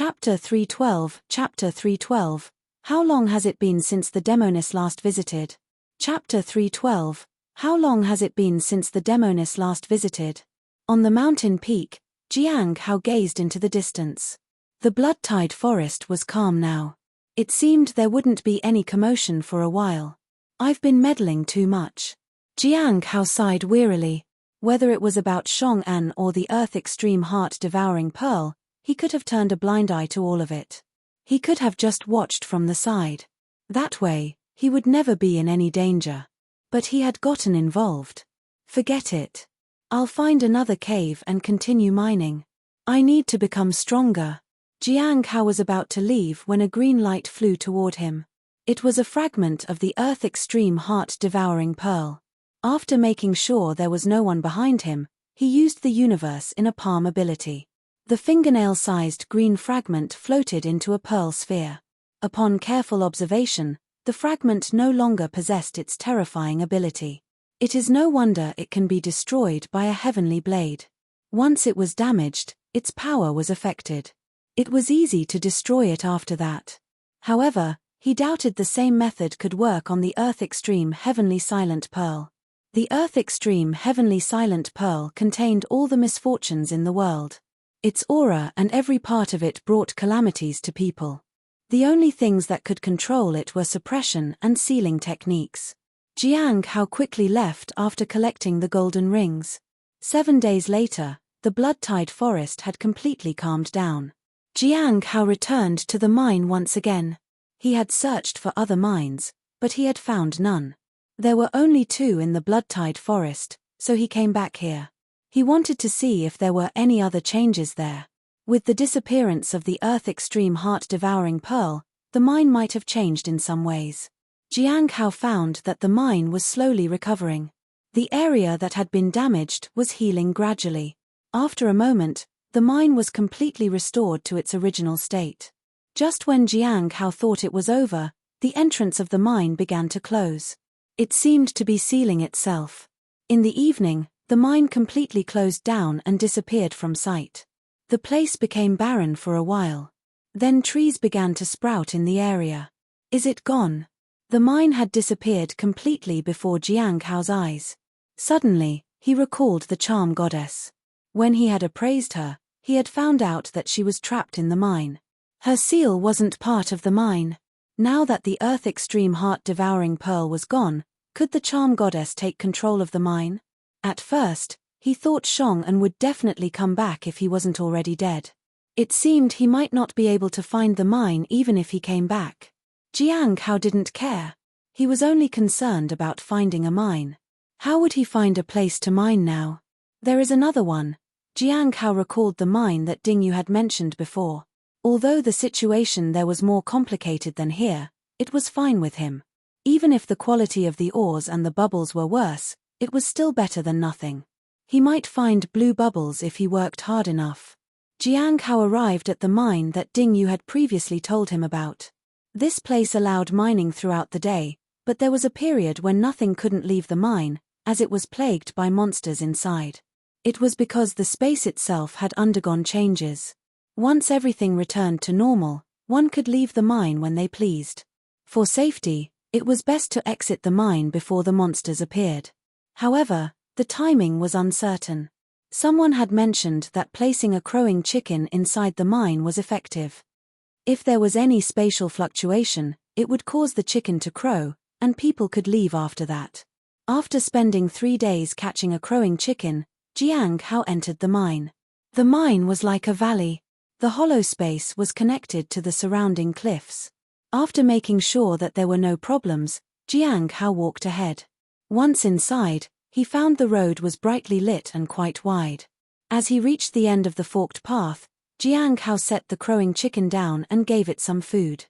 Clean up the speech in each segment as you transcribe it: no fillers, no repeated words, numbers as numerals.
Chapter 312. Chapter 312. How long has it been since the Demoness last visited? Chapter 312. How long has it been since the Demoness last visited? On the mountain peak, Jiang Hao gazed into the distance. The blood-tide forest was calm now. It seemed there wouldn't be any commotion for a while. I've been meddling too much. Jiang Hao sighed wearily. Whether it was about Shang-an or the Earth Extreme Heart-Devouring Pearl, he could have turned a blind eye to all of it. He could have just watched from the side. That way, he would never be in any danger. But he had gotten involved. Forget it. I'll find another cave and continue mining. I need to become stronger. Jiang Hao was about to leave when a green light flew toward him. It was a fragment of the Earth Extreme Heart-Devouring Pearl. After making sure there was no one behind him, he used the universe in a palm ability. The fingernail-sized green fragment floated into a pearl sphere. Upon careful observation, the fragment no longer possessed its terrifying ability. It is no wonder it can be destroyed by a heavenly blade. Once it was damaged, its power was affected. It was easy to destroy it after that. However, he doubted the same method could work on the Earth Extreme Heavenly Silent Pearl. The Earth Extreme Heavenly Silent Pearl contained all the misfortunes in the world. Its aura and every part of it brought calamities to people. The only things that could control it were suppression and sealing techniques. Jiang Hao quickly left after collecting the golden rings. 7 days later, the blood-tide forest had completely calmed down. Jiang Hao returned to the mine once again. He had searched for other mines, but he had found none. There were only 2 in the blood-tide forest, so he came back here. He wanted to see if there were any other changes there. With the disappearance of the Earth Extreme Heart-Devouring Pearl, the mine might have changed in some ways. Jiang Hao found that the mine was slowly recovering. The area that had been damaged was healing gradually. After a moment, the mine was completely restored to its original state. Just when Jiang Hao thought it was over, the entrance of the mine began to close. It seemed to be sealing itself. In the evening, the mine completely closed down and disappeared from sight. The place became barren for a while. Then trees began to sprout in the area. Is it gone? The mine had disappeared completely before Jiang Hao's eyes. Suddenly, he recalled the charm goddess. When he had appraised her, he had found out that she was trapped in the mine. Her seal wasn't part of the mine. Now that the Earth Extreme Heart-Devouring Pearl was gone, could the charm goddess take control of the mine? At first, he thought Shang-an would definitely come back if he wasn't already dead. It seemed he might not be able to find the mine even if he came back. Jiang Hao didn't care. He was only concerned about finding a mine. How would he find a place to mine now? There is another one. Jiang Hao recalled the mine that Ding Yu had mentioned before. Although the situation there was more complicated than here, it was fine with him. Even if the quality of the ores and the bubbles were worse, it was still better than nothing. He might find blue bubbles if he worked hard enough. Jiang Hao arrived at the mine that Ding Yu had previously told him about. This place allowed mining throughout the day, but there was a period when nothing couldn't leave the mine, as it was plagued by monsters inside. It was because the space itself had undergone changes. Once everything returned to normal, one could leave the mine when they pleased. For safety, it was best to exit the mine before the monsters appeared. However, the timing was uncertain. Someone had mentioned that placing a crowing chicken inside the mine was effective. If there was any spatial fluctuation, it would cause the chicken to crow, and people could leave after that. After spending 3 days catching a crowing chicken, Jiang Hao entered the mine. The mine was like a valley. The hollow space was connected to the surrounding cliffs. After making sure that there were no problems, Jiang Hao walked ahead. Once inside, he found the road was brightly lit and quite wide. As he reached the end of the forked path, Jiang Hao set the crowing chicken down and gave it some food.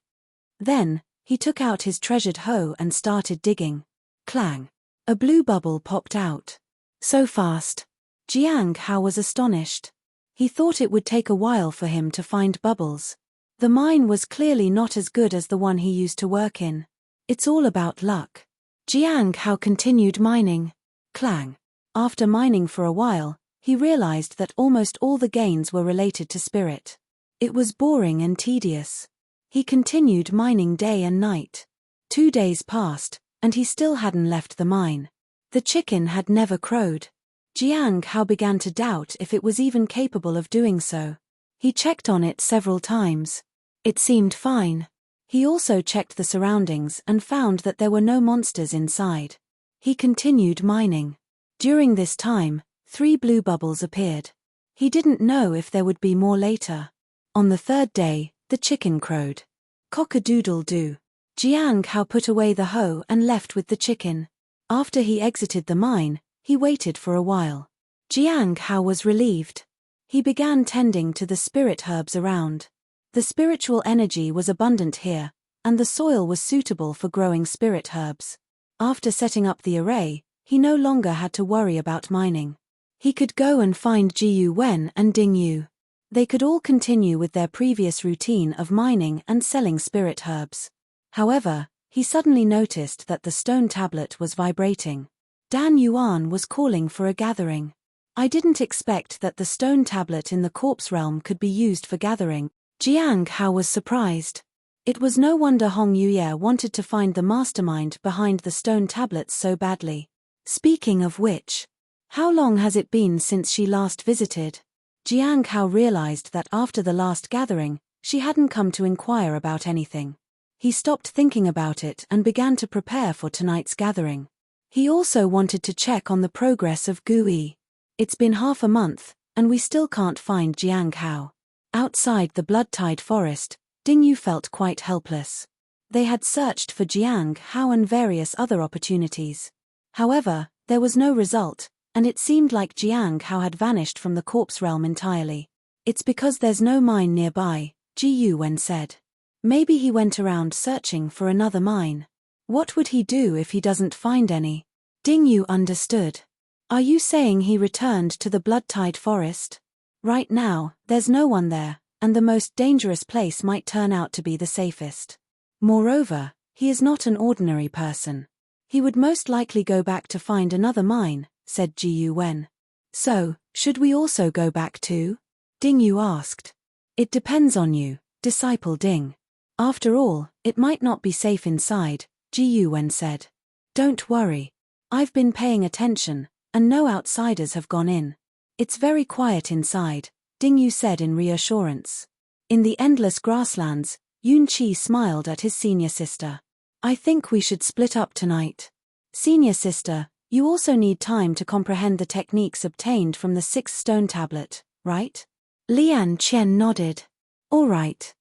Then, he took out his treasured hoe and started digging. Clang! A blue bubble popped out. So fast. Jiang Hao was astonished. He thought it would take a while for him to find bubbles. The mine was clearly not as good as the one he used to work in. It's all about luck. Jiang Hao continued mining. Clang. After mining for a while, he realized that almost all the gains were related to spirit. It was boring and tedious. He continued mining day and night. 2 days passed, and he still hadn't left the mine. The chicken had never crowed. Jiang Hao began to doubt if it was even capable of doing so. He checked on it several times. It seemed fine. He also checked the surroundings and found that there were no monsters inside. He continued mining. During this time, 3 blue bubbles appeared. He didn't know if there would be more later. On the 3rd day, the chicken crowed. Cock-a-doodle-doo. Jiang Hao put away the hoe and left with the chicken. After he exited the mine, he waited for a while. Jiang Hao was relieved. He began tending to the spirit herbs around. The spiritual energy was abundant here, and the soil was suitable for growing spirit herbs. After setting up the array, he no longer had to worry about mining. He could go and find Jiyu Wen and Ding Yu. They could all continue with their previous routine of mining and selling spirit herbs. However, he suddenly noticed that the stone tablet was vibrating. Dan Yuan was calling for a gathering. I didn't expect that the stone tablet in the corpse realm could be used for gathering. Jiang Hao was surprised. It was no wonder Hong Yuye wanted to find the mastermind behind the stone tablets so badly. Speaking of which, how long has it been since she last visited? Jiang Hao realized that after the last gathering, she hadn't come to inquire about anything. He stopped thinking about it and began to prepare for tonight's gathering. He also wanted to check on the progress of Gui. It's been half a month, and we still can't find Jiang Hao. Outside the blood-tide forest, Ding Yu felt quite helpless. They had searched for Jiang Hao and various other opportunities. However, there was no result, and it seemed like Jiang Hao had vanished from the corpse realm entirely. It's because there's no mine nearby, Jiyu Wen said. Maybe he went around searching for another mine. What would he do if he doesn't find any? Ding Yu understood. Are you saying he returned to the blood-tide forest? Right now, there's no one there, and the most dangerous place might turn out to be the safest. Moreover, he is not an ordinary person. He would most likely go back to find another mine, said Jiyu Wen. So, should we also go back too? Ding Yu asked. It depends on you, disciple Ding. After all, it might not be safe inside, Jiyu Wen said. Don't worry. I've been paying attention, and no outsiders have gone in. It's very quiet inside, Ding Yu said in reassurance. In the endless grasslands, Yun Qi smiled at his senior sister. I think we should split up tonight. Senior sister, you also need time to comprehend the techniques obtained from the 6th stone tablet, right? Lian Qian nodded. All right.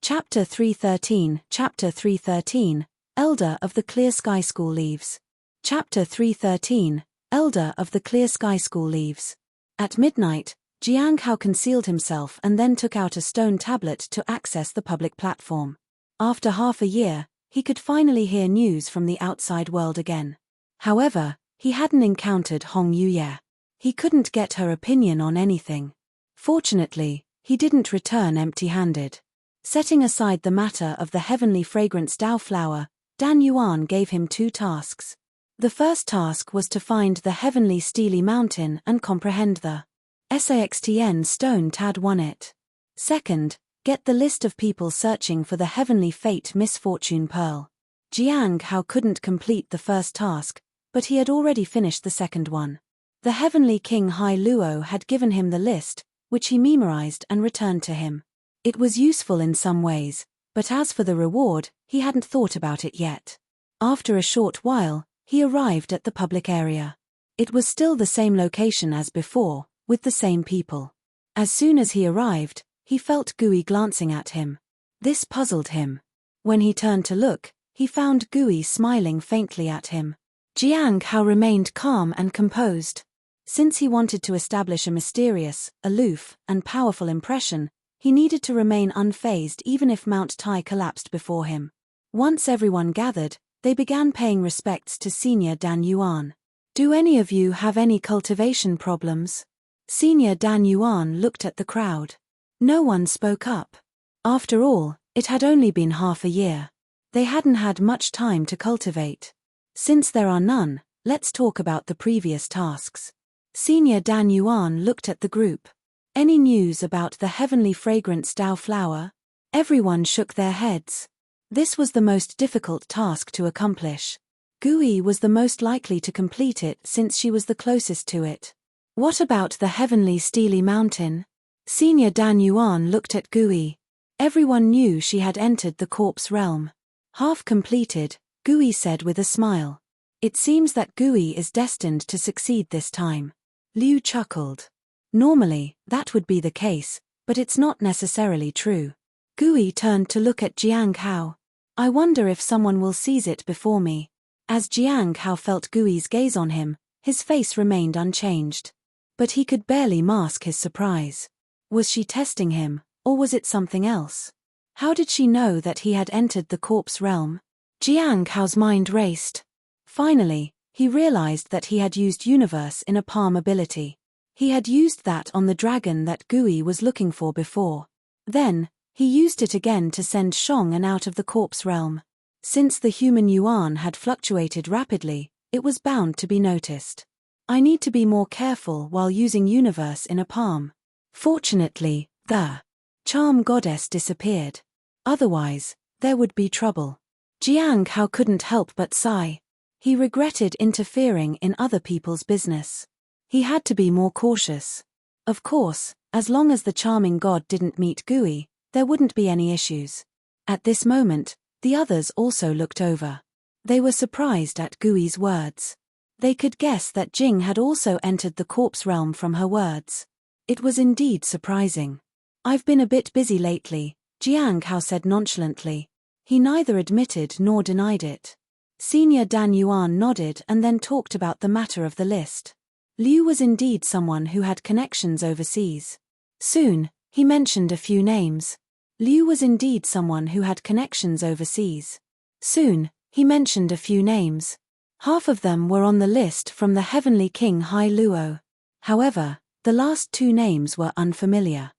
Chapter 313, Chapter 313, Elder of the Clear Sky School Leaves. Chapter 313, Elder of the Clear Sky School Leaves. At midnight, Jiang Hao concealed himself and then took out a stone tablet to access the public platform. After half a year, he could finally hear news from the outside world again. However, he hadn't encountered Hong Yuye. He couldn't get her opinion on anything. Fortunately, he didn't return empty-handed. Setting aside the matter of the heavenly fragrance Dao flower, Dan Yuan gave him 2 tasks. The first task was to find the heavenly steely mountain and comprehend the Saxtn stone Tad won it. Second, get the list of people searching for the heavenly fate misfortune pearl. Jiang Hao couldn't complete the first task, but he had already finished the second one. The heavenly king Hai Luo had given him the list, which he memorized and returned to him. It was useful in some ways, but as for the reward, he hadn't thought about it yet. After a short while, he arrived at the public area. It was still the same location as before, with the same people. As soon as he arrived, he felt Gui glancing at him. This puzzled him. When he turned to look, he found Gui smiling faintly at him. Jiang Hao remained calm and composed. Since he wanted to establish a mysterious, aloof, and powerful impression, he needed to remain unfazed even if Mount Tai collapsed before him. Once everyone gathered, they began paying respects to Senior Dan Yuan. Do any of you have any cultivation problems? Senior Dan Yuan looked at the crowd. No one spoke up. After all, it had only been half a year. They hadn't had much time to cultivate. Since there are none, let's talk about the previous tasks. Senior Dan Yuan looked at the group. Any news about the heavenly fragrance Dao flower? Everyone shook their heads. This was the most difficult task to accomplish. Gui was the most likely to complete it since she was the closest to it. What about the heavenly steely mountain? Senior Dan Yuan looked at Gui. Everyone knew she had entered the corpse realm. Half completed, Gui said with a smile. It seems that Gui is destined to succeed this time. Liu chuckled. Normally, that would be the case, but it's not necessarily true. Gui turned to look at Jiang Hao. I wonder if someone will seize it before me. As Jiang Hao felt Gui's gaze on him, his face remained unchanged. But he could barely mask his surprise. Was she testing him, or was it something else? How did she know that he had entered the corpse realm? Jiang Hao's mind raced. Finally, he realized that he had used universe in a palm ability. He had used that on the dragon that Gui was looking for before. Then, he used it again to send Shang out of the corpse realm. Since the human yuan had fluctuated rapidly, it was bound to be noticed. I need to be more careful while using universe in a palm. Fortunately, the charm goddess disappeared. Otherwise, there would be trouble. Jiang Hao couldn't help but sigh. He regretted interfering in other people's business. He had to be more cautious. Of course, as long as the charming god didn't meet Gui, there wouldn't be any issues. At this moment, the others also looked over. They were surprised at Gui's words. They could guess that Jing had also entered the corpse realm from her words. It was indeed surprising. I've been a bit busy lately, Jiang Hao said nonchalantly. He neither admitted nor denied it. Senior Dan Yuan nodded and then talked about the matter of the list. Liu was indeed someone who had connections overseas. Soon, he mentioned a few names. Liu was indeed someone who had connections overseas. Soon, he mentioned a few names. Half of them were on the list from the Heavenly King Hai Luo. However, the last two names were unfamiliar.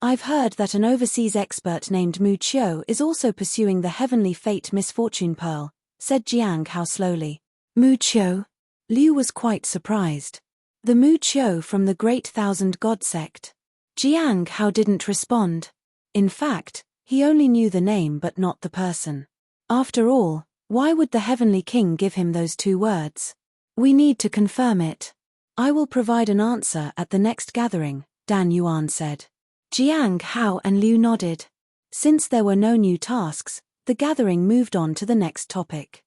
I've heard that an overseas expert named Mu Qiu is also pursuing the Heavenly Fate Misfortune Pearl, said Jiang Hao slowly. Mu Qiu? Liu was quite surprised. The Mu Qiu from the Great Thousand God sect. Jiang Hao didn't respond. In fact, he only knew the name but not the person. After all, why would the Heavenly King give him those two words? We need to confirm it. I will provide an answer at the next gathering, Dan Yuan said. Jiang Hao and Liu nodded. Since there were no new tasks, the gathering moved on to the next topic.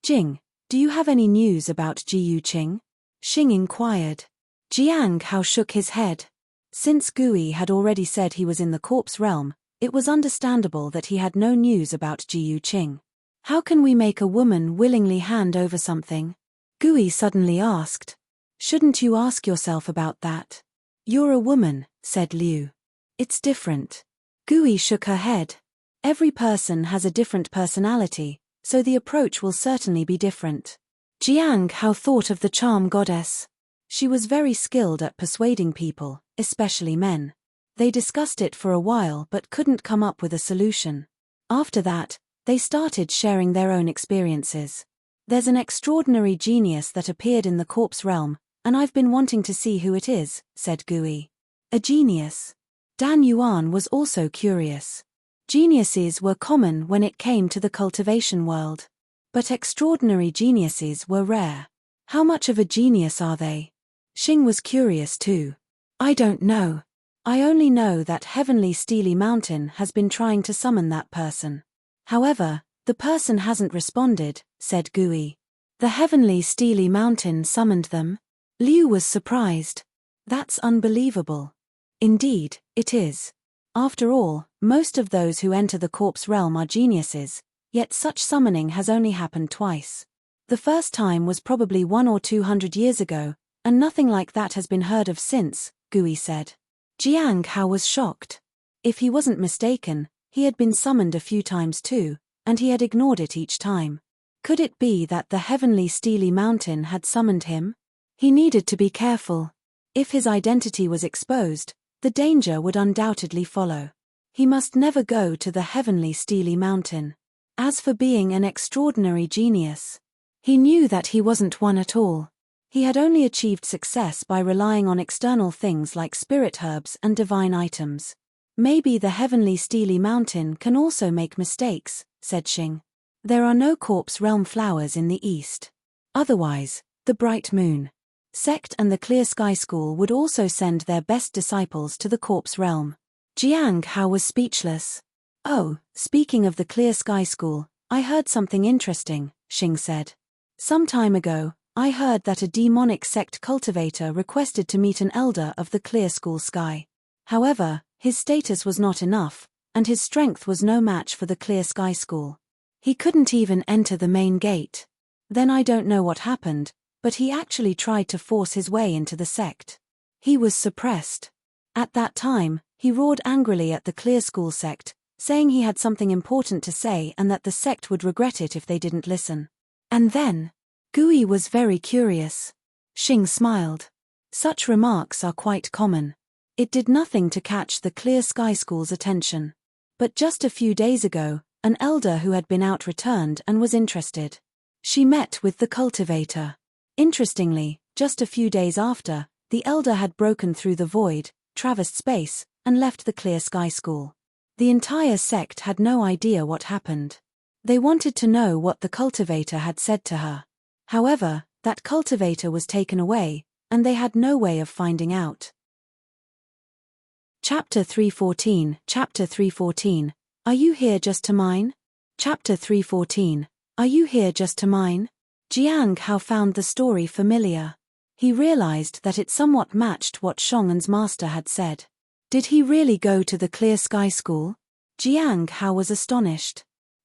Jing, do you have any news about Ji Yuqing? Xing inquired. Jiang Hao shook his head. Since Gui had already said he was in the corpse realm, it was understandable that he had no news about Ji Yuqing. How can we make a woman willingly hand over something? Gui suddenly asked. Shouldn't you ask yourself about that? You're a woman, said Liu. It's different. Gui shook her head. Every person has a different personality, so the approach will certainly be different. Jiang Hao thought of the charm goddess. She was very skilled at persuading people, especially men. They discussed it for a while but couldn't come up with a solution. After that, they started sharing their own experiences. There's an extraordinary genius that appeared in the corpse realm, and I've been wanting to see who it is, said Gui. A genius? Dan Yuan was also curious. Geniuses were common when it came to the cultivation world. But extraordinary geniuses were rare. How much of a genius are they? Xing was curious too. I don't know. I only know that Heavenly Steely Mountain has been trying to summon that person. However, the person hasn't responded, said Gui. The Heavenly Steely Mountain summoned them? Liu was surprised. That's unbelievable. Indeed, it is. After all, most of those who enter the corpse realm are geniuses, yet such summoning has only happened twice. The first time was probably 100 or 200 years ago, and nothing like that has been heard of since, Gui said. Jiang Hao was shocked. If he wasn't mistaken, he had been summoned a few times too, and he had ignored it each time. Could it be that the Heavenly Steely Mountain had summoned him? He needed to be careful. If his identity was exposed, the danger would undoubtedly follow. He must never go to the Heavenly Steely Mountain. As for being an extraordinary genius, he knew that he wasn't one at all. He had only achieved success by relying on external things like spirit herbs and divine items. Maybe the heavenly steely mountain can also make mistakes, said Xing. There are no corpse realm flowers in the east. Otherwise, the bright moon sect and the clear sky school would also send their best disciples to the corpse realm. Jiang Hao was speechless. Oh, speaking of the clear sky school, I heard something interesting, Xing said. Some time ago, I heard that a demonic sect cultivator requested to meet an elder of the clear school sky. However, his status was not enough, and his strength was no match for the clear sky school. He couldn't even enter the main gate. Then I don't know what happened, but he actually tried to force his way into the sect. He was suppressed. At that time, he roared angrily at the clear school sect, saying he had something important to say and that the sect would regret it if they didn't listen. And then, Gui was very curious. Xing smiled. Such remarks are quite common. It did nothing to catch the clear sky school's attention. But just a few days ago, an elder who had been out returned and was interested. She met with the cultivator. Interestingly, just a few days after, the elder had broken through the void, traversed space, and left the clear sky school. The entire sect had no idea what happened. They wanted to know what the cultivator had said to her. However, that cultivator was taken away, and they had no way of finding out. Chapter 314. Chapter 314. Are you here just to mine? Chapter 314. Are you here just to mine? Jiang Hao found the story familiar. He realized that it somewhat matched what Shong'an's master had said. Did he really go to the Clear Sky School? Jiang Hao was astonished.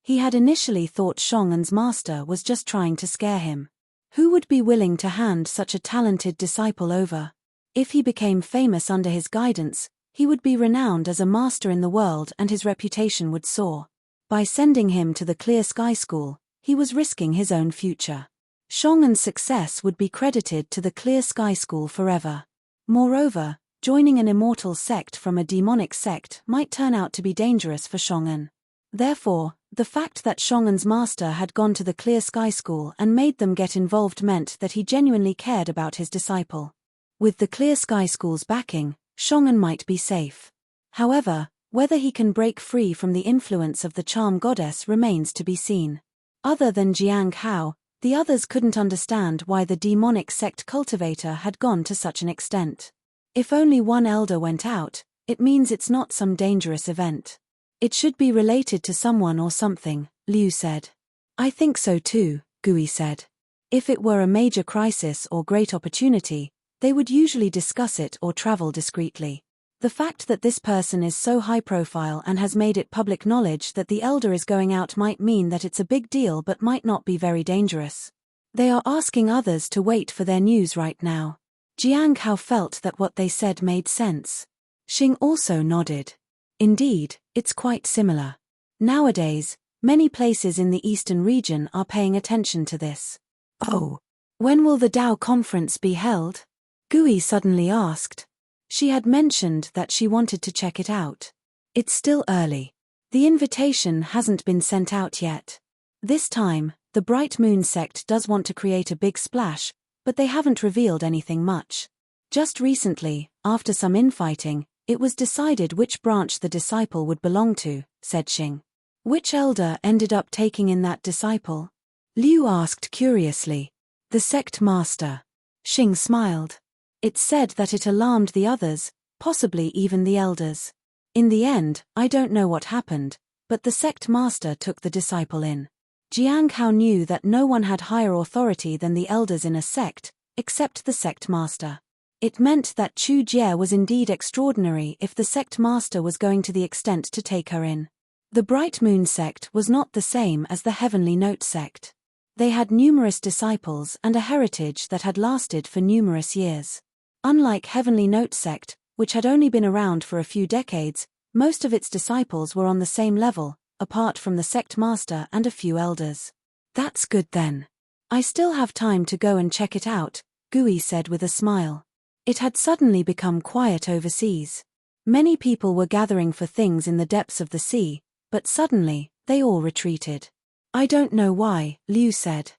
He had initially thought Shong'an's master was just trying to scare him. Who would be willing to hand such a talented disciple over? If he became famous under his guidance, he would be renowned as a master in the world and his reputation would soar. By sending him to the Clear Sky School, he was risking his own future. Shong'an's success would be credited to the Clear Sky School forever. Moreover, joining an immortal sect from a demonic sect might turn out to be dangerous for Shong'an. Therefore, the fact that Shong'an's master had gone to the Clear Sky School and made them get involved meant that he genuinely cared about his disciple. With the Clear Sky School's backing, Shong'an might be safe. However, whether he can break free from the influence of the charm goddess remains to be seen. Other than Jiang Hao, the others couldn't understand why the demonic sect cultivator had gone to such an extent. If only one elder went out, it means it's not some dangerous event. It should be related to someone or something, Liu said. I think so too, Gui said. If it were a major crisis or great opportunity, they would usually discuss it or travel discreetly. The fact that this person is so high profile and has made it public knowledge that the elder is going out might mean that it's a big deal but might not be very dangerous. They are asking others to wait for their news right now. Jiang Hao felt that what they said made sense. Xing also nodded. Indeed, it's quite similar. Nowadays, many places in the eastern region are paying attention to this. Oh, when will the Dao conference be held? Gui suddenly asked. She had mentioned that she wanted to check it out. It's still early. The invitation hasn't been sent out yet. This time, the Bright Moon sect does want to create a big splash, but they haven't revealed anything much. Just recently, after some infighting, it was decided which branch the disciple would belong to, said Xing. Which elder ended up taking in that disciple? Liu asked curiously. The sect master. Xing smiled. It said that it alarmed the others, possibly even the elders. In the end, I don't know what happened, but the sect master took the disciple in. Jiang Hao knew that no one had higher authority than the elders in a sect, except the sect master. It meant that Chu Jie was indeed extraordinary if the sect master was going to the extent to take her in. The Bright Moon sect was not the same as the Heavenly Note sect. They had numerous disciples and a heritage that had lasted for numerous years. Unlike Heavenly Note sect, which had only been around for a few decades, most of its disciples were on the same level, apart from the sect master and a few elders. That's good then. I still have time to go and check it out, Gui said with a smile. It had suddenly become quiet overseas. Many people were gathering for things in the depths of the sea, but suddenly, they all retreated. I don't know why, Liu said.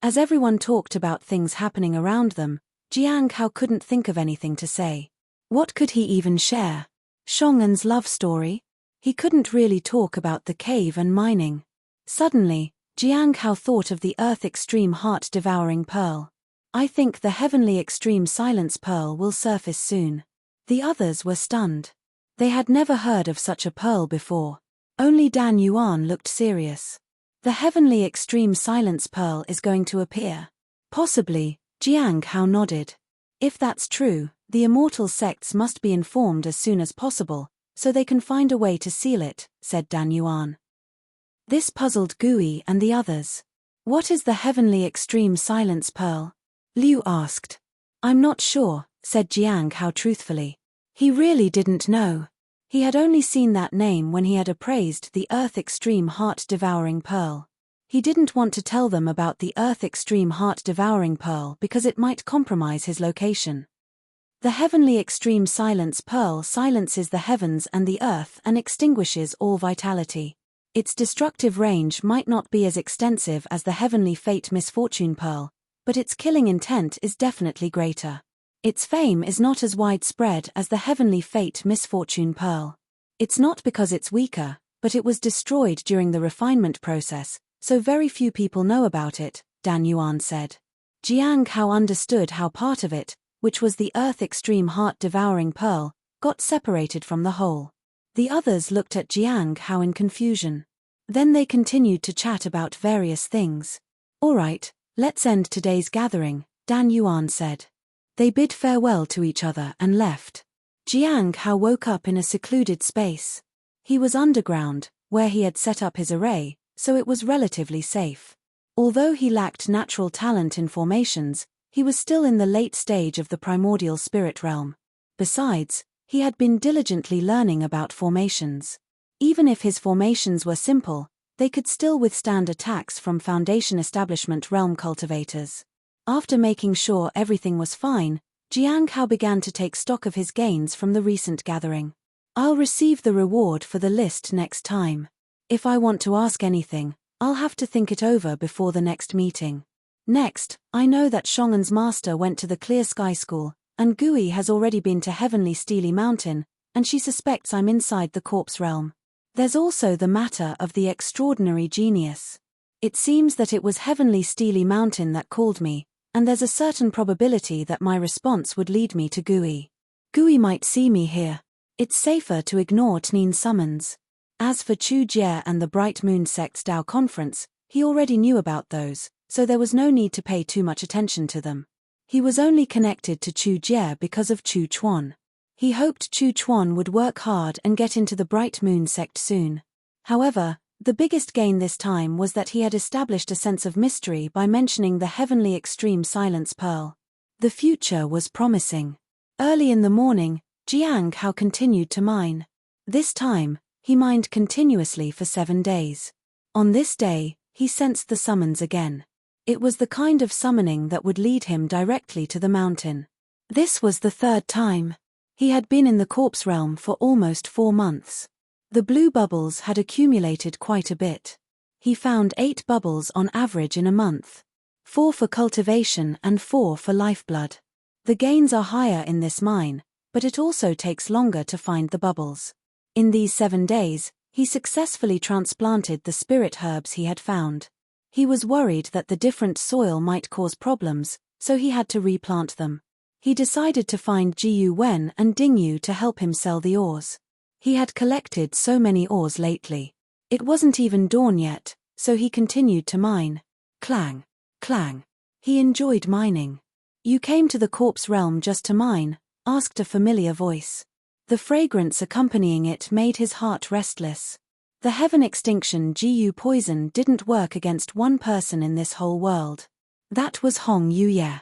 As everyone talked about things happening around them, Jiang Hao couldn't think of anything to say. What could he even share? Shong'an's love story? He couldn't really talk about the cave and mining. Suddenly, Jiang Hao thought of the Earth Extreme Heart-Devouring Pearl. I think the Heavenly Extreme Silence Pearl will surface soon. The others were stunned. They had never heard of such a pearl before. Only Dan Yuan looked serious. The Heavenly Extreme Silence Pearl is going to appear. Possibly, Jiang Hao nodded. If that's true, the immortal sects must be informed as soon as possible, so they can find a way to seal it, said Dan Yuan. This puzzled Gui and the others. What is the Heavenly Extreme Silence Pearl? Liu asked. I'm not sure, said Jiang Hao truthfully. He really didn't know. He had only seen that name when he had appraised the Earth Extreme Heart-Devouring Pearl. He didn't want to tell them about the Earth Extreme Heart-Devouring Pearl because it might compromise his location. The Heavenly Extreme Silence Pearl silences the heavens and the earth and extinguishes all vitality. Its destructive range might not be as extensive as the Heavenly Fate Misfortune Pearl, but its killing intent is definitely greater. Its fame is not as widespread as the Heavenly Fate Misfortune Pearl. It's not because it's weaker, but it was destroyed during the refinement process, so very few people know about it, Dan Yuan said. Jiang Hao understood how part of it, which was the Earth Extreme Heart-Devouring Pearl, got separated from the whole. The others looked at Jiang Hao in confusion. Then they continued to chat about various things. All right, let's end today's gathering, Dan Yuan said. They bid farewell to each other and left. Jiang Hao woke up in a secluded space. He was underground, where he had set up his array, so it was relatively safe. Although he lacked natural talent in formations, he was still in the late stage of the primordial spirit realm. Besides, he had been diligently learning about formations. Even if his formations were simple, they could still withstand attacks from Foundation Establishment realm cultivators. After making sure everything was fine, Jiang Hao began to take stock of his gains from the recent gathering. I'll receive the reward for the list next time. If I want to ask anything, I'll have to think it over before the next meeting. Next, I know that Shong'an's master went to the Clear Sky School, and Gui has already been to Heavenly Steely Mountain, and she suspects I'm inside the corpse realm. There's also the matter of the extraordinary genius. It seems that it was Heavenly Steely Mountain that called me, and there's a certain probability that my response would lead me to Gui. Gui might see me here. It's safer to ignore Tnin's summons. As for Chu Jie and the Bright Moon Sect's Dao Conference, he already knew about those, so there was no need to pay too much attention to them. He was only connected to Chu Jie because of Chu Chuan. He hoped Chu Chuan would work hard and get into the Bright Moon Sect soon. However, the biggest gain this time was that he had established a sense of mystery by mentioning the Heavenly Extreme Silence Pearl. The future was promising. Early in the morning, Jiang Hao continued to mine. This time, he mined continuously for 7 days. On this day, he sensed the summons again. It was the kind of summoning that would lead him directly to the mountain. This was the 3rd time. He had been in the corpse realm for almost 4 months. The blue bubbles had accumulated quite a bit. He found 8 bubbles on average in a month. 4 for cultivation and 4 for lifeblood. The gains are higher in this mine, but it also takes longer to find the bubbles. In these 7 days, he successfully transplanted the spirit herbs he had found. He was worried that the different soil might cause problems, so he had to replant them. He decided to find Jiyu Wen and Dingyu to help him sell the ores. He had collected so many ores lately. It wasn't even dawn yet, so he continued to mine. Clang, clang. He enjoyed mining. You came to the corpse realm just to mine? Asked a familiar voice. The fragrance accompanying it made his heart restless. The heaven extinction Jiyu poison didn't work against one person in this whole world. That was Hong Yuye.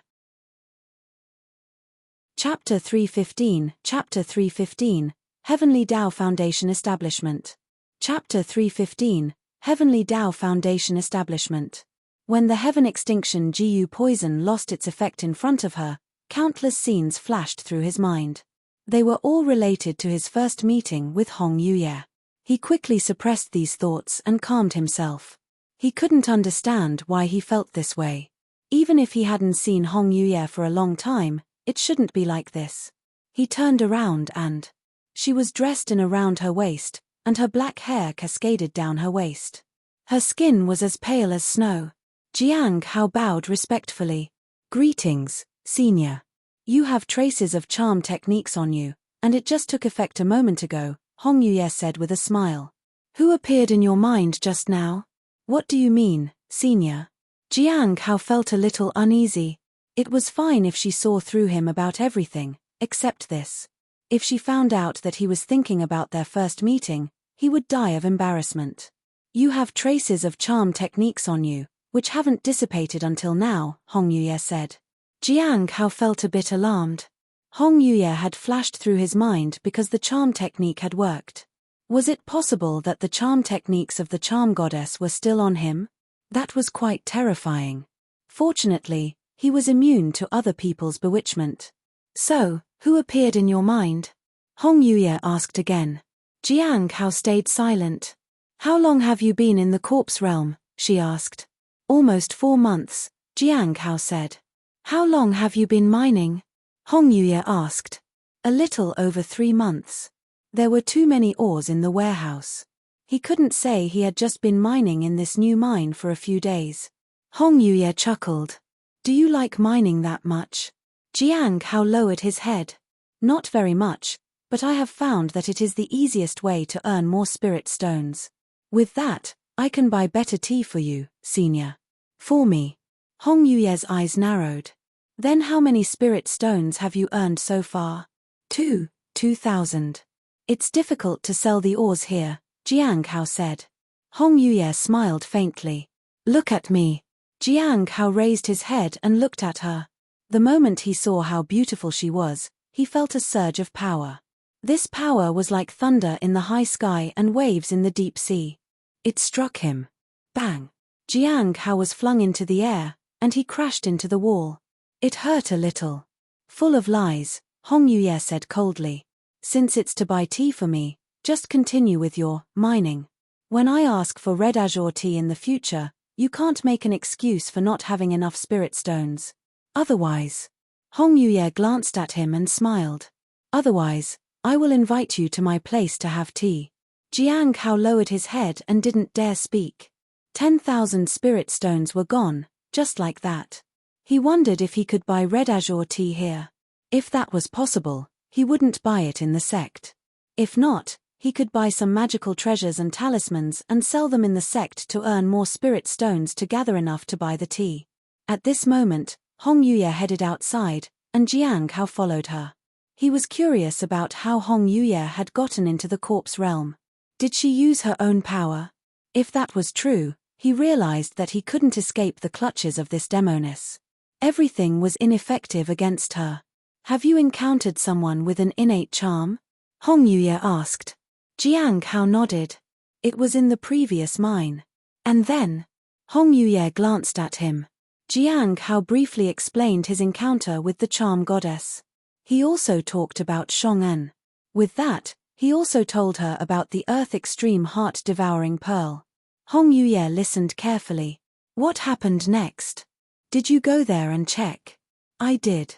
Chapter 315, Chapter 315, Heavenly Dao Foundation Establishment. Chapter 315, Heavenly Dao Foundation Establishment. When the heaven extinction Jiyu poison lost its effect in front of her, countless scenes flashed through his mind. They were all related to his first meeting with Hong Yuye. He quickly suppressed these thoughts and calmed himself. He couldn't understand why he felt this way. Even if he hadn't seen Hong Yuye for a long time, it shouldn't be like this. He turned around and she was dressed in around her waist, and her black hair cascaded down her waist. Her skin was as pale as snow. Jiang Hao bowed respectfully. Greetings, senior. You have traces of charm techniques on you, and it just took effect a moment ago, Hong Yuye said with a smile. Who appeared in your mind just now? What do you mean, senior? Jiang Hao felt a little uneasy. It was fine if she saw through him about everything, except this. If she found out that he was thinking about their first meeting, he would die of embarrassment. You have traces of charm techniques on you, which haven't dissipated until now, Hong Yuye said. Jiang Hao felt a bit alarmed. Hong Yuye had flashed through his mind because the charm technique had worked. Was it possible that the charm techniques of the charm goddess were still on him? That was quite terrifying. Fortunately, he was immune to other people's bewitchment. So, who appeared in your mind? Hong Yuye asked again. Jiang Hao stayed silent. How long have you been in the corpse realm? She asked. Almost 4 months, Jiang Hao said. How long have you been mining? Hong Yuye asked. A little over 3 months. There were too many ores in the warehouse. He couldn't say he had just been mining in this new mine for a few days. Hong Yuye chuckled. Do you like mining that much? Jiang Hao lowered his head. Not very much, but I have found that it is the easiest way to earn more spirit stones. With that, I can buy better tea for you, senior. For me. Hong Yuye's eyes narrowed. Then how many spirit stones have you earned so far? 2,000. It's difficult to sell the ores here, Jiang Hao said. Hong Yuye smiled faintly. Look at me. Jiang Hao raised his head and looked at her. The moment he saw how beautiful she was, he felt a surge of power. This power was like thunder in the high sky and waves in the deep sea. It struck him. Bang! Jiang Hao was flung into the air, and he crashed into the wall. It hurt a little. Full of lies, Hong Yuye said coldly. Since it's to buy tea for me, just continue with your mining. When I ask for red azure tea in the future, you can't make an excuse for not having enough spirit stones. Otherwise. Hong Yuye glanced at him and smiled. Otherwise, I will invite you to my place to have tea. Jiang Hao lowered his head and didn't dare speak. 10,000 spirit stones were gone, just like that. He wondered if he could buy red azure tea here. If that was possible, he wouldn't buy it in the sect. If not, he could buy some magical treasures and talismans and sell them in the sect to earn more spirit stones to gather enough to buy the tea. At this moment, Hong Yuye headed outside, and Jiang Hao followed her. He was curious about how Hong Yuye had gotten into the corpse realm. Did she use her own power? If that was true, he realized that he couldn't escape the clutches of this Demoness. Everything was ineffective against her. Have you encountered someone with an innate charm? Hong Yuye asked. Jiang Hao nodded. It was in the previous mine. And then? Hong Yuye glanced at him. Jiang Hao briefly explained his encounter with the charm goddess. He also talked about Shong'an. With that, he also told her about the Earth Extreme Heart-Devouring Pearl. Hong Yuye listened carefully. What happened next? Did you go there and check? I did.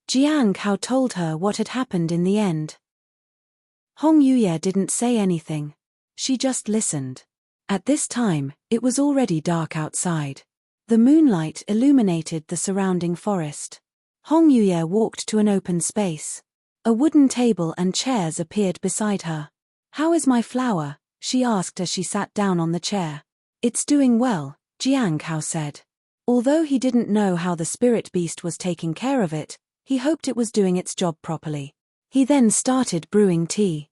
Jiang Hao told her what had happened in the end. Hong Yuye didn't say anything. She just listened. At this time, it was already dark outside. The moonlight illuminated the surrounding forest. Hong Yuye walked to an open space. A wooden table and chairs appeared beside her. How is my flower? She asked as she sat down on the chair. It's doing well, Jiang Hao said. Although he didn't know how the spirit beast was taking care of it, he hoped it was doing its job properly. He then started brewing tea.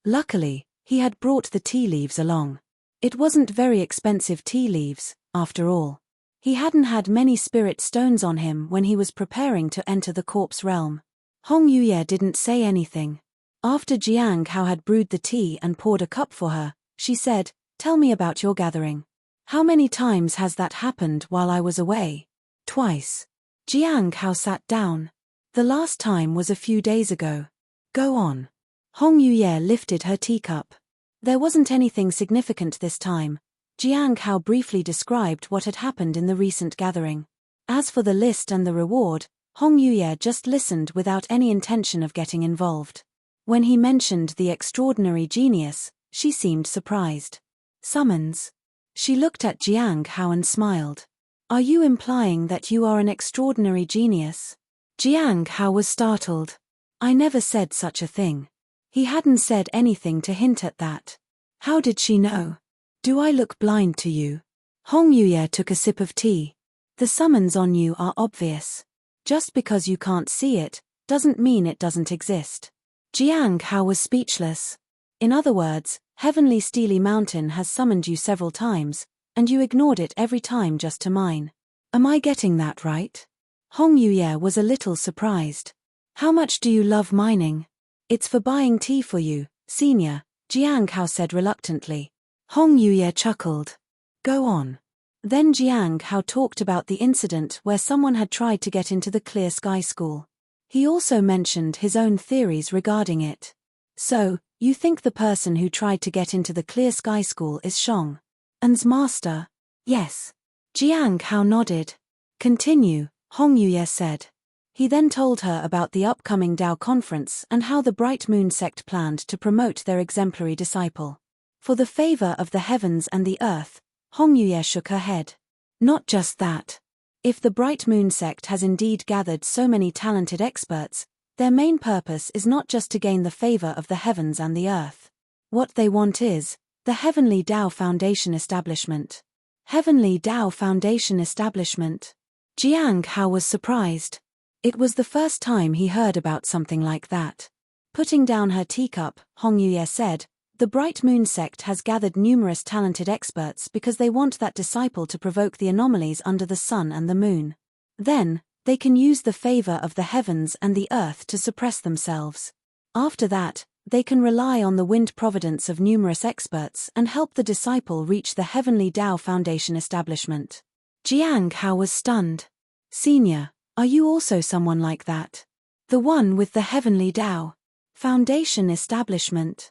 Luckily, he had brought the tea leaves along. It wasn't very expensive tea leaves, after all. He hadn't had many spirit stones on him when he was preparing to enter the corpse realm. Hong Yuye didn't say anything. After Jiang Hao had brewed the tea and poured a cup for her, she said, Tell me about your gathering. How many times has that happened while I was away? Twice. Jiang Hao sat down. The last time was a few days ago. Go on. Hong Yuye lifted her teacup. There wasn't anything significant this time. Jiang Hao briefly described what had happened in the recent gathering. As for the list and the reward, Hong Yuye just listened without any intention of getting involved. When he mentioned the extraordinary genius, she seemed surprised. Summons. She looked at Jiang Hao and smiled. Are you implying that you are an extraordinary genius? Jiang Hao was startled. I never said such a thing. He hadn't said anything to hint at that. How did she know? Do I look blind to you? Hong Yuye took a sip of tea. The summons on you are obvious. Just because you can't see it, doesn't mean it doesn't exist. Jiang Hao was speechless. In other words, Heavenly Steely Mountain has summoned you several times, and you ignored it every time just to mine. Am I getting that right? Hong Yuye was a little surprised. How much do you love mining? It's for buying tea for you, senior, Jiang Hao said reluctantly. Hong Yuye chuckled. Go on. Then Jiang Hao talked about the incident where someone had tried to get into the Clear Sky School. He also mentioned his own theories regarding it. So, you think the person who tried to get into the Clear Sky School is Shong An's master? Yes. Jiang Hao nodded. Continue, Hong Yuye said. He then told her about the upcoming Dao conference and how the Bright Moon sect planned to promote their exemplary disciple. For the favor of the heavens and the earth, Hong Yuye shook her head. Not just that. If the Bright Moon sect has indeed gathered so many talented experts, their main purpose is not just to gain the favor of the heavens and the earth. What they want is the Heavenly Dao Foundation establishment. Heavenly Dao Foundation establishment. Jiang Hao was surprised. It was the first time he heard about something like that. Putting down her teacup, Hong Yuye said, the Bright Moon sect has gathered numerous talented experts because they want that disciple to provoke the anomalies under the sun and the moon. Then, they can use the favor of the heavens and the earth to suppress themselves. After that, they can rely on the wind providence of numerous experts and help the disciple reach the Heavenly Dao Foundation establishment. Jiang Hao was stunned. Senior, are you also someone like that? The one with the Heavenly Dao Foundation establishment.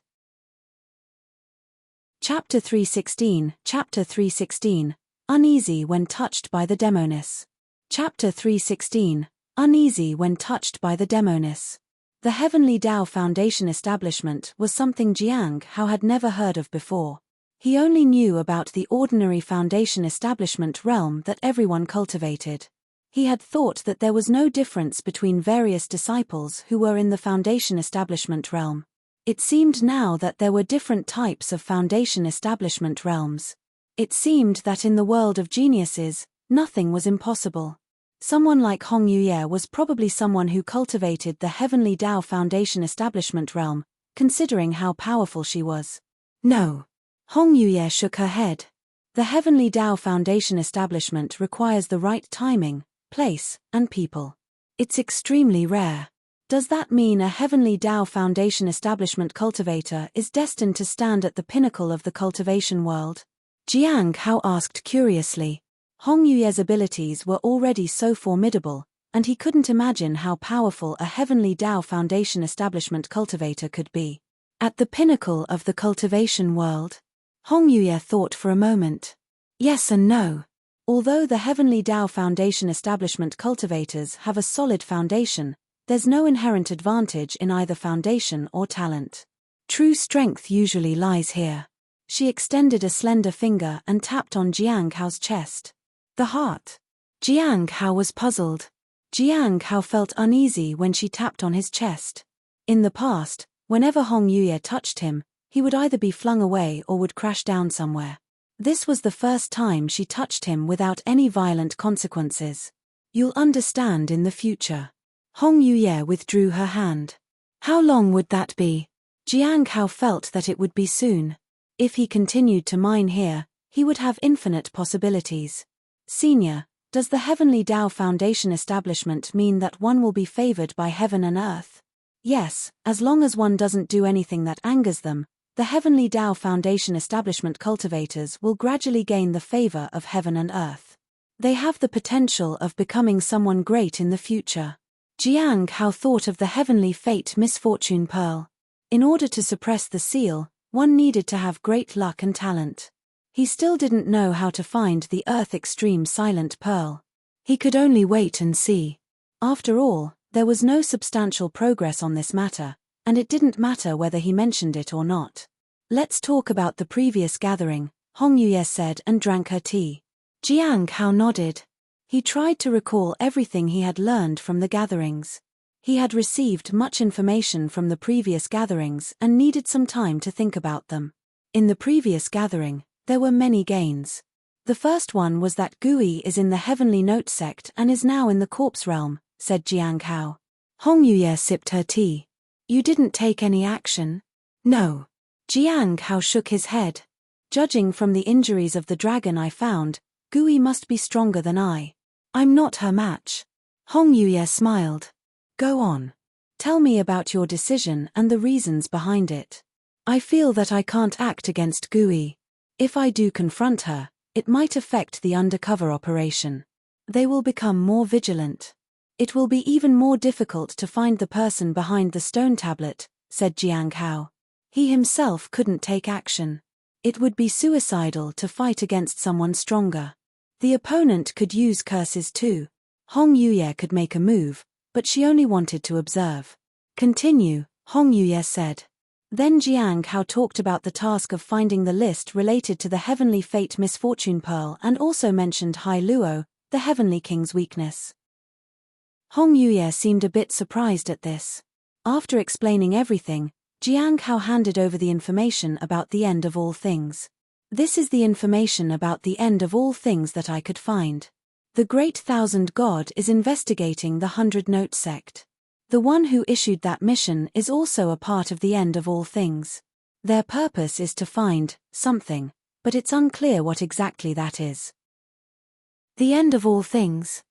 Chapter 316, Chapter 316, Uneasy when touched by the Demoness. Chapter 316, Uneasy when touched by the Demoness. The Heavenly Dao Foundation establishment was something Jiang Hao had never heard of before. He only knew about the ordinary foundation establishment realm that everyone cultivated. He had thought that there was no difference between various disciples who were in the foundation establishment realm. It seemed now that there were different types of foundation establishment realms. It seemed that in the world of geniuses, nothing was impossible. Someone like Hong Yuye was probably someone who cultivated the Heavenly Dao Foundation establishment realm, considering how powerful she was. No. Hong Yuye shook her head. The Heavenly Dao Foundation establishment requires the right timing, place, and people. It's extremely rare. Does that mean a Heavenly Dao Foundation establishment cultivator is destined to stand at the pinnacle of the cultivation world? Jiang Hao asked curiously. Hong Yuye's abilities were already so formidable, and he couldn't imagine how powerful a Heavenly Dao Foundation establishment cultivator could be. At the pinnacle of the cultivation world? Hong Yuye thought for a moment. Yes and no. Although the Heavenly Dao Foundation establishment cultivators have a solid foundation, there's no inherent advantage in either foundation or talent. True strength usually lies here. She extended a slender finger and tapped on Jiang Hao's chest. The heart. Jiang Hao was puzzled. Jiang Hao felt uneasy when she tapped on his chest. In the past, whenever Hong Yuye touched him, he would either be flung away or would crash down somewhere. This was the first time she touched him without any violent consequences. You'll understand in the future. Hong Yuye withdrew her hand. How long would that be? Jiang Hao felt that it would be soon. If he continued to mine here, he would have infinite possibilities. Senior, does the Heavenly Dao Foundation establishment mean that one will be favored by heaven and earth? Yes, as long as one doesn't do anything that angers them, the Heavenly Dao Foundation establishment cultivators will gradually gain the favor of heaven and earth. They have the potential of becoming someone great in the future. Jiang Hao thought of the heavenly fate misfortune pearl. In order to suppress the seal, one needed to have great luck and talent. He still didn't know how to find the earth extreme silent pearl. He could only wait and see. After all, there was no substantial progress on this matter, and it didn't matter whether he mentioned it or not. Let's talk about the previous gathering, Hong Yuye said and drank her tea. Jiang Hao nodded. He tried to recall everything he had learned from the gatherings. He had received much information from the previous gatherings and needed some time to think about them. In the previous gathering, there were many gains. The first one was that Gui is in the Heavenly Note sect and is now in the corpse realm, said Jiang Hao. Hong Yuye sipped her tea. You didn't take any action? No. Jiang Hao shook his head. Judging from the injuries of the dragon I found, Gui must be stronger than I. I'm not her match. Hong Yuye smiled. Go on. Tell me about your decision and the reasons behind it. I feel that I can't act against Gui. If I do confront her, it might affect the undercover operation. They will become more vigilant. It will be even more difficult to find the person behind the stone tablet, said Jiang Hao. He himself couldn't take action. It would be suicidal to fight against someone stronger. The opponent could use curses too. Hong Yuye could make a move, but she only wanted to observe. Continue, Hong Yuye said. Then Jiang Hao talked about the task of finding the list related to the Heavenly Fate Misfortune Pearl and also mentioned Hai Luo, the Heavenly King's weakness. Hong Yuye seemed a bit surprised at this. After explaining everything, Jiang Hao handed over the information about the end of all things. This is the information about the end of all things that I could find. The Great Thousand God is investigating the 100-Note sect. The one who issued that mission is also a part of the end of all things. Their purpose is to find something, but it's unclear what exactly that is. The end of all things.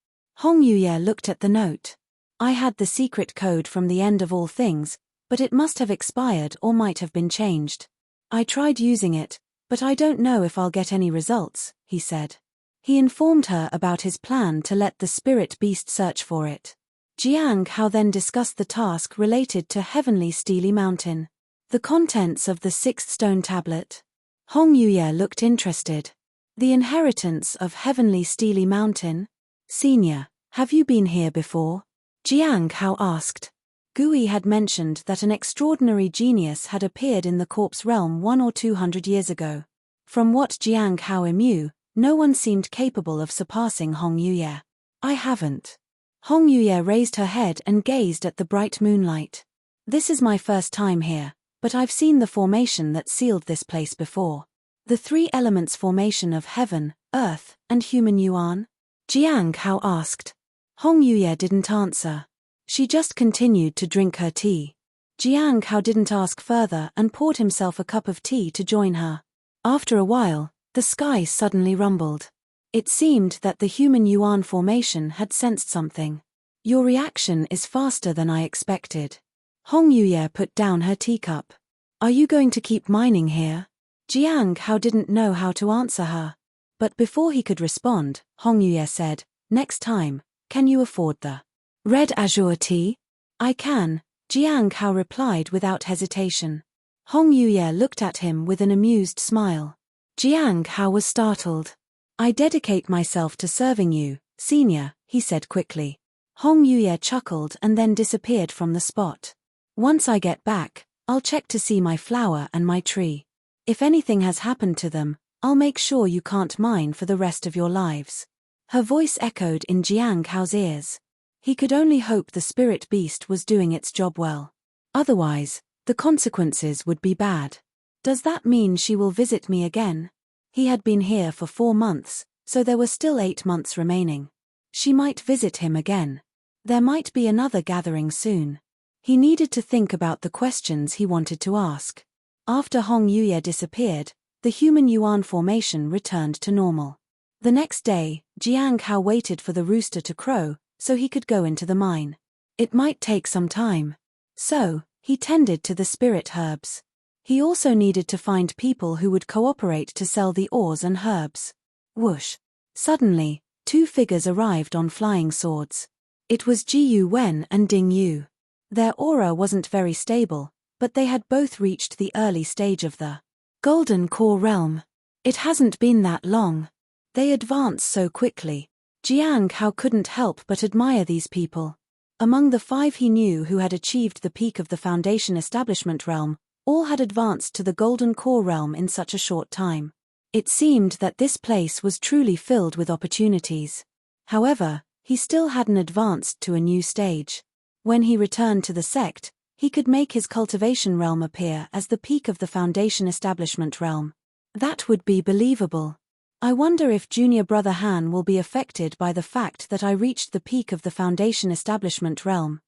Hong Yuye looked at the note. I had the secret code from the end of all things, but it must have expired or might have been changed. I tried using it, but I don't know if I'll get any results, he said. He informed her about his plan to let the spirit beast search for it. Jiang Hao then discussed the task related to Heavenly Steely Mountain. The contents of the 6th stone tablet. Hong Yuye looked interested. The inheritance of Heavenly Steely Mountain? Senior, have you been here before? Jiang Hao asked. Gui had mentioned that an extraordinary genius had appeared in the corpse realm 100 or 200 years ago. From what Jiang Hao knew, no one seemed capable of surpassing Hong Yuye. I haven't. Hong Yuye raised her head and gazed at the bright moonlight. This is my first time here, but I've seen the formation that sealed this place before. The 3 elements formation of heaven, earth, and human yuan? Jiang Hao asked. Hong Yuye didn't answer. She just continued to drink her tea. Jiang Hao didn't ask further and poured himself a cup of tea to join her. After a while, the sky suddenly rumbled. It seemed that the human yuan formation had sensed something. Your reaction is faster than I expected. Hong Yuye put down her teacup. Are you going to keep mining here? Jiang Hao didn't know how to answer her. But before he could respond, Hong Yuye said, next time, can you afford the red azure tea? I can, Jiang Hao replied without hesitation. Hong Yuye looked at him with an amused smile. Jiang Hao was startled. I dedicate myself to serving you, senior, he said quickly. Hong Yuye chuckled and then disappeared from the spot. Once I get back, I'll check to see my flower and my tree. If anything has happened to them, I'll make sure you can't mine for the rest of your lives. Her voice echoed in Jiang Hao's ears. He could only hope the spirit beast was doing its job well. Otherwise, the consequences would be bad. Does that mean she will visit me again? He had been here for 4 months, so there were still 8 months remaining. She might visit him again. There might be another gathering soon. He needed to think about the questions he wanted to ask. After Hong Yuye disappeared, the human yuan formation returned to normal. The next day, Jiang Hao waited for the rooster to crow, so he could go into the mine. It might take some time. So, he tended to the spirit herbs. He also needed to find people who would cooperate to sell the ores and herbs. Whoosh! Suddenly, 2 figures arrived on flying swords. It was Jiyu Wen and Ding Yu. Their aura wasn't very stable, but they had both reached the early stage of the Golden Core realm. It hasn't been that long. They advance so quickly. Jiang Hao couldn't help but admire these people. Among the 5 he knew who had achieved the peak of the Foundation Establishment realm, all had advanced to the Golden Core realm in such a short time. It seemed that this place was truly filled with opportunities. However, he still hadn't advanced to a new stage. When he returned to the sect, he could make his cultivation realm appear as the peak of the Foundation Establishment realm. That would be believable. I wonder if junior brother Han will be affected by the fact that I reached the peak of the Foundation Establishment realm.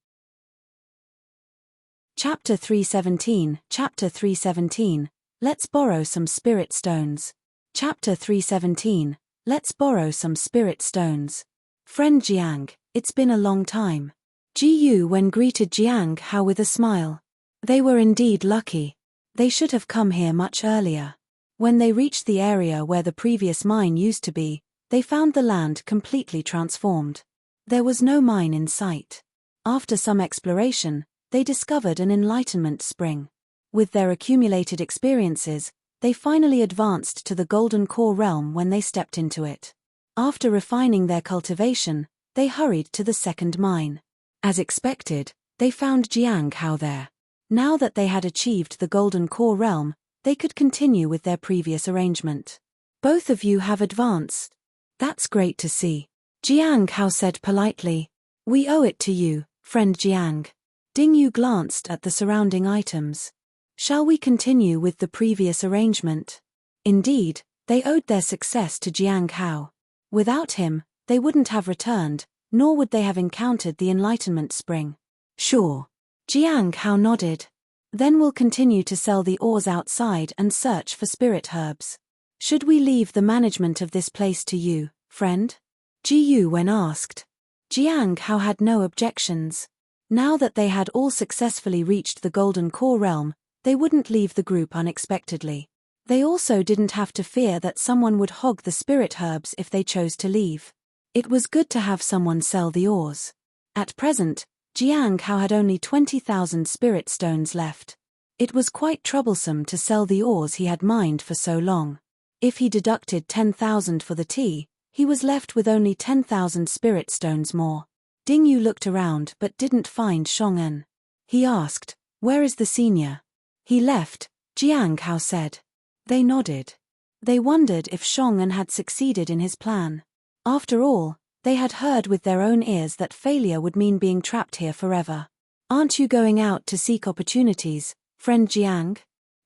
Chapter 317. Chapter 317. Let's borrow some spirit stones. Chapter 317. Let's borrow some spirit stones. Friend Jiang, it's been a long time. Ji Yu Wen greeted Jiang Hao with a smile. They were indeed lucky. They should have come here much earlier. When they reached the area where the previous mine used to be, they found the land completely transformed. There was no mine in sight. After some exploration, they discovered an enlightenment spring. With their accumulated experiences, they finally advanced to the Golden Core realm when they stepped into it. After refining their cultivation, they hurried to the second mine. As expected, they found Jiang Hao there. Now that they had achieved the Golden Core realm, they could continue with their previous arrangement. Both of you have advanced. That's great to see. Jiang Hao said politely. We owe it to you, friend Jiang. Ding Yu glanced at the surrounding items. Shall we continue with the previous arrangement? Indeed, they owed their success to Jiang Hao. Without him, they wouldn't have returned, nor would they have encountered the enlightenment spring. Sure. Jiang Hao nodded. Then we'll continue to sell the ores outside and search for spirit herbs. Should we leave the management of this place to you, friend? Ji Yu Wen asked. Jiang Hao had no objections. Now that they had all successfully reached the Golden Core realm, they wouldn't leave the group unexpectedly. They also didn't have to fear that someone would hog the spirit herbs if they chose to leave. It was good to have someone sell the ores. At present, Jiang Hao had only 20,000 spirit stones left. It was quite troublesome to sell the ores he had mined for so long. If he deducted 10,000 for the tea, he was left with only 10,000 spirit stones more. Ding Yu looked around but didn't find Shong'an. He asked, "Where is the senior?" "He left," Jiang Hao said. They nodded. They wondered if Shong'an had succeeded in his plan. After all, they had heard with their own ears that failure would mean being trapped here forever. "Aren't you going out to seek opportunities, friend Jiang?"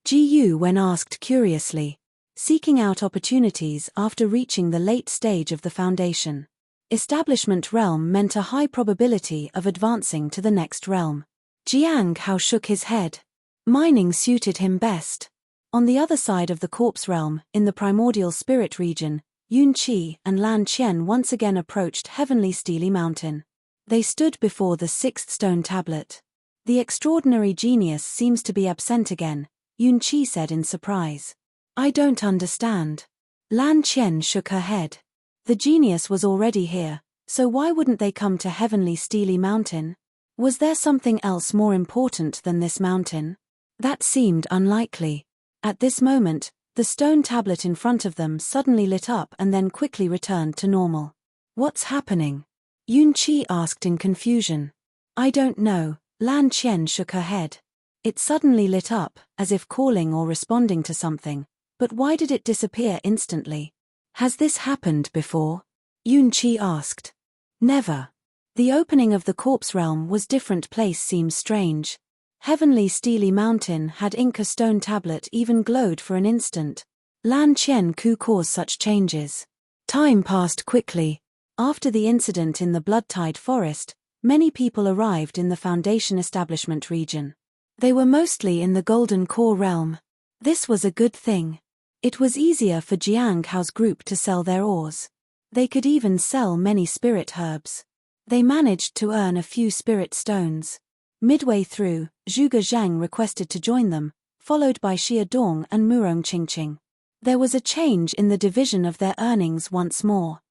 Ji Yu Wen asked curiously. Seeking out opportunities after reaching the late stage of the Foundation Establishment realm meant a high probability of advancing to the next realm. Jiang Hao shook his head. Mining suited him best. On the other side of the corpse realm, in the primordial spirit region, Yun Qi and Lan Qian once again approached Heavenly Steely Mountain. They stood before the 6th stone tablet. "The extraordinary genius seems to be absent again," Yun Qi said in surprise. "I don't understand." Lan Qian shook her head. The genius was already here, so why wouldn't they come to Heavenly Steely Mountain? Was there something else more important than this mountain? That seemed unlikely. At this moment, the stone tablet in front of them suddenly lit up and then quickly returned to normal. "What's happening?" Yun Qi asked in confusion. "I don't know," Lan Qian shook her head. It suddenly lit up, as if calling or responding to something, but why did it disappear instantly? "Has this happened before?" Yun Qi asked. "Never." The opening of the corpse realm was different place seems strange. Heavenly Steely Mountain had Inca stone tablet even glowed for an instant. Lan Qian could cause such changes. Time passed quickly. After the incident in the Blood-Tide Forest, many people arrived in the Foundation Establishment region. They were mostly in the Golden Core realm. This was a good thing. It was easier for Jiang Hao's group to sell their ores. They could even sell many spirit herbs. They managed to earn a few spirit stones. Midway through, Zhuge Zhang requested to join them, followed by Xia Dong and Murong Qingqing. There was a change in the division of their earnings once more.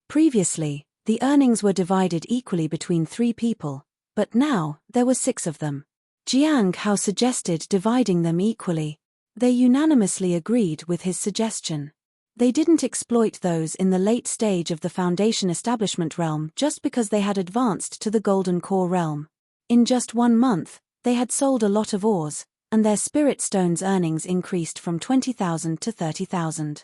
Previously, the earnings were divided equally between 3 people, but now, there were 6 of them. Jiang Hao suggested dividing them equally. They unanimously agreed with his suggestion. They didn't exploit those in the late stage of the Foundation Establishment realm just because they had advanced to the Golden Core realm. In just 1 month, they had sold a lot of ores, and their Spirit Stones earnings increased from 20,000 to 30,000.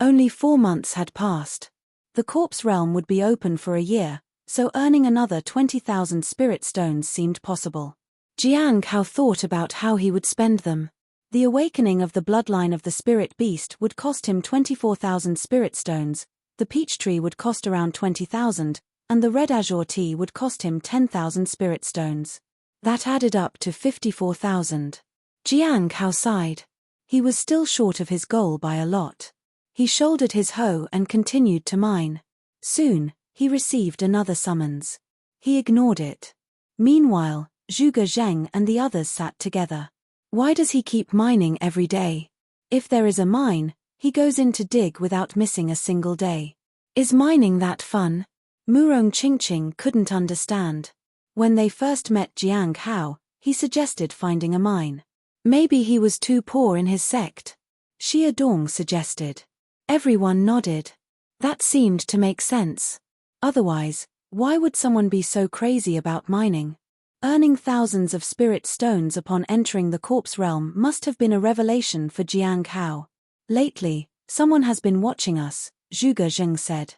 Only 4 months had passed. The Corpse realm would be open for a year, so earning another 20,000 Spirit Stones seemed possible. Jiang Hao thought about how he would spend them. The awakening of the bloodline of the Spirit Beast would cost him 24,000 Spirit Stones, the Peach Tree would cost around 20,000, and the Red Azure Tea would cost him 10,000 Spirit Stones. That added up to 54,000. Jiang Hao sighed. He was still short of his goal by a lot. He shouldered his hoe and continued to mine. Soon, he received another summons. He ignored it. Meanwhile, Zhuge Zheng and the others sat together. Why does he keep mining every day? If there is a mine, he goes in to dig without missing a single day. Is mining that fun? Murong Qingqing couldn't understand. When they first met Jiang Hao, he suggested finding a mine. Maybe he was too poor in his sect. Xia Dong suggested. Everyone nodded. That seemed to make sense. Otherwise, why would someone be so crazy about mining? Earning thousands of Spirit Stones upon entering the Corpse realm must have been a revelation for Jiang Hao. Lately, someone has been watching us, Zhuge Zheng said.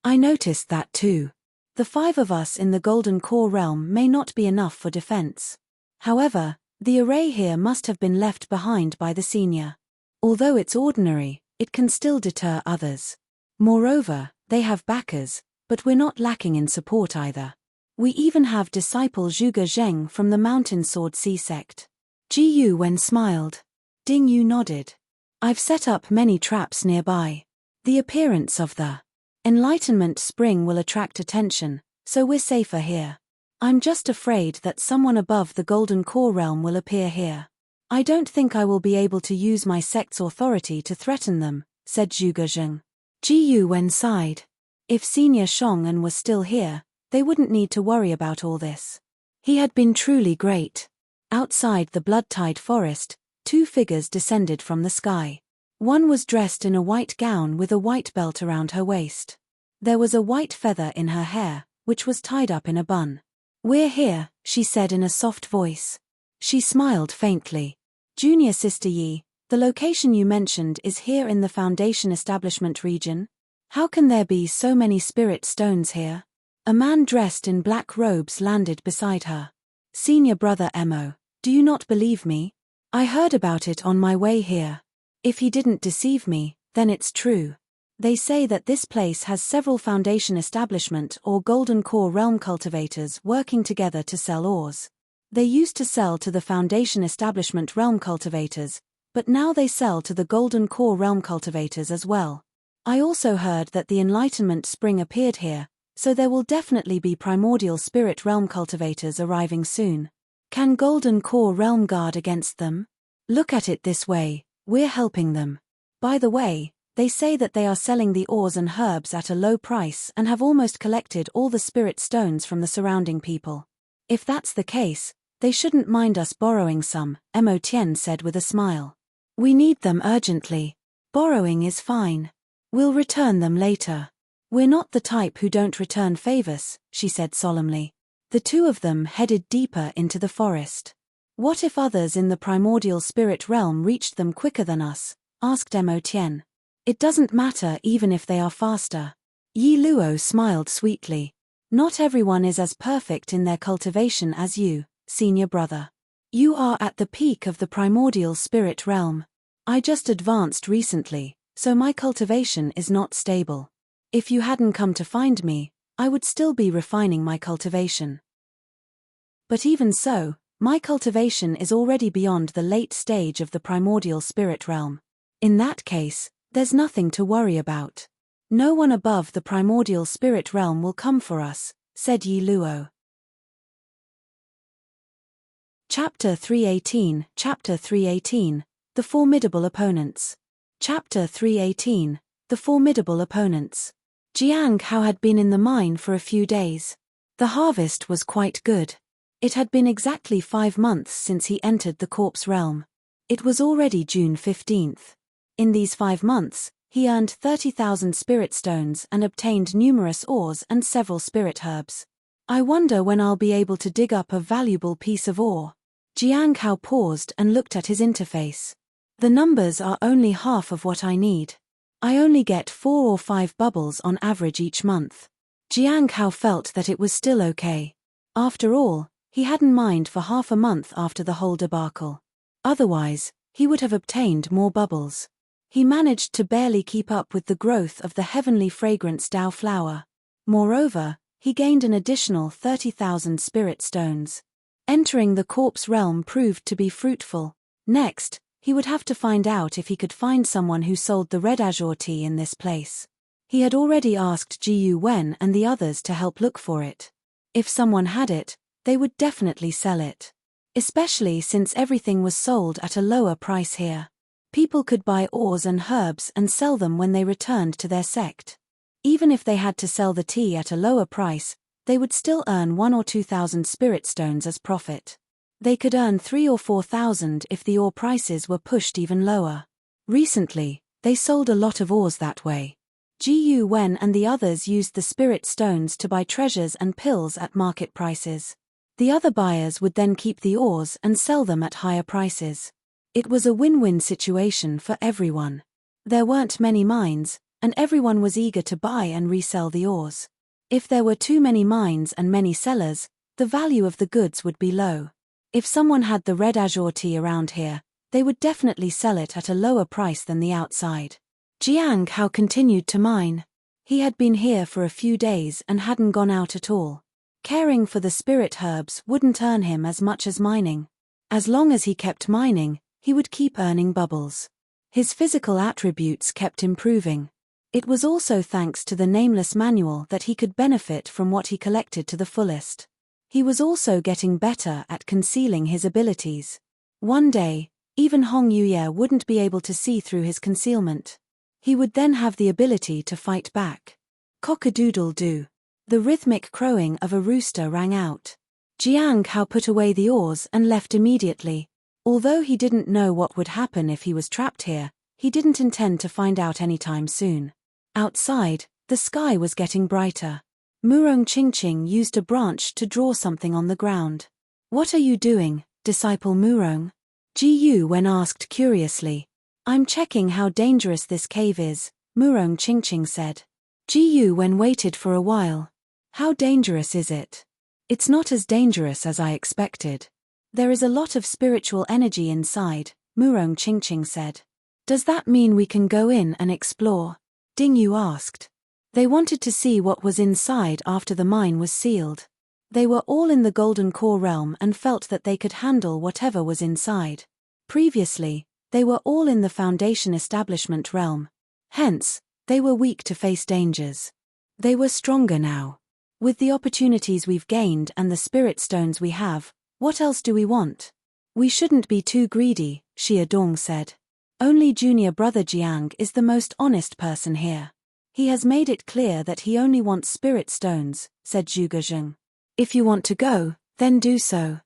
I noticed that too. The 5 of us in the Golden Core realm may not be enough for defense. However, the array here must have been left behind by the senior. Although it's ordinary, it can still deter others. Moreover, they have backers, but we're not lacking in support either. We even have disciple Zhuge Zheng from the Mountain Sword Sea sect. Ji Yuwen smiled. Ding Yu nodded. I've set up many traps nearby. The appearance of the Enlightenment Spring will attract attention, so we're safer here. I'm just afraid that someone above the Golden Core realm will appear here. I don't think I will be able to use my sect's authority to threaten them, said Zhuge Zheng. Ji Yuwen sighed. If Senior Shong'an was still here, they wouldn't need to worry about all this. He had been truly great. Outside the blood-tide forest, 2 figures descended from the sky. One was dressed in a white gown with a white belt around her waist. There was a white feather in her hair, which was tied up in a bun. We're here, she said in a soft voice. She smiled faintly. Junior Sister Yi, the location you mentioned is here in the Foundation Establishment region? How can there be so many Spirit Stones here? A man dressed in black robes landed beside her. Senior brother Emo, do you not believe me? I heard about it on my way here. If he didn't deceive me, then it's true. They say that this place has several Foundation Establishment or Golden Core realm cultivators working together to sell ores. They used to sell to the Foundation Establishment realm cultivators, but now they sell to the Golden Core realm cultivators as well. I also heard that the Enlightenment Spring appeared here, so there will definitely be primordial spirit realm cultivators arriving soon. Can Golden Core realm guard against them? Look at it this way, we're helping them. By the way, they say that they are selling the ores and herbs at a low price and have almost collected all the Spirit Stones from the surrounding people. If that's the case, they shouldn't mind us borrowing some, Mo Tian said with a smile. We need them urgently. Borrowing is fine. We'll return them later. We're not the type who don't return favors, she said solemnly. The 2 of them headed deeper into the forest. What if others in the primordial spirit realm reached them quicker than us? Asked Mo Tian. It doesn't matter even if they are faster. Yi Luo smiled sweetly. Not everyone is as perfect in their cultivation as you, senior brother. You are at the peak of the primordial spirit realm. I just advanced recently, so my cultivation is not stable. If you hadn't come to find me, I would still be refining my cultivation. But even so, my cultivation is already beyond the late stage of the primordial spirit realm. In that case, there's nothing to worry about. No one above the primordial spirit realm will come for us, said Yi Luo. Chapter 318, The Formidable Opponents. Chapter 318, The Formidable Opponents. Jiang Hao had been in the mine for a few days. The harvest was quite good. It had been exactly 5 months since he entered the Corpse realm. It was already June 15th. In these 5 months, he earned 30,000 spirit stones and obtained numerous ores and several spirit herbs. I wonder when I'll be able to dig up a valuable piece of ore. Jiang Hao paused and looked at his interface. The numbers are only half of what I need. I only get 4 or 5 bubbles on average each month. Jiang Hao felt that it was still okay. After all, he hadn't mined for half a month after the whole debacle. Otherwise, he would have obtained more bubbles. He managed to barely keep up with the growth of the heavenly fragrance Dao flower. Moreover, he gained an additional 30,000 spirit stones. Entering the corpse realm proved to be fruitful. Next, he would have to find out if he could find someone who sold the red azure tea in this place. He had already asked Ji Wen and the others to help look for it. If someone had it, they would definitely sell it. Especially since everything was sold at a lower price here. People could buy ores and herbs and sell them when they returned to their sect. Even if they had to sell the tea at a lower price, they would still earn 1 or 2,000 spirit stones as profit. They could earn 3 or 4,000 if the ore prices were pushed even lower. Recently, they sold a lot of ores that way. Ji Wen and the others used the spirit stones to buy treasures and pills at market prices. The other buyers would then keep the ores and sell them at higher prices. It was a win-win situation for everyone. There weren't many mines, and everyone was eager to buy and resell the ores. If there were too many mines and many sellers, the value of the goods would be low. If someone had the red azure tea around here, they would definitely sell it at a lower price than the outside. Jiang Hao continued to mine. He had been here for a few days and hadn't gone out at all. Caring for the spirit herbs wouldn't earn him as much as mining. As long as he kept mining, he would keep earning bubbles. His physical attributes kept improving. It was also thanks to the nameless manual that he could benefit from what he collected to the fullest. He was also getting better at concealing his abilities. One day, even Hong Yuye wouldn't be able to see through his concealment. He would then have the ability to fight back. Cock-a-doodle-doo. The rhythmic crowing of a rooster rang out. Jiang Hao put away the oars and left immediately. Although he didn't know what would happen if he was trapped here, he didn't intend to find out anytime soon. Outside, the sky was getting brighter. Murong Qingqing used a branch to draw something on the ground. "What are you doing, disciple Murong?" Ji Wen asked curiously. "I'm checking how dangerous this cave is," Murong Qingqing said. Ji Wen waited for a while. "How dangerous is it?" "It's not as dangerous as I expected. There is a lot of spiritual energy inside," Murong Qingqing said. "Does that mean we can go in and explore?" Ding Yu asked. They wanted to see what was inside after the mine was sealed. They were all in the Golden Core realm and felt that they could handle whatever was inside. Previously, they were all in the Foundation Establishment realm. Hence, they were weak to face dangers. They were stronger now. With the opportunities we've gained and the spirit stones we have, what else do we want? We shouldn't be too greedy, Xia Dong said. Only junior brother Jiang is the most honest person here. He has made it clear that he only wants spirit stones, said Zhuge Zheng. If you want to go, then do so.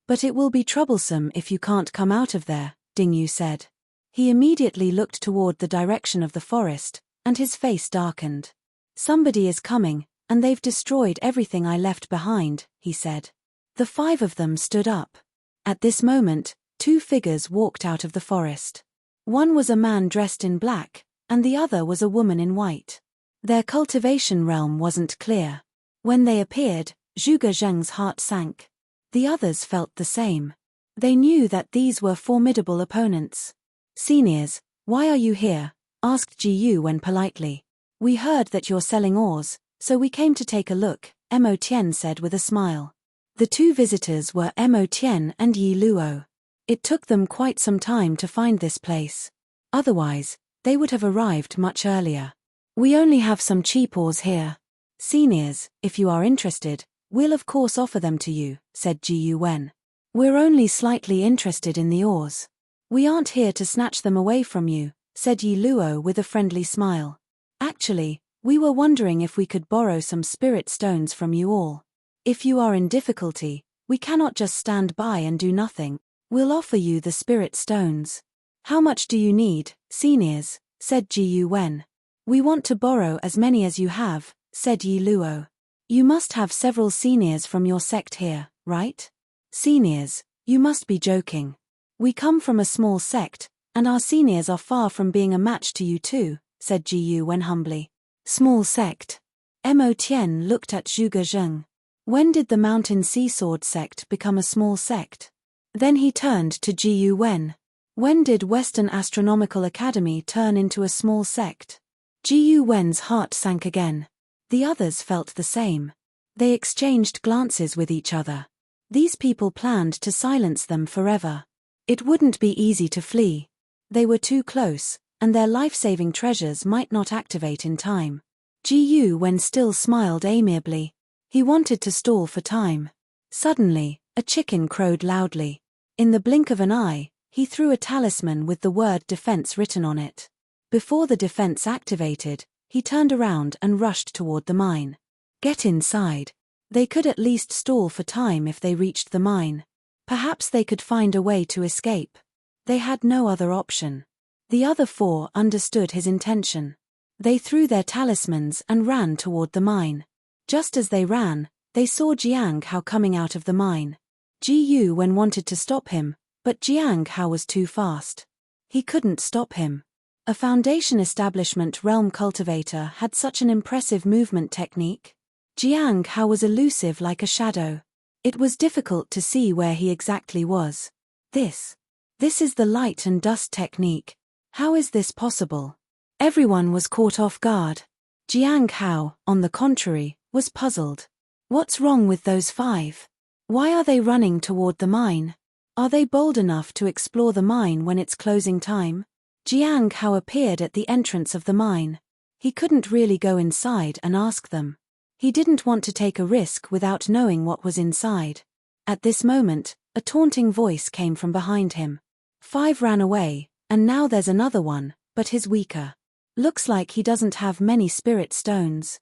But it will be troublesome if you can't come out of there, Ding Yu said. He immediately looked toward the direction of the forest, and his face darkened. Somebody is coming, and they've destroyed everything I left behind, he said. The 5 of them stood up. At this moment, 2 figures walked out of the forest. One was a man dressed in black, and the other was a woman in white. Their cultivation realm wasn't clear. When they appeared, Zhuge Zheng's heart sank. The others felt the same. They knew that these were formidable opponents. "Seniors, why are you here?" asked Ji Wen politely. "We heard that you're selling ores, so we came to take a look," Mo Tian said with a smile. The 2 visitors were Mo Tian and Yi Luo. It took them quite some time to find this place. Otherwise, they would have arrived much earlier. "We only have some cheap ores here. Seniors, if you are interested, we'll of course offer them to you," said Ji Wen. "We're only slightly interested in the ores. We aren't here to snatch them away from you," said Yi Luo with a friendly smile. "Actually, we were wondering if we could borrow some spirit stones from you all. If you are in difficulty, we cannot just stand by and do nothing. We'll offer you the spirit stones." How much do you need, seniors? Said Ji Wen. We want to borrow as many as you have, said Yi Luo. You must have several seniors from your sect here, right? Seniors, you must be joking. We come from a small sect, and our seniors are far from being a match to you too, said Ji Wen humbly. Small sect. Mo Tian looked at Zhuge Zheng. When did the Mountain Sea Sword sect become a small sect? Then he turned to Ji Wen. When did Western Astronomical Academy turn into a small sect? Ji Wen's heart sank again. The others felt the same. They exchanged glances with each other. These people planned to silence them forever. It wouldn't be easy to flee. They were too close, and their life-saving treasures might not activate in time. Ji Wen still smiled amiably. He wanted to stall for time. Suddenly, a chicken crowed loudly. In the blink of an eye, he threw a talisman with the word defense written on it. Before the defense activated, he turned around and rushed toward the mine. Get inside. They could at least stall for time if they reached the mine. Perhaps they could find a way to escape. They had no other option. The other four understood his intention. They threw their talismans and ran toward the mine. Just as they ran, they saw Jiang Hao coming out of the mine. Ji Wen wanted to stop him, but Jiang Hao was too fast. He couldn't stop him. A Foundation Establishment realm cultivator had such an impressive movement technique. Jiang Hao was elusive like a shadow. It was difficult to see where he exactly was. This is the light and dust technique. How is this possible? Everyone was caught off guard. Jiang Hao, on the contrary, was puzzled. What's wrong with those five? Why are they running toward the mine? Are they bold enough to explore the mine when it's closing time? Jiang Hao appeared at the entrance of the mine. He couldn't really go inside and ask them. He didn't want to take a risk without knowing what was inside. At this moment, a taunting voice came from behind him. 5 ran away, and now there's another one, but he's weaker. Looks like he doesn't have many spirit stones.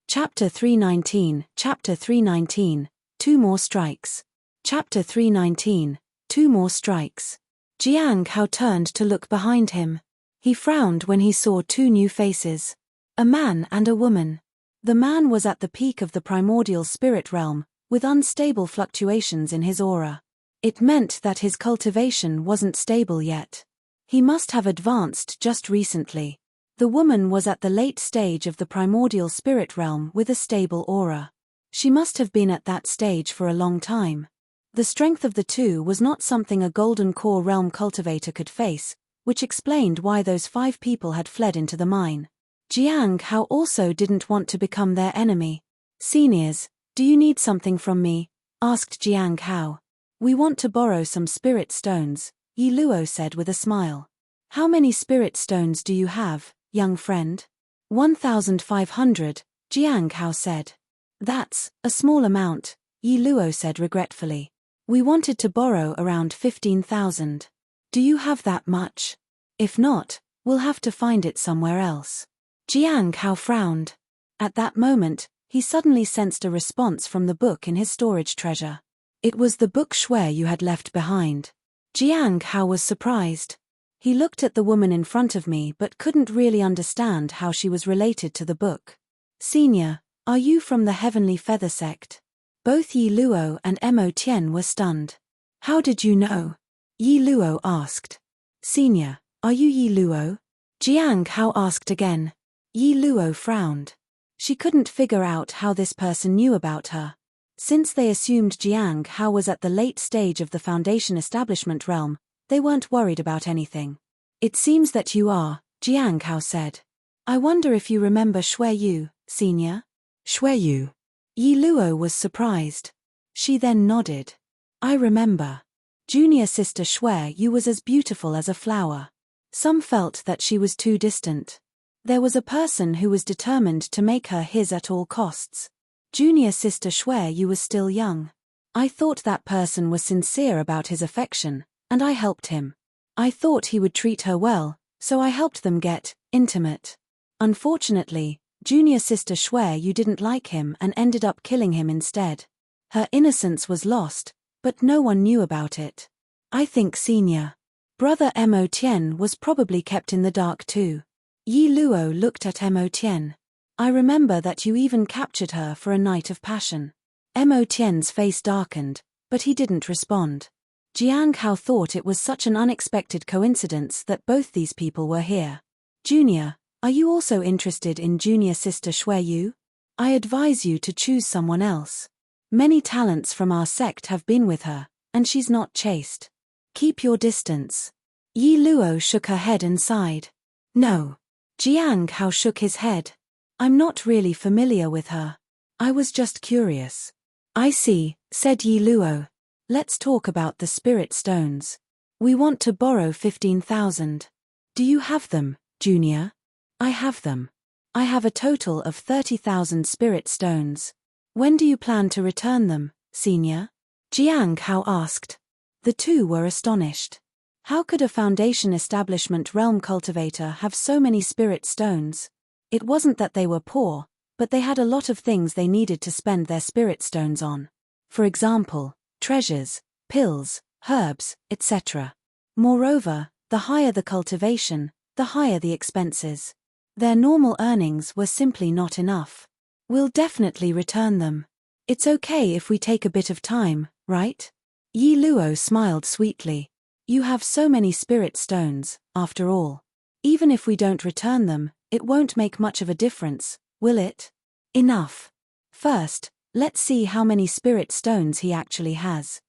Chapter 319, Chapter 319, 2 more strikes. Chapter 319, 2 more strikes. Jiang Hao turned to look behind him. He frowned when he saw 2 new faces. A man and a woman. The man was at the peak of the primordial spirit realm, with unstable fluctuations in his aura. It meant that his cultivation wasn't stable yet. He must have advanced just recently. The woman was at the late stage of the primordial spirit realm with a stable aura. She must have been at that stage for a long time. The strength of the two was not something a golden core realm cultivator could face, which explained why those 5 people had fled into the mine. Jiang Hao also didn't want to become their enemy. Seniors, do you need something from me? Asked Jiang Hao. We want to borrow some spirit stones, Yi Luo said with a smile. How many spirit stones do you have, young friend? 1,500, Jiang Hao said. That's a small amount, Yi Luo said regretfully. We wanted to borrow around 15,000. Do you have that much? If not, we'll have to find it somewhere else. Jiang Hao frowned. At that moment, he suddenly sensed a response from the book in his storage treasure. It was the book Shui you had left behind. Jiang Hao was surprised. He looked at the woman in front of me but couldn't really understand how she was related to the book. Senior, are you from the Heavenly Feather sect? Both Yi Luo and Mo Tian were stunned. How did you know? Yi Luo asked. Senior, are you Yi Luo? Jiang Hao asked again. Yi Luo frowned. She couldn't figure out how this person knew about her. Since they assumed Jiang Hao was at the late stage of the Foundation Establishment realm, they weren't worried about anything. It seems that you are, Jiang Hao said. I wonder if you remember Shui Yu, Senior? Shui Yu. Yi Luo was surprised. She then nodded. I remember. Junior sister Shui Yu was as beautiful as a flower. Some felt that she was too distant. There was a person who was determined to make her his at all costs. Junior sister Shui Yu was still young. I thought that person was sincere about his affection, and I helped him. I thought he would treat her well, so I helped them get intimate. Unfortunately, junior sister Shui Yu didn't like him and ended up killing him instead. Her innocence was lost, but no one knew about it. I think Senior Brother Mo Tien was probably kept in the dark too. Yi Luo looked at Mo Tien. I remember that you even captured her for a night of passion. Mo Tien's face darkened, but he didn't respond. Jiang Hao thought it was such an unexpected coincidence that both these people were here. Junior, are you also interested in junior sister Shui Yu? I advise you to choose someone else. Many talents from our sect have been with her, and she's not chaste. Keep your distance. Yi Luo shook her head and sighed. No. Jiang Hao shook his head. I'm not really familiar with her. I was just curious. I see, said Yi Luo. Let's talk about the spirit stones. We want to borrow 15,000. Do you have them, Junior? I have them. I have a total of 30,000 spirit stones. When do you plan to return them, Senior? Jiang Hao asked. The two were astonished. How could a Foundation establishment realm cultivator have so many spirit stones? It wasn't that they were poor, but they had a lot of things they needed to spend their spirit stones on. For example, treasures, pills, herbs, etc. Moreover, the higher the cultivation, the higher the expenses. Their normal earnings were simply not enough. We'll definitely return them. It's okay if we take a bit of time, right? Yi Luo smiled sweetly. You have so many spirit stones, after all. Even if we don't return them, it won't make much of a difference, will it? Enough. First, let's see how many spirit stones he actually has.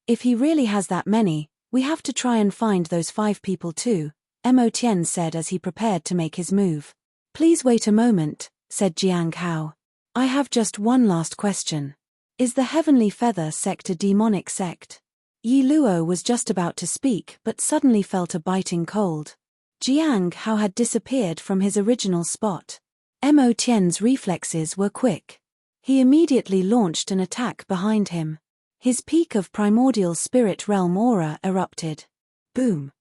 If he really has that many, we have to try and find those 5 people too, Mo Tien said as he prepared to make his move. Please wait a moment, said Jiang Hao. I have just one last question. Is the Heavenly Feather sect a demonic sect? Yi Luo was just about to speak but suddenly felt a biting cold. Jiang Hao had disappeared from his original spot. Mo Tien's reflexes were quick. He immediately launched an attack behind him. His peak of primordial spirit realm aura erupted. Boom!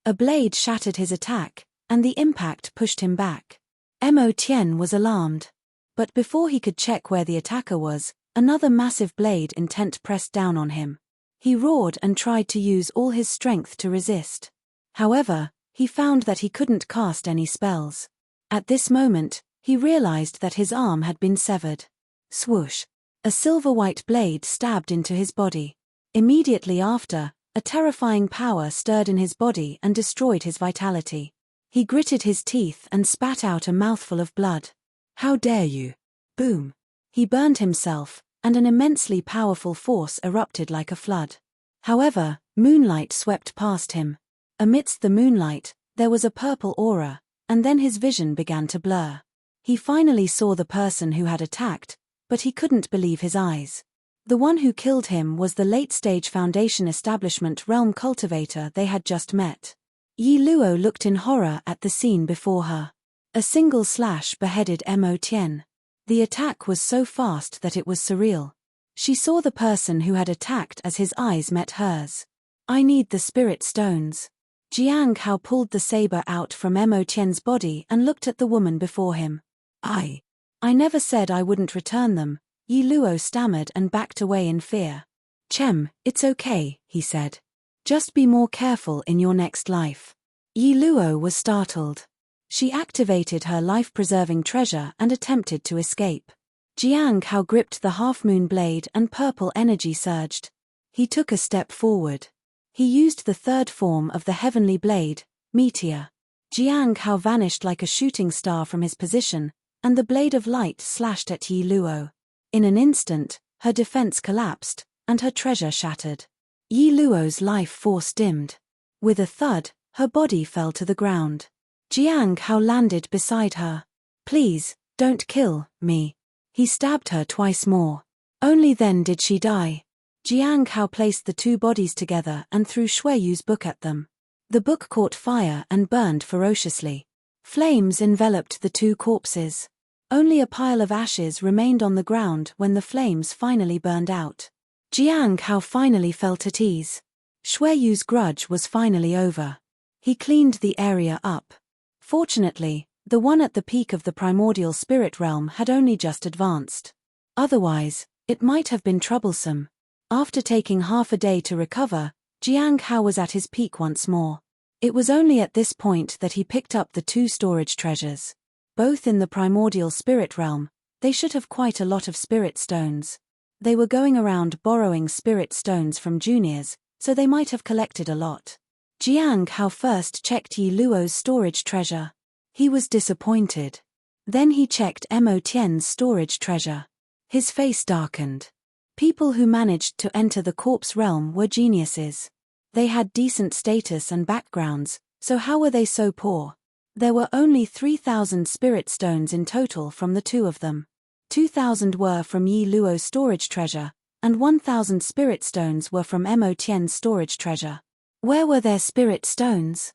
A blade shattered his attack, and the impact pushed him back. Mo Tien was alarmed. But before he could check where the attacker was, another massive blade intent pressed down on him. He roared and tried to use all his strength to resist. However, he found that he couldn't cast any spells. At this moment, he realized that his arm had been severed. Swoosh! A silver-white blade stabbed into his body. Immediately after, a terrifying power stirred in his body and destroyed his vitality. He gritted his teeth and spat out a mouthful of blood. How dare you! Boom! He burned himself, and an immensely powerful force erupted like a flood. However, moonlight swept past him. Amidst the moonlight, there was a purple aura, and then his vision began to blur. He finally saw the person who had attacked, but he couldn't believe his eyes. The one who killed him was the late-stage Foundation establishment realm cultivator they had just met. Yi Luo looked in horror at the scene before her. A single slash beheaded Mo Tien. The attack was so fast that it was surreal. She saw the person who had attacked as his eyes met hers. I need the spirit stones. Jiang Hao pulled the saber out from Mo Tien's body and looked at the woman before him. I never said I wouldn't return them, Yi Luo stammered and backed away in fear. Chem, it's okay, he said. Just be more careful in your next life. Yi Luo was startled. She activated her life-preserving treasure and attempted to escape. Jiang Hao gripped the half-moon blade and purple energy surged. He took a step forward. He used the third form of the heavenly blade, Meteor. Jiang Hao vanished like a shooting star from his position, and the blade of light slashed at Yi Luo. In an instant, her defense collapsed, and her treasure shattered. Yi Luo's life force dimmed. With a thud, her body fell to the ground. Jiang Hao landed beside her. Please, don't kill me. He stabbed her twice more. Only then did she die. Jiang Hao placed the two bodies together and threw Shui Yu's book at them. The book caught fire and burned ferociously. Flames enveloped the two corpses. Only a pile of ashes remained on the ground when the flames finally burned out. Jiang Hao finally felt at ease. Shui Yu's grudge was finally over. He cleaned the area up. Fortunately, the one at the peak of the primordial spirit realm had only just advanced. Otherwise, it might have been troublesome. After taking half a day to recover, Jiang Hao was at his peak once more. It was only at this point that he picked up the 2 storage treasures. Both in the primordial spirit realm, they should have quite a lot of spirit stones. They were going around borrowing spirit stones from juniors, so they might have collected a lot. Jiang Hao first checked Yi Luo's storage treasure. He was disappointed. Then he checked Mo Tian's storage treasure. His face darkened. People who managed to enter the corpse realm were geniuses. They had decent status and backgrounds, so how were they so poor? There were only 3,000 spirit stones in total from the 2 of them. 2,000 were from Yi Luo's storage treasure, and 1,000 spirit stones were from Mo Tian's storage treasure. Where were their spirit stones?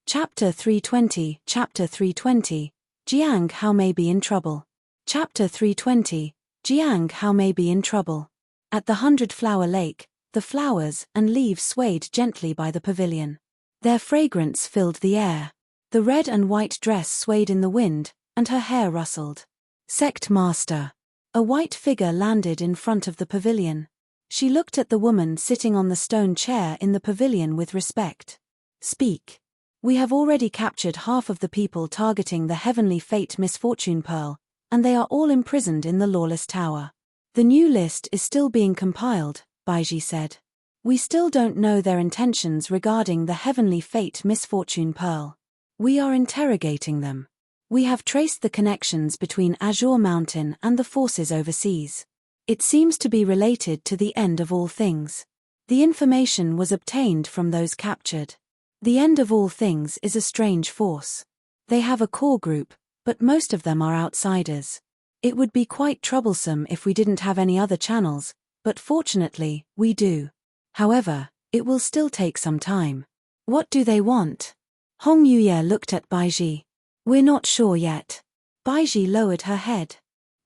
Chapter 320. Chapter 320. Jiang Hao may be in trouble. Chapter 320. Jiang Hao may be in trouble. At the 100-flower lake, the flowers and leaves swayed gently by the pavilion. Their fragrance filled the air. The red and white dress swayed in the wind, and her hair rustled. Sect Master. A white figure landed in front of the pavilion. She looked at the woman sitting on the stone chair in the pavilion with respect. Speak. We have already captured half of the people targeting the heavenly fate misfortune pearl, and they are all imprisoned in the lawless tower. The new list is still being compiled, Baiji said. We still don't know their intentions regarding the heavenly fate misfortune pearl. We are interrogating them. We have traced the connections between Azure Mountain and the forces overseas. It seems to be related to the end of all things. The information was obtained from those captured. The end of all things is a strange force. They have a core group, but most of them are outsiders. It would be quite troublesome if we didn't have any other channels, but fortunately, we do. However, it will still take some time. What do they want? Hong Yuye looked at Baiji. We're not sure yet. Baiji lowered her head.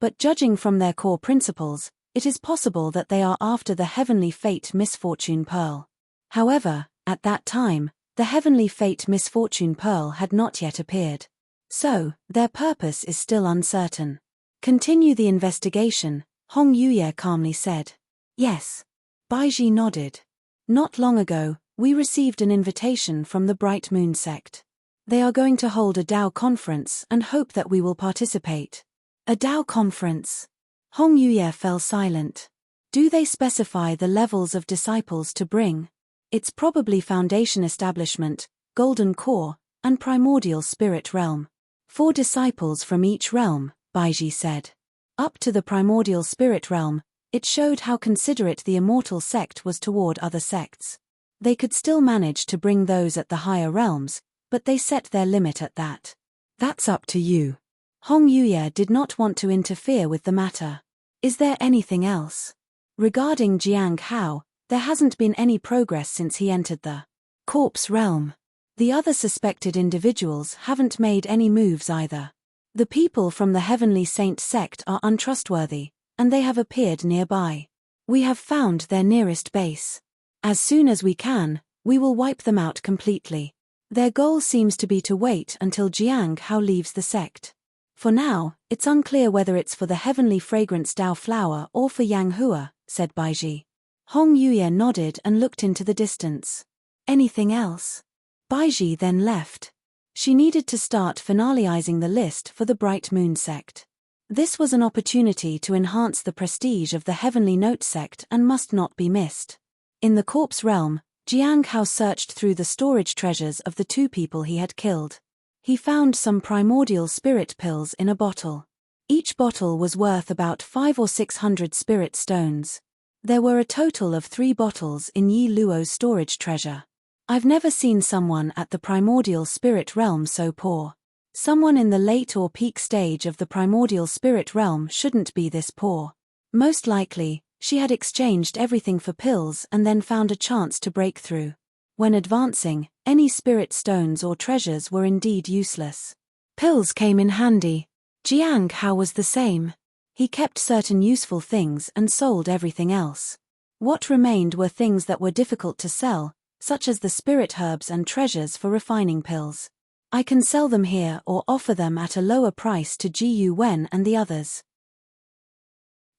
But judging from their core principles, it is possible that they are after the heavenly fate misfortune pearl. However, at that time, the heavenly fate misfortune pearl had not yet appeared. So, their purpose is still uncertain. Continue the investigation, Hong Yuye calmly said. Yes. Baiji nodded. Not long ago, we received an invitation from the Bright Moon sect. They are going to hold a Dao conference and hope that we will participate. A Dao conference? Hong Yuye fell silent. Do they specify the levels of disciples to bring? It's probably Foundation Establishment, Golden Core, and Primordial Spirit Realm. 4 disciples from each realm, Baiji said. Up to the Primordial Spirit Realm, it showed how considerate the Immortal sect was toward other sects. They could still manage to bring those at the higher realms, but they set their limit at that. That's up to you. Hong Yuye did not want to interfere with the matter. Is there anything else? Regarding Jiang Hao, there hasn't been any progress since he entered the corpse realm. The other suspected individuals haven't made any moves either. The people from the Heavenly Saint sect are untrustworthy, and they have appeared nearby. We have found their nearest base. As soon as we can, we will wipe them out completely. Their goal seems to be to wait until Jiang Hao leaves the sect. For now, it's unclear whether it's for the heavenly fragrance Dao flower or for Yang Hua, said Baiji. Hong Yuye nodded and looked into the distance. Anything else? Baiji then left. She needed to start finalizing the list for the Bright Moon sect. This was an opportunity to enhance the prestige of the Heavenly Note sect and must not be missed. In the corpse realm, Jiang Hao searched through the storage treasures of the 2 people he had killed. He found some primordial spirit pills in a bottle. Each bottle was worth about 500 or 600 spirit stones. There were a total of 3 bottles in Yi Luo's storage treasure. I've never seen someone at the primordial spirit realm so poor. Someone in the late or peak stage of the primordial spirit realm shouldn't be this poor. Most likely, she had exchanged everything for pills and then found a chance to break through. When advancing, any spirit stones or treasures were indeed useless. Pills came in handy. Jiang Hao was the same. He kept certain useful things and sold everything else. What remained were things that were difficult to sell, such as the spirit herbs and treasures for refining pills. I can sell them here or offer them at a lower price to Ji Yu Wen and the others.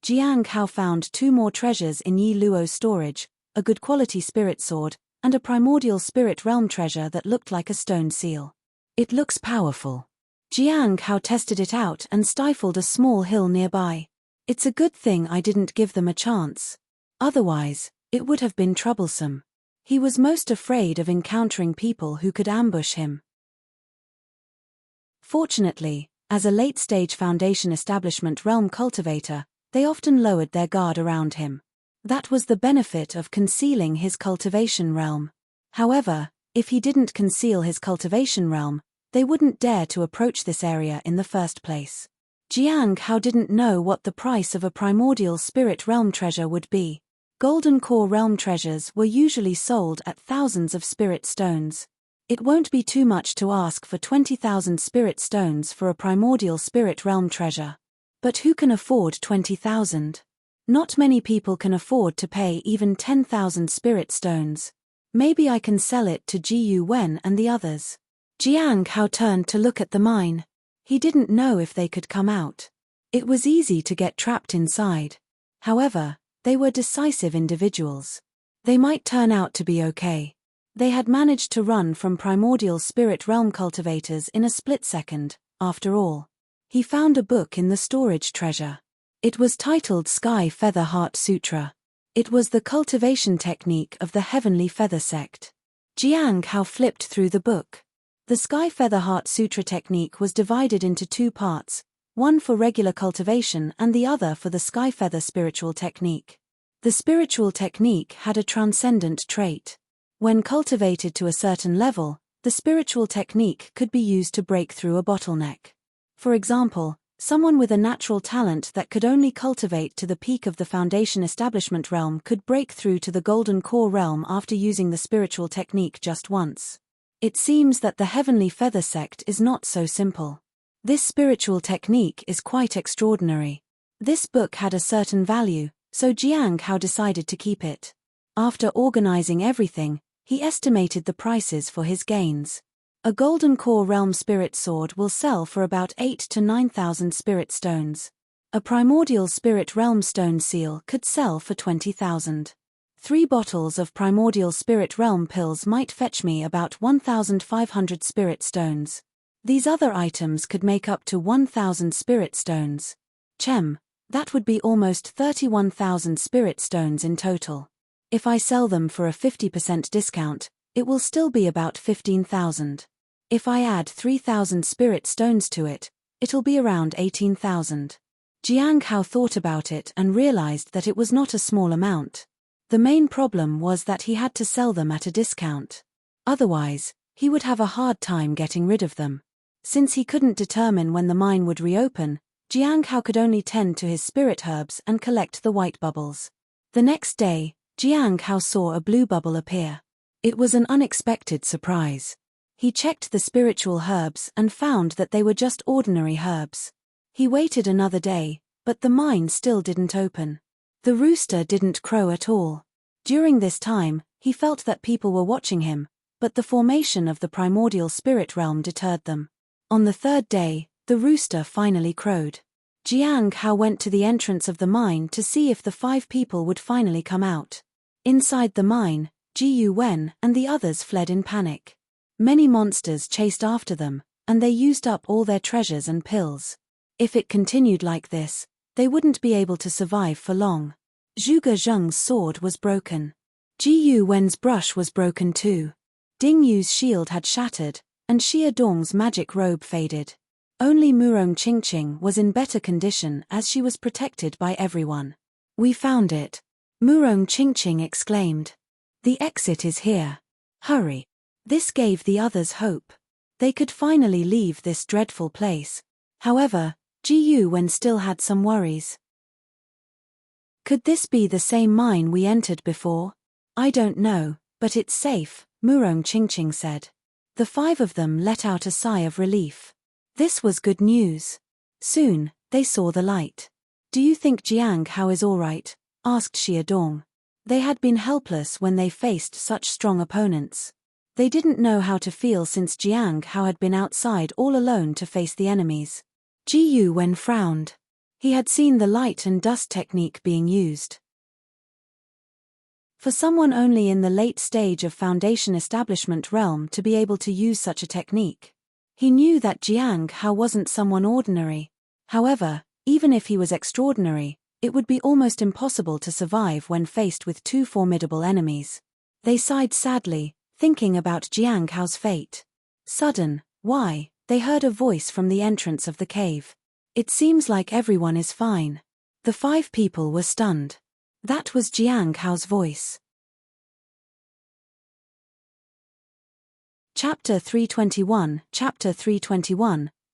Jiang Hao found 2 more treasures in Yi Luo's storage, a good quality spirit sword, and a primordial spirit realm treasure that looked like a stone seal. It looks powerful. Jiang Hao tested it out and stifled a small hill nearby. It's a good thing I didn't give them a chance. Otherwise, it would have been troublesome. He was most afraid of encountering people who could ambush him. Fortunately, as a late-stage Foundation establishment realm cultivator, they often lowered their guard around him. That was the benefit of concealing his cultivation realm. However, if he didn't conceal his cultivation realm, they wouldn't dare to approach this area in the first place. Jiang Hao didn't know what the price of a primordial spirit realm treasure would be. Golden core realm treasures were usually sold at thousands of spirit stones. It won't be too much to ask for 20,000 spirit stones for a primordial spirit realm treasure. But who can afford 20,000? Not many people can afford to pay even 10,000 spirit stones. Maybe I can sell it to Ji Wen and the others. Jiang Hao turned to look at the mine. He didn't know if they could come out. It was easy to get trapped inside. However, they were decisive individuals. They might turn out to be okay. They had managed to run from primordial spirit realm cultivators in a split second, after all. He found a book in the storage treasure. It was titled Sky Feather Heart Sutra. It was the cultivation technique of the Heavenly Feather sect. Jiang Hao flipped through the book. The Sky Feather Heart Sutra technique was divided into 2 parts, one for regular cultivation and the other for the Sky Feather spiritual technique. The spiritual technique had a transcendent trait. When cultivated to a certain level, the spiritual technique could be used to break through a bottleneck. For example, someone with a natural talent that could only cultivate to the peak of the Foundation establishment realm could break through to the Golden Core realm after using the spiritual technique just once. It seems that the Heavenly Feather sect is not so simple. This spiritual technique is quite extraordinary. This book had a certain value, so Jiang Hao decided to keep it. After organizing everything, he estimated the prices for his gains. A Golden Core realm spirit sword will sell for about 8,000 to 9,000 spirit stones. A primordial spirit realm stone seal could sell for 20,000. 3 bottles of primordial spirit realm pills might fetch me about 1,500 spirit stones. These other items could make up to 1,000 spirit stones. That would be almost 31,000 spirit stones in total. If I sell them for a 50% discount, it will still be about 15,000. If I add 3,000 spirit stones to it, it'll be around 18,000. Jiang Hao thought about it and realized that it was not a small amount. The main problem was that he had to sell them at a discount. Otherwise, he would have a hard time getting rid of them. Since he couldn't determine when the mine would reopen, Jiang Hao could only tend to his spirit herbs and collect the white bubbles. The next day, Jiang Hao saw a blue bubble appear. It was an unexpected surprise. He checked the spiritual herbs and found that they were just ordinary herbs. He waited another day, but the mine still didn't open. The rooster didn't crow at all. During this time, he felt that people were watching him, but the formation of the primordial spirit realm deterred them. On the 3rd day, the rooster finally crowed. Jiang Hao went to the entrance of the mine to see if the 5 people would finally come out. Inside the mine, Ji Wen and the others fled in panic. Many monsters chased after them, and they used up all their treasures and pills. If it continued like this, they wouldn't be able to survive for long. Zhuge Zheng's sword was broken. Ji Wen's brush was broken too. Ding Yu's shield had shattered, and Xia Dong's magic robe faded. Only Murong Qingqing was in better condition as she was protected by everyone. "We found it," Murong Qingqing exclaimed. "The exit is here. Hurry." This gave the others hope. They could finally leave this dreadful place. However, Ji Wen still had some worries. "Could this be the same mine we entered before?" "I don't know, but it's safe," Murong Qingqing said. The 5 of them let out a sigh of relief. This was good news. Soon, they saw the light. "Do you think Jiang Hao is all right?" asked Xia Dong. They had been helpless when they faced such strong opponents. They didn't know how to feel since Jiang Hao had been outside all alone to face the enemies. Ji Wen frowned. He had seen the light and dust technique being used. For someone only in the late stage of Foundation establishment realm to be able to use such a technique. He knew that Jiang Hao wasn't someone ordinary. However, even if he was extraordinary, it would be almost impossible to survive when faced with two formidable enemies. They sighed sadly, thinking about Jiang Hao's fate. Why? They heard a voice from the entrance of the cave. It seems like everyone is fine. The 5 people were stunned. That was Jiang Hao's voice. Chapter 321,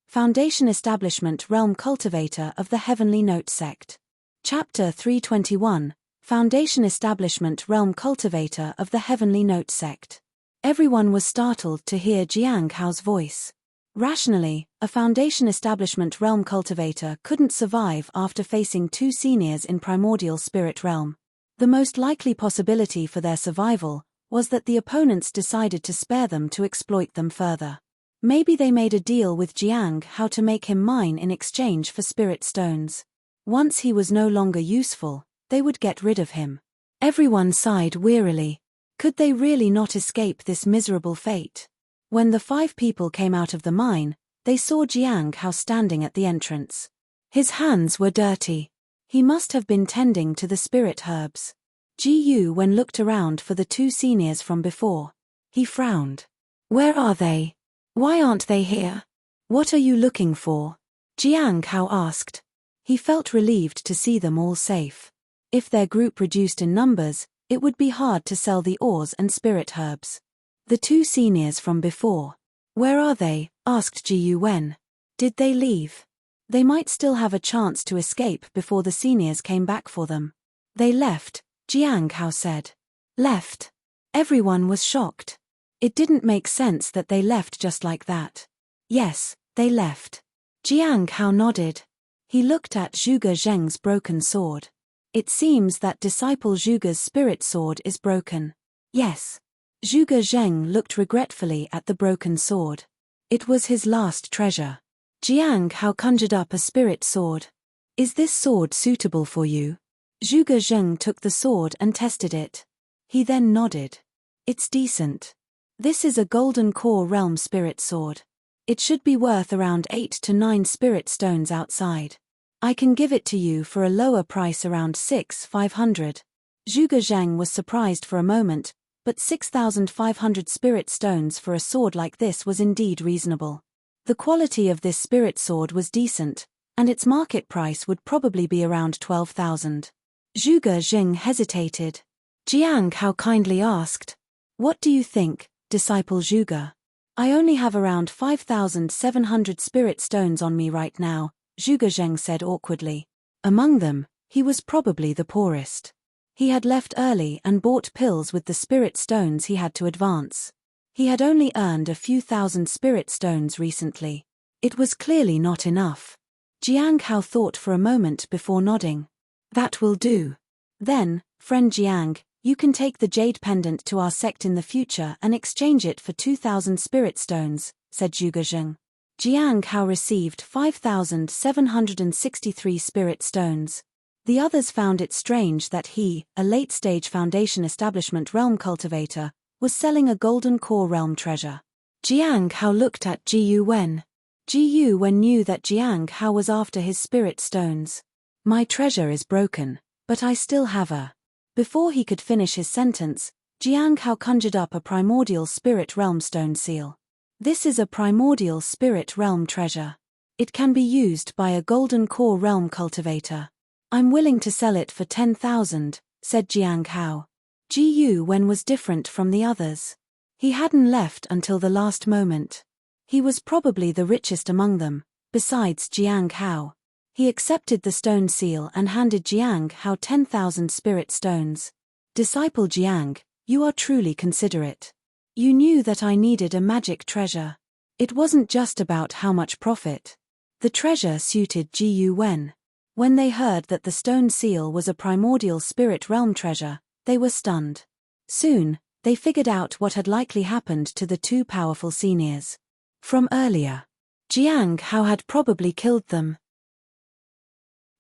Foundation Establishment Realm Cultivator of the Heavenly Note Sect. Chapter 321, Foundation Establishment Realm Cultivator of the Heavenly Note Sect. Everyone was startled to hear Jiang Hao's voice. Rationally, a Foundation Establishment Realm Cultivator couldn't survive after facing 2 seniors in Primordial Spirit Realm. The most likely possibility for their survival was that the opponents decided to spare them to exploit them further. Maybe they made a deal with Jiang Hao to make him mine in exchange for spirit stones. Once he was no longer useful, they would get rid of him. Everyone sighed wearily. Could they really not escape this miserable fate? When the 5 people came out of the mine, they saw Jiang Hao standing at the entrance. His hands were dirty. He must have been tending to the spirit herbs. Ji Yuwen looked around for the 2 seniors from before. He frowned. Where are they? Why aren't they here? What are you looking for? Jiang Hao asked. He felt relieved to see them all safe. If their group reduced in numbers, it would be hard to sell the ores and spirit herbs. The 2 seniors from before. Where are they? Asked Ji Yuwen. Did they leave? They might still have a chance to escape before the seniors came back for them. They left, Jiang Hao said. Left? Everyone was shocked. It didn't make sense that they left just like that. Yes, they left. Jiang Hao nodded. He looked at Zhuge Zheng's broken sword. It seems that disciple Zhuge's spirit sword is broken. Yes. Zhuge Zheng looked regretfully at the broken sword. It was his last treasure. Jiang Hao conjured up a spirit sword. Is this sword suitable for you? Zhuge Zheng took the sword and tested it. He then nodded. It's decent. This is a golden core realm spirit sword. It should be worth around 8 to 9 spirit stones outside. I can give it to you for a lower price around 6,500. Zhuge Zheng was surprised for a moment, but 6,500 spirit stones for a sword like this was indeed reasonable. The quality of this spirit sword was decent, and its market price would probably be around 12,000. Zhuge Zheng hesitated. Jiang Hao kindly asked, What do you think, disciple Zhuge? I only have around 5,700 spirit stones on me right now, Zhuge Zheng said awkwardly. Among them, he was probably the poorest. He had left early and bought pills with the spirit stones he had to advance. He had only earned a few thousand spirit stones recently. It was clearly not enough. Jiang Hao thought for a moment before nodding. That will do. Then, friend Jiang, you can take the jade pendant to our sect in the future and exchange it for 2,000 spirit stones, said Zhuge Zheng. Jiang Hao received 5,763 spirit stones. The others found it strange that he, a late-stage Foundation Establishment Realm Cultivator, was selling a golden core realm treasure. Jiang Hao looked at Ji Yuwen. Ji Yuwen knew that Jiang Hao was after his spirit stones. My treasure is broken, but I still have a. Before he could finish his sentence, Jiang Hao conjured up a primordial spirit realm stone seal. This is a primordial spirit realm treasure. It can be used by a golden core realm cultivator. I'm willing to sell it for 10,000, said Jiang Hao. Ji Yuwen was different from the others. He hadn't left until the last moment. He was probably the richest among them, besides Jiang Hao. He accepted the stone seal and handed Jiang Hao 10,000 spirit stones. Disciple Jiang, you are truly considerate. You knew that I needed a magic treasure. It wasn't just about how much profit. The treasure suited Ji Yuwen. When they heard that the stone seal was a primordial spirit realm treasure, they were stunned. Soon, they figured out what had likely happened to the 2 powerful seniors. From earlier, Jiang Hao had probably killed them.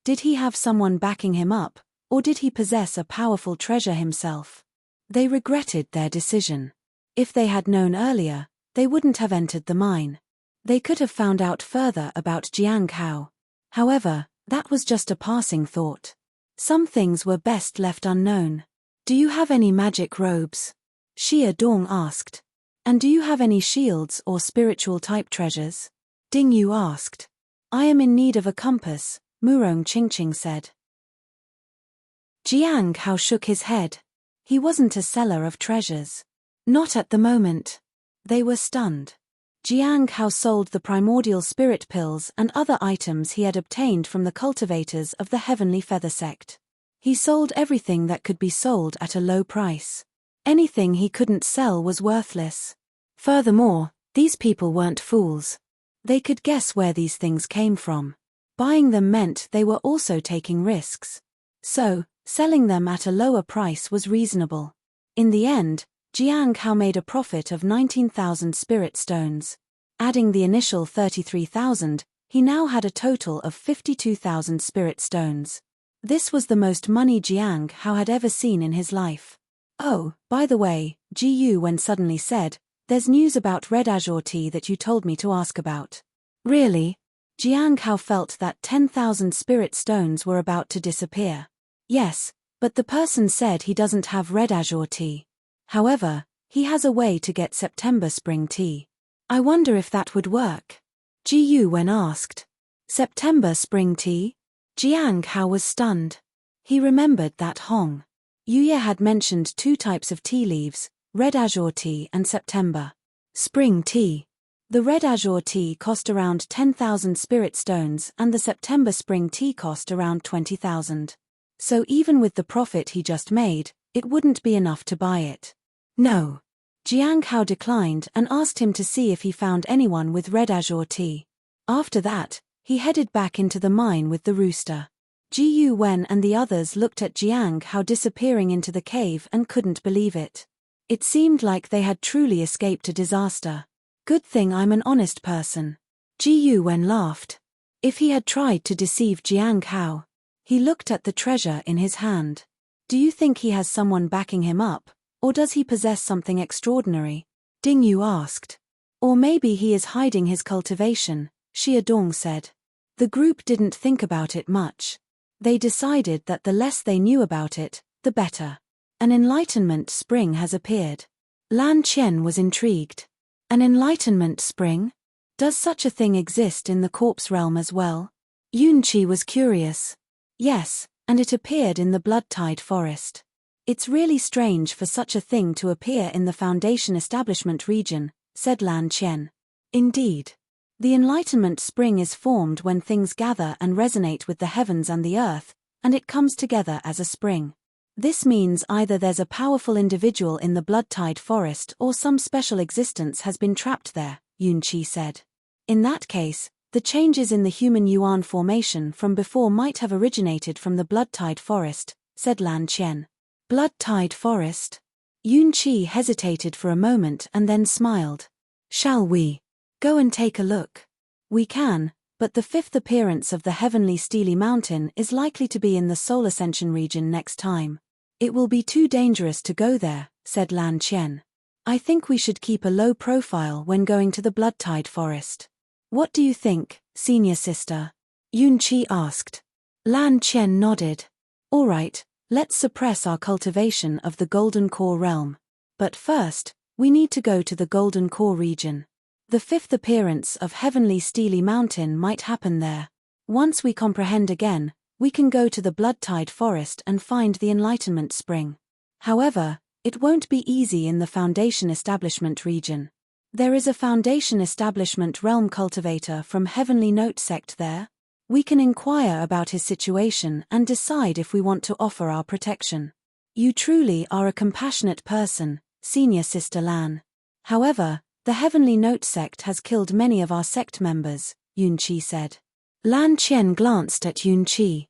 Did he have someone backing him up, or did he possess a powerful treasure himself? They regretted their decision. If they had known earlier, they wouldn't have entered the mine. They could have found out further about Jiang Hao. However, that was just a passing thought. Some things were best left unknown. Do you have any magic robes? Xia Dong asked. And do you have any shields or spiritual-type treasures? Ding Yu asked. I am in need of a compass, Murong Qingqing said. Jiang Hao shook his head. He wasn't a seller of treasures. Not at the moment. They were stunned. Jiang Hao sold the primordial spirit pills and other items he had obtained from the cultivators of the Heavenly Feather sect. He sold everything that could be sold at a low price. Anything he couldn't sell was worthless. Furthermore, these people weren't fools. They could guess where these things came from. Buying them meant they were also taking risks. So, selling them at a lower price was reasonable. In the end, Jiang Hao made a profit of 19,000 spirit stones. Adding the initial 33,000, he now had a total of 52,000 spirit stones. This was the most money Jiang Hao had ever seen in his life. Oh, by the way, Ji Yuwen suddenly said, there's news about red azure tea that you told me to ask about. Really? Jiang Hao felt that 10,000 spirit stones were about to disappear. Yes, but the person said he doesn't have red azure tea. However, he has a way to get September spring tea. I wonder if that would work. Ji Yuwen asked. September spring tea? Jiang Hao was stunned. He remembered that Hong Yuye had mentioned two types of tea leaves, red azure tea and September spring tea. The red azure tea cost around 10,000 spirit stones and the September spring tea cost around 20,000. So even with the profit he just made, it wouldn't be enough to buy it. No. Jiang Hao declined and asked him to see if he found anyone with red azure tea. After that, he headed back into the mine with the rooster. Ji Yuwen and the others looked at Jiang Hao disappearing into the cave and couldn't believe it. It seemed like they had truly escaped a disaster. Good thing I'm an honest person. Ji Yuwen laughed. If he had tried to deceive Jiang Hao. He looked at the treasure in his hand. Do you think he has someone backing him up, or does he possess something extraordinary? Ding Yu asked. Or maybe he is hiding his cultivation, Xia Dong said. The group didn't think about it much. They decided that the less they knew about it, the better. An enlightenment spring has appeared. Lan Qian was intrigued. An enlightenment spring? Does such a thing exist in the corpse realm as well? Yunqi was curious. Yes, and it appeared in the blood-tide forest. It's really strange for such a thing to appear in the Foundation establishment region, said Lan Qian. Indeed. The enlightenment spring is formed when things gather and resonate with the heavens and the earth, and it comes together as a spring. This means either there's a powerful individual in the blood-tide forest or some special existence has been trapped there, Yunqi said. In that case, the changes in the human yuan formation from before might have originated from the blood-tide forest, said Lan Qian. Blood-tide forest? Yunqi hesitated for a moment and then smiled. Shall we go and take a look? We can, but the fifth appearance of the heavenly steely mountain is likely to be in the Soul Ascension region next time. It will be too dangerous to go there, said Lan Qian. I think we should keep a low profile when going to the blood-tide forest. What do you think, senior sister? Yunqi asked. Lan Qian nodded. All right, let's suppress our cultivation of the Golden Core realm. But first, we need to go to the Golden Core region. The fifth appearance of Heavenly Steely Mountain might happen there. Once we comprehend again, we can go to the blood-tide forest and find the enlightenment spring. However, it won't be easy in the Foundation establishment region. There is a Foundation establishment realm cultivator from Heavenly Note sect there. We can inquire about his situation and decide if we want to offer our protection. You truly are a compassionate person, senior sister Lan. However, the Heavenly Note sect has killed many of our sect members, Yunqi said. Lan Qian glanced at Yunqi.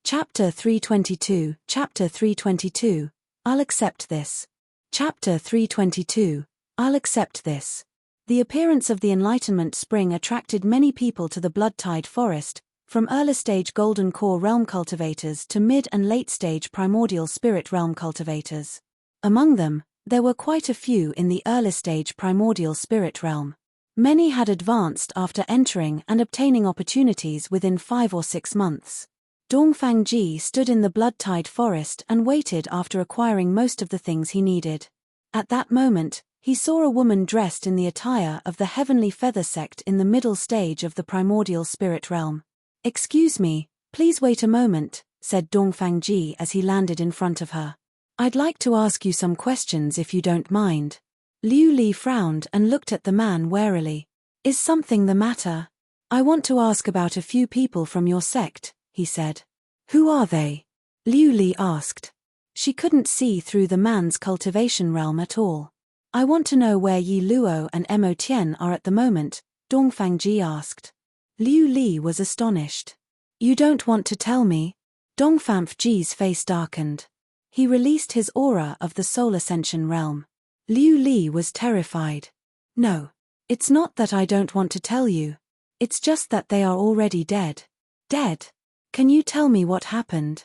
Chapter 322, Chapter 322, I'll accept this. Chapter 322, I'll accept this. The appearance of the Enlightenment Spring attracted many people to the Blood-Tide Forest, from early-stage Golden Core Realm cultivators to mid- and late-stage Primordial Spirit Realm cultivators. Among them, there were quite a few in the early-stage Primordial Spirit Realm. Many had advanced after entering and obtaining opportunities within 5 or 6 months. Dongfang Ji stood in the Blood-Tide Forest and waited after acquiring most of the things he needed. At that moment, he saw a woman dressed in the attire of the Heavenly Feather sect in the middle stage of the Primordial Spirit Realm. "Excuse me, please wait a moment," said Dongfang Ji as he landed in front of her. "I'd like to ask you some questions if you don't mind." Liu Li frowned and looked at the man warily. "Is something the matter?" "I want to ask about a few people from your sect," he said. "Who are they?" Liu Li asked. She couldn't see through the man's cultivation realm at all. "I want to know where Yi Luo and Mo Tian are at the moment," Dongfang Ji asked. Liu Li was astonished. "You don't want to tell me?" Dongfang Ji's face darkened. He released his aura of the Soul Ascension realm. Liu Li was terrified. "No. It's not that I don't want to tell you. It's just that they are already dead." "Dead? Can you tell me what happened?"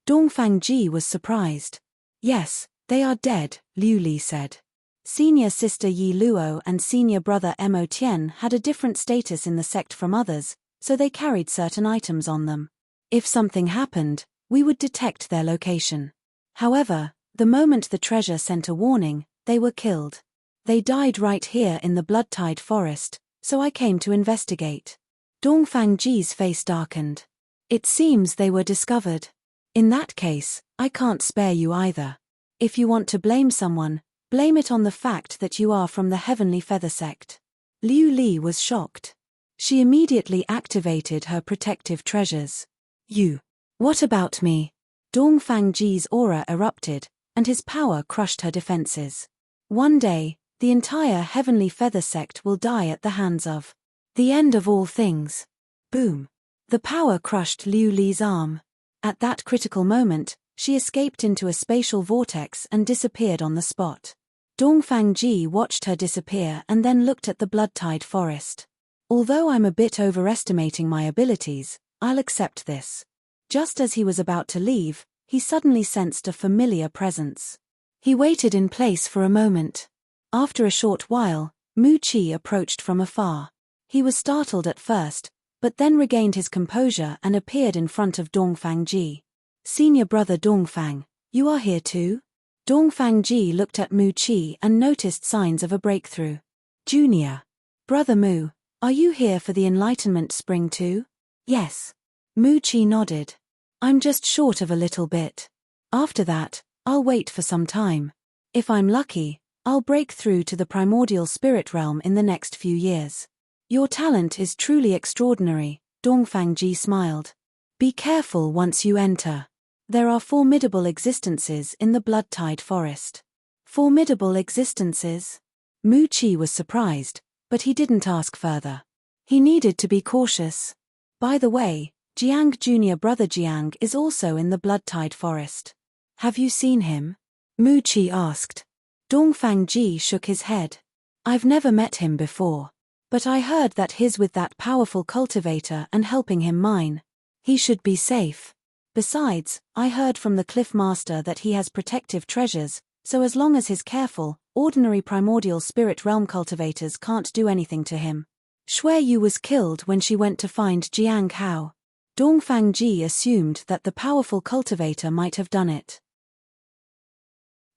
Dongfang Ji was surprised. "Yes, they are dead," Liu Li said. Senior sister Yi Luo and senior brother Mo Tian had a different status in the sect from others, so they carried certain items on them. If something happened, we would detect their location. However, the moment the treasure sent a warning, they were killed. They died right here in the Blood-Tide Forest, so I came to investigate. Dongfang Ji's face darkened. "It seems they were discovered. In that case, I can't spare you either. If you want to blame someone, blame it on the fact that you are from the Heavenly Feather sect." Liu Li was shocked. She immediately activated her protective treasures. "You. What about me?" Dongfang Ji's aura erupted, and his power crushed her defenses. "One day, the entire Heavenly Feather sect will die at the hands of the end of all things." Boom. The power crushed Liu Li's arm. At that critical moment, she escaped into a spatial vortex and disappeared on the spot. Dongfang Ji watched her disappear and then looked at the Blood-Tide Forest. "Although I'm a bit overestimating my abilities, I'll accept this." Just as he was about to leave, he suddenly sensed a familiar presence. He waited in place for a moment. After a short while, Mu Qi approached from afar. He was startled at first, but then regained his composure and appeared in front of Dongfang Ji. "Senior brother Dongfang, you are here too?" Dongfang Ji looked at Mu Qi and noticed signs of a breakthrough. "Junior. Brother Mu, are you here for the Enlightenment Spring too?" "Yes." Mu Qi nodded. "I'm just short of a little bit. After that, I'll wait for some time. If I'm lucky, I'll break through to the Primordial Spirit Realm in the next few years." "Your talent is truly extraordinary," Dongfang Ji smiled. "Be careful once you enter. There are formidable existences in the Blood-Tide Forest." "Formidable existences?" Mu Qi was surprised, but he didn't ask further. He needed to be cautious. "By the way, Jiang Junior brother Jiang is also in the Blood-Tide Forest. Have you seen him?" Mu Qi asked. Dongfang Ji shook his head. "I've never met him before. But I heard that he's with that powerful cultivator and helping him mine. He should be safe. Besides, I heard from the Cliff Master that he has protective treasures, so as long as he's careful, ordinary Primordial Spirit Realm cultivators can't do anything to him." Shui Yu was killed when she went to find Jiang Hao. Dongfang Ji assumed that the powerful cultivator might have done it.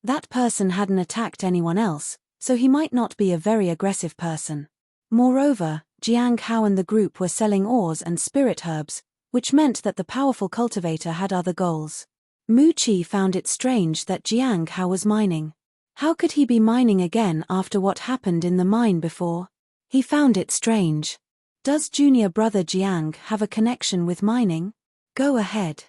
That person hadn't attacked anyone else, so he might not be a very aggressive person. Moreover, Jiang Hao and the group were selling ores and spirit herbs, which meant that the powerful cultivator had other goals. Mu Qi found it strange that Jiang Hao was mining. How could he be mining again after what happened in the mine before? He found it strange. Does junior brother Jiang have a connection with mining? Go ahead.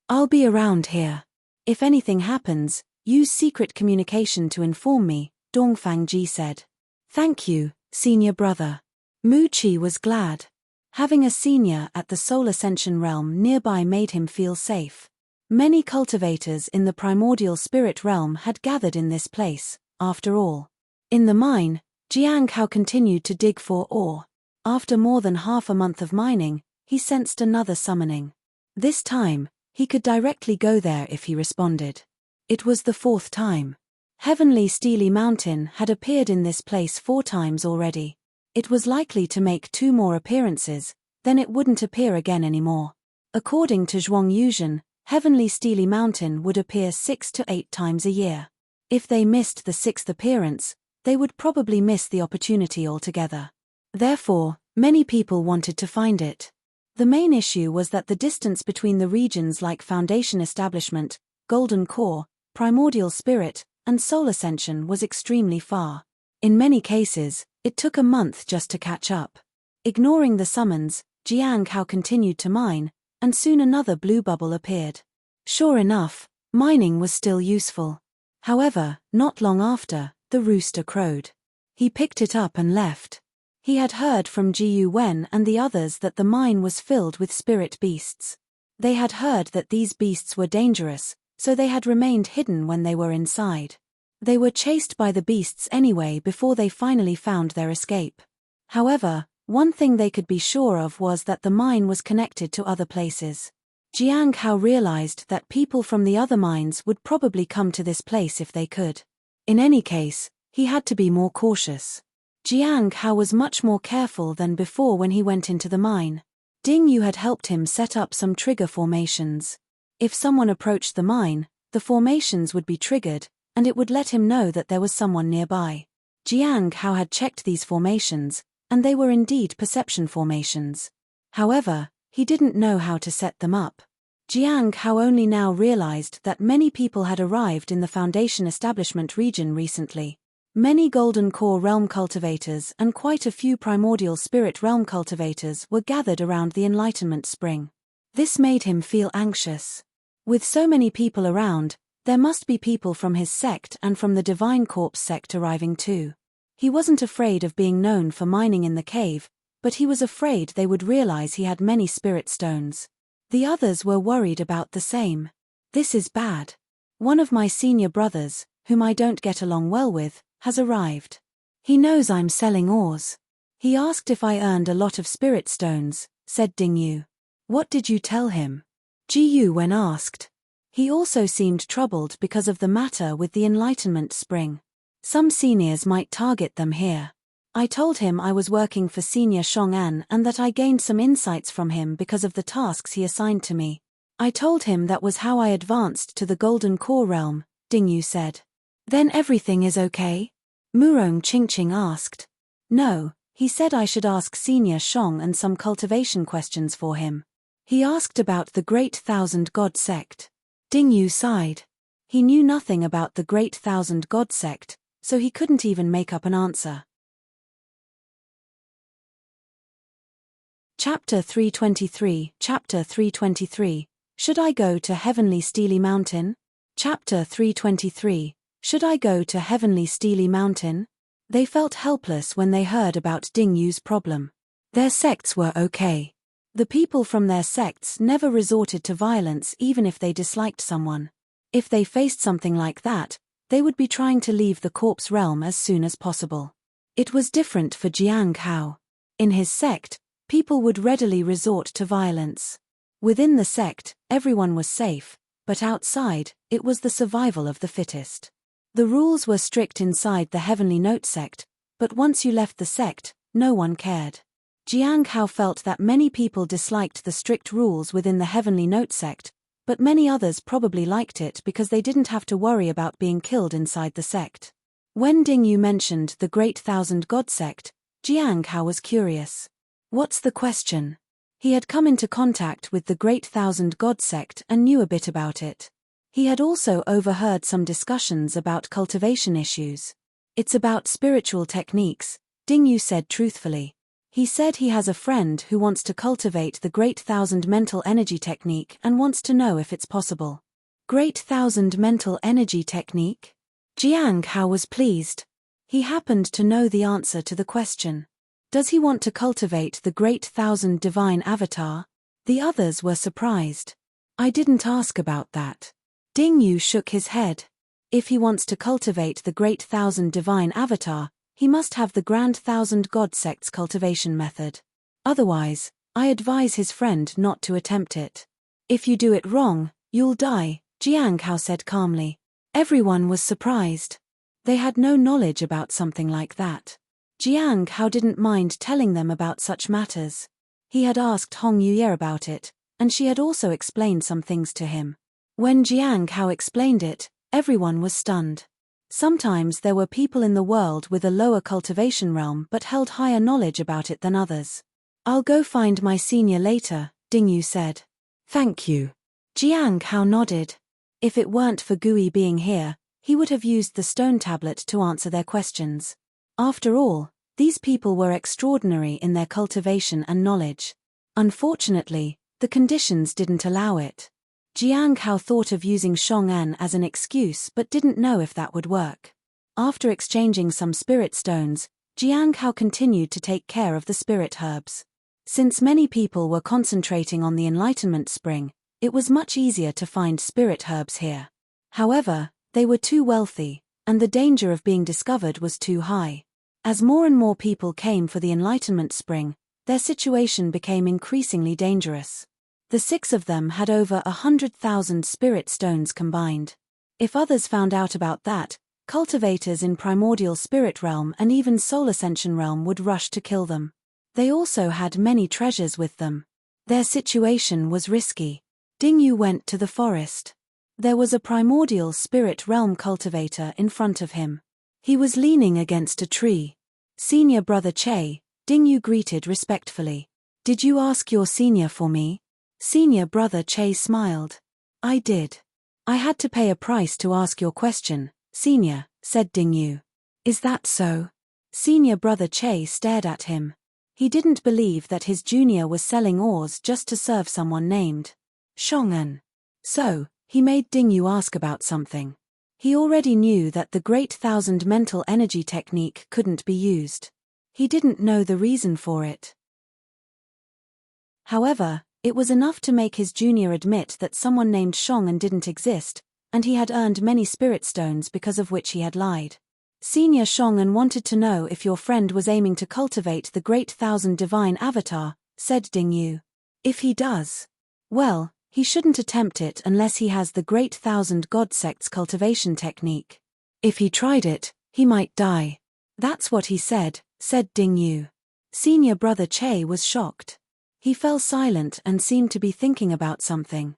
I'll be around here. If anything happens, use secret communication to inform me, Dongfang Ji said. Thank you, senior brother. Mu Qi was glad. Having a senior at the Soul Ascension realm nearby made him feel safe. Many cultivators in the primordial spirit realm had gathered in this place, after all. In the mine, Jiang Hao continued to dig for ore. After more than half a month of mining, he sensed another summoning. This time, he could directly go there if he responded. It was the fourth time. Heavenly Steely Mountain had appeared in this place 4 times already. It was likely to make 2 more appearances, then it wouldn't appear again anymore. According to Zhuang Yuzhen, Heavenly Steely Mountain would appear 6 to 8 times a year. If they missed the 6th appearance, they would probably miss the opportunity altogether. Therefore, many people wanted to find it. The main issue was that the distance between the regions like Foundation Establishment, Golden Core, Primordial Spirit, and Soul Ascension was extremely far. In many cases, it took a month just to catch up. Ignoring the summons, Jiang Hao continued to mine, and soon another blue bubble appeared. Sure enough, mining was still useful. However, not long after, the rooster crowed. He picked it up and left. He had heard from Jiyu Wen and the others that the mine was filled with spirit beasts. They had heard that these beasts were dangerous, so they had remained hidden when they were inside. They were chased by the beasts anyway before they finally found their escape. However, one thing they could be sure of was that the mine was connected to other places. Jiang Hao realized that people from the other mines would probably come to this place if they could. In any case, he had to be more cautious. Jiang Hao was much more careful than before when he went into the mine. Ding Yu had helped him set up some trigger formations. If someone approached the mine, the formations would be triggered, and it would let him know that there was someone nearby. Jiang Hao had checked these formations, and they were indeed perception formations. However, he didn't know how to set them up. Jiang Hao only now realized that many people had arrived in the Foundation Establishment region recently. Many Golden Core Realm cultivators and quite a few Primordial Spirit Realm cultivators were gathered around the Enlightenment Spring. This made him feel anxious. With so many people around, there must be people from his sect and from the Divine Corpse sect arriving too. He wasn't afraid of being known for mining in the cave, but he was afraid they would realize he had many spirit stones. The others were worried about the same. This is bad. One of my senior brothers, whom I don't get along well with, has arrived. He knows I'm selling ores. He asked if I earned a lot of spirit stones, said Ding Yu. What did you tell him? Ji Yu when asked. He also seemed troubled because of the matter with the Enlightenment Spring. Some seniors might target them here. I told him I was working for Senior Shong'an and that I gained some insights from him because of the tasks he assigned to me. I told him that was how I advanced to the Golden Core realm, Ding Yu said. Then everything is okay? Murong Qingqing asked. No, he said I should ask Senior Shong and some cultivation questions for him. He asked about the Great Thousand God sect. Ding Yu sighed. He knew nothing about the Great Thousand God sect, so he couldn't even make up an answer. Chapter 323. Chapter 323. Should I go to Heavenly Steely Mountain? Chapter 323. Should I go to Heavenly Steely Mountain? They felt helpless when they heard about Ding Yu's problem. Their sects were okay. The people from their sects never resorted to violence even if they disliked someone. If they faced something like that, they would be trying to leave the corpse realm as soon as possible. It was different for Jiang Hao. In his sect, people would readily resort to violence. Within the sect, everyone was safe, but outside, it was the survival of the fittest. The rules were strict inside the Heavenly Note sect, but once you left the sect, no one cared. Jiang Hao felt that many people disliked the strict rules within the Heavenly Note sect, but many others probably liked it because they didn't have to worry about being killed inside the sect. When Ding Yu mentioned the Great Thousand God sect, Jiang Hao was curious. What's the question? He had come into contact with the Great Thousand God sect and knew a bit about it. He had also overheard some discussions about cultivation issues. It's about spiritual techniques, Ding Yu said truthfully. He said he has a friend who wants to cultivate the Great Thousand Mental Energy Technique and wants to know if it's possible. Great Thousand Mental Energy Technique? Jiang Hao was pleased. He happened to know the answer to the question. Does he want to cultivate the Great Thousand Divine Avatar? The others were surprised. I didn't ask about that. Ding Yu shook his head. If he wants to cultivate the Great Thousand Divine Avatar, he must have the Grand Thousand God Sects cultivation method. Otherwise, I advise his friend not to attempt it. If you do it wrong, you'll die, Jiang Hao said calmly. Everyone was surprised. They had no knowledge about something like that. Jiang Hao didn't mind telling them about such matters. He had asked Hong Yuye about it, and she had also explained some things to him. When Jiang Hao explained it, everyone was stunned. Sometimes there were people in the world with a lower cultivation realm but held higher knowledge about it than others. I'll go find my senior later, Dingyu said. Thank you. Jiang Hao nodded. If it weren't for Gui being here, he would have used the stone tablet to answer their questions. After all, these people were extraordinary in their cultivation and knowledge. Unfortunately, the conditions didn't allow it. Jiang Hao thought of using Shong'an as an excuse but didn't know if that would work. After exchanging some spirit stones, Jiang Hao continued to take care of the spirit herbs. Since many people were concentrating on the enlightenment spring, it was much easier to find spirit herbs here. However, they were too wealthy, and the danger of being discovered was too high. As more and more people came for the enlightenment spring, their situation became increasingly dangerous. The 6 of them had over 100,000 spirit stones combined. If others found out about that, cultivators in primordial spirit realm and even soul ascension realm would rush to kill them. They also had many treasures with them. Their situation was risky. Dingyu went to the forest. There was a primordial spirit realm cultivator in front of him. He was leaning against a tree. Senior brother Che, Dingyu greeted respectfully. Did you ask your senior for me? Senior brother Che smiled. I did. I had to pay a price to ask your question, senior, said Dingyu. Is that so? Senior brother Che stared at him. He didn't believe that his junior was selling ores just to serve someone named Shong'an. So, he made Dingyu ask about something. He already knew that the Great Thousand mental energy technique couldn't be used. He didn't know the reason for it. However, it was enough to make his junior admit that someone named Shong'an didn't exist, and he had earned many spirit stones because of which he had lied. Senior Shong'an wanted to know if your friend was aiming to cultivate the Great Thousand Divine Avatar, said Dingyu. If he does, well, he shouldn't attempt it unless he has the Great Thousand God Sects cultivation technique. If he tried it, he might die. That's what he said Dingyu. Senior brother Che was shocked. He fell silent and seemed to be thinking about something.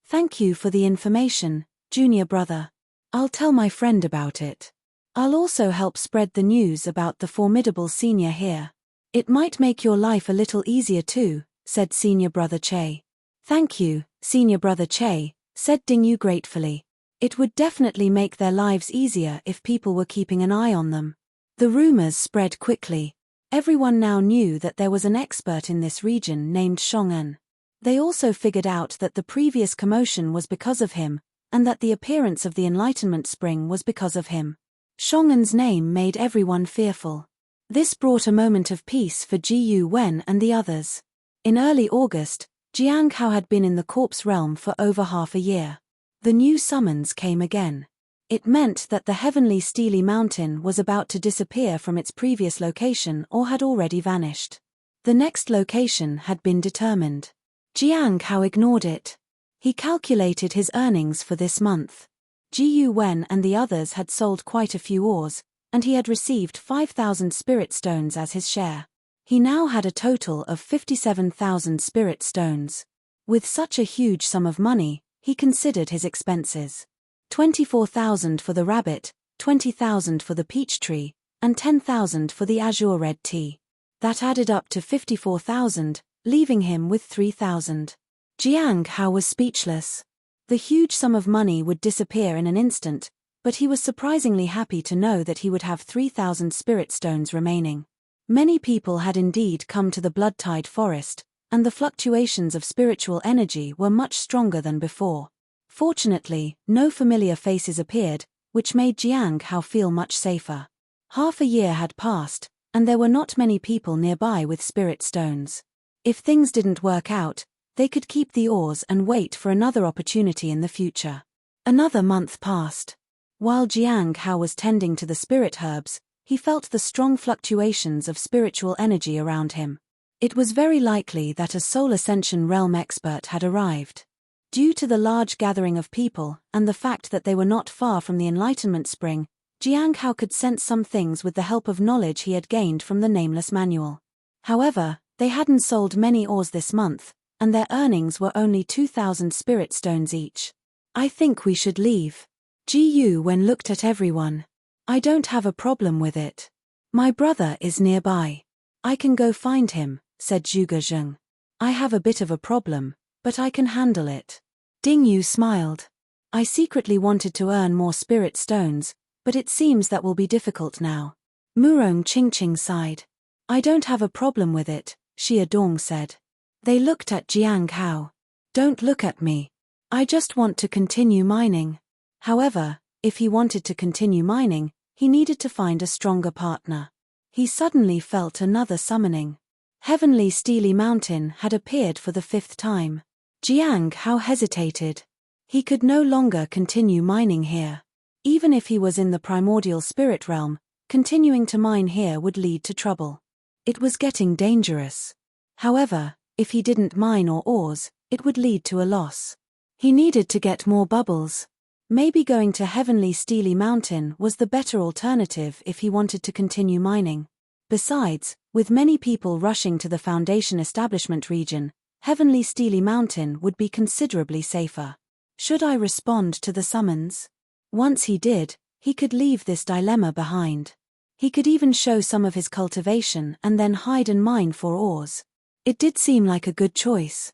Thank you for the information, junior brother. I'll tell my friend about it. I'll also help spread the news about the formidable senior here. It might make your life a little easier too, said senior brother Che. Thank you, senior brother Che, said Dingyu gratefully. It would definitely make their lives easier if people were keeping an eye on them. The rumors spread quickly. Everyone now knew that there was an expert in this region named Shong'an. They also figured out that the previous commotion was because of him, and that the appearance of the Enlightenment Spring was because of him. Shong'an's name made everyone fearful. This brought a moment of peace for Ji Wen and the others. In early August, Jiang Hao had been in the corpse realm for over half a year. The new summons came again. It meant that the heavenly Steely Mountain was about to disappear from its previous location or had already vanished. The next location had been determined. Jiang Hao ignored it. He calculated his earnings for this month. Ji Wen and the others had sold quite a few ores, and he had received 5,000 spirit stones as his share. He now had a total of 57,000 spirit stones. With such a huge sum of money, he considered his expenses. 24,000 for the rabbit, 20,000 for the peach tree, and 10,000 for the azure red tea. That added up to 54,000, leaving him with 3,000. Jiang Hao was speechless. The huge sum of money would disappear in an instant, but he was surprisingly happy to know that he would have 3,000 spirit stones remaining. Many people had indeed come to the blood-tide forest, and the fluctuations of spiritual energy were much stronger than before. Fortunately, no familiar faces appeared, which made Jiang Hao feel much safer. Half a year had passed, and there were not many people nearby with spirit stones. If things didn't work out, they could keep the ores and wait for another opportunity in the future. Another month passed. While Jiang Hao was tending to the spirit herbs, he felt the strong fluctuations of spiritual energy around him. It was very likely that a soul ascension realm expert had arrived. Due to the large gathering of people and the fact that they were not far from the enlightenment spring, Jiang Hao could sense some things with the help of knowledge he had gained from the nameless manual. However, they hadn't sold many ores this month, and their earnings were only 2,000 spirit stones each. I think we should leave. Ji Yuwen looked at everyone. I don't have a problem with it. My brother is nearby. I can go find him, said Zhuge Zheng. I have a bit of a problem, but I can handle it. Ding Yu smiled. I secretly wanted to earn more spirit stones, but it seems that will be difficult now. Murong Qingqing sighed. I don't have a problem with it, Xia Dong said. They looked at Jiang Hao. Don't look at me. I just want to continue mining. However, if he wanted to continue mining, he needed to find a stronger partner. He suddenly felt another summoning. Heavenly Steely Mountain had appeared for the 5th time. Jiang Hao hesitated. He could no longer continue mining here. Even if he was in the primordial spirit realm, continuing to mine here would lead to trouble. It was getting dangerous. However, if he didn't mine ores, it would lead to a loss. He needed to get more bubbles. Maybe going to Heavenly Steely Mountain was the better alternative if he wanted to continue mining. Besides, with many people rushing to the Foundation establishment region, Heavenly Steely Mountain would be considerably safer. Should I respond to the summons? Once he did, he could leave this dilemma behind. He could even show some of his cultivation and then hide and mine for ores. It did seem like a good choice.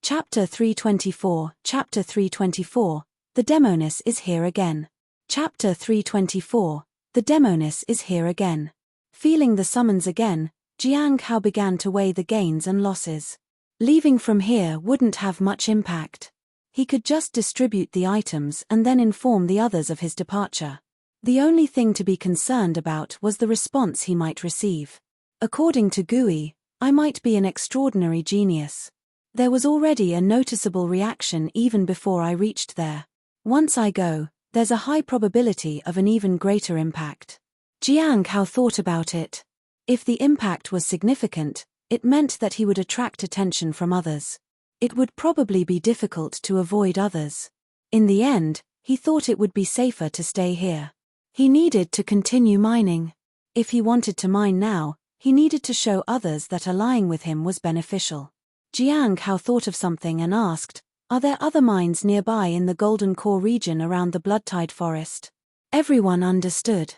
Chapter 324, Chapter 324, The Demoness is here again. Chapter 324, The Demoness is here again. Feeling the summons again, Jiang Hao began to weigh the gains and losses. Leaving from here wouldn't have much impact. He could just distribute the items and then inform the others of his departure. The only thing to be concerned about was the response he might receive. According to Gui, I might be an extraordinary genius. There was already a noticeable reaction even before I reached there. Once I go, there's a high probability of an even greater impact. Jiang Hao thought about it. If the impact was significant, it meant that he would attract attention from others. It would probably be difficult to avoid others. In the end, he thought it would be safer to stay here. He needed to continue mining. If he wanted to mine now, he needed to show others that allying with him was beneficial. Jiang Hao thought of something and asked, are there other mines nearby in the Golden Core region around the Bloodtide Forest? Everyone understood.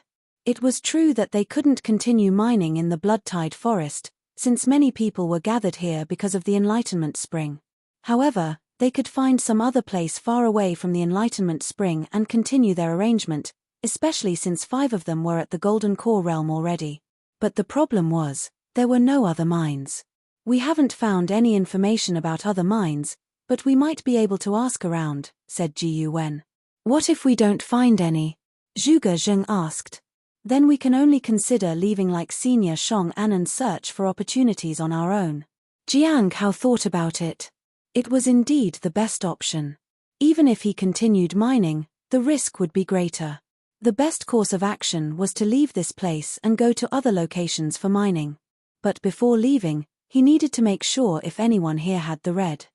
It was true that they couldn't continue mining in the Bloodtide Forest, since many people were gathered here because of the Enlightenment Spring. However, they could find some other place far away from the Enlightenment Spring and continue their arrangement, especially since 5 of them were at the Golden Core realm already. But the problem was, there were no other mines. We haven't found any information about other mines, but we might be able to ask around, said Ji Yuwen. What if we don't find any? Zhuge Zheng asked. Then we can only consider leaving like Senior Shong An and search for opportunities on our own. Jiang Hao thought about it. It was indeed the best option. Even if he continued mining, the risk would be greater. The best course of action was to leave this place and go to other locations for mining. But before leaving, he needed to make sure if anyone here had the red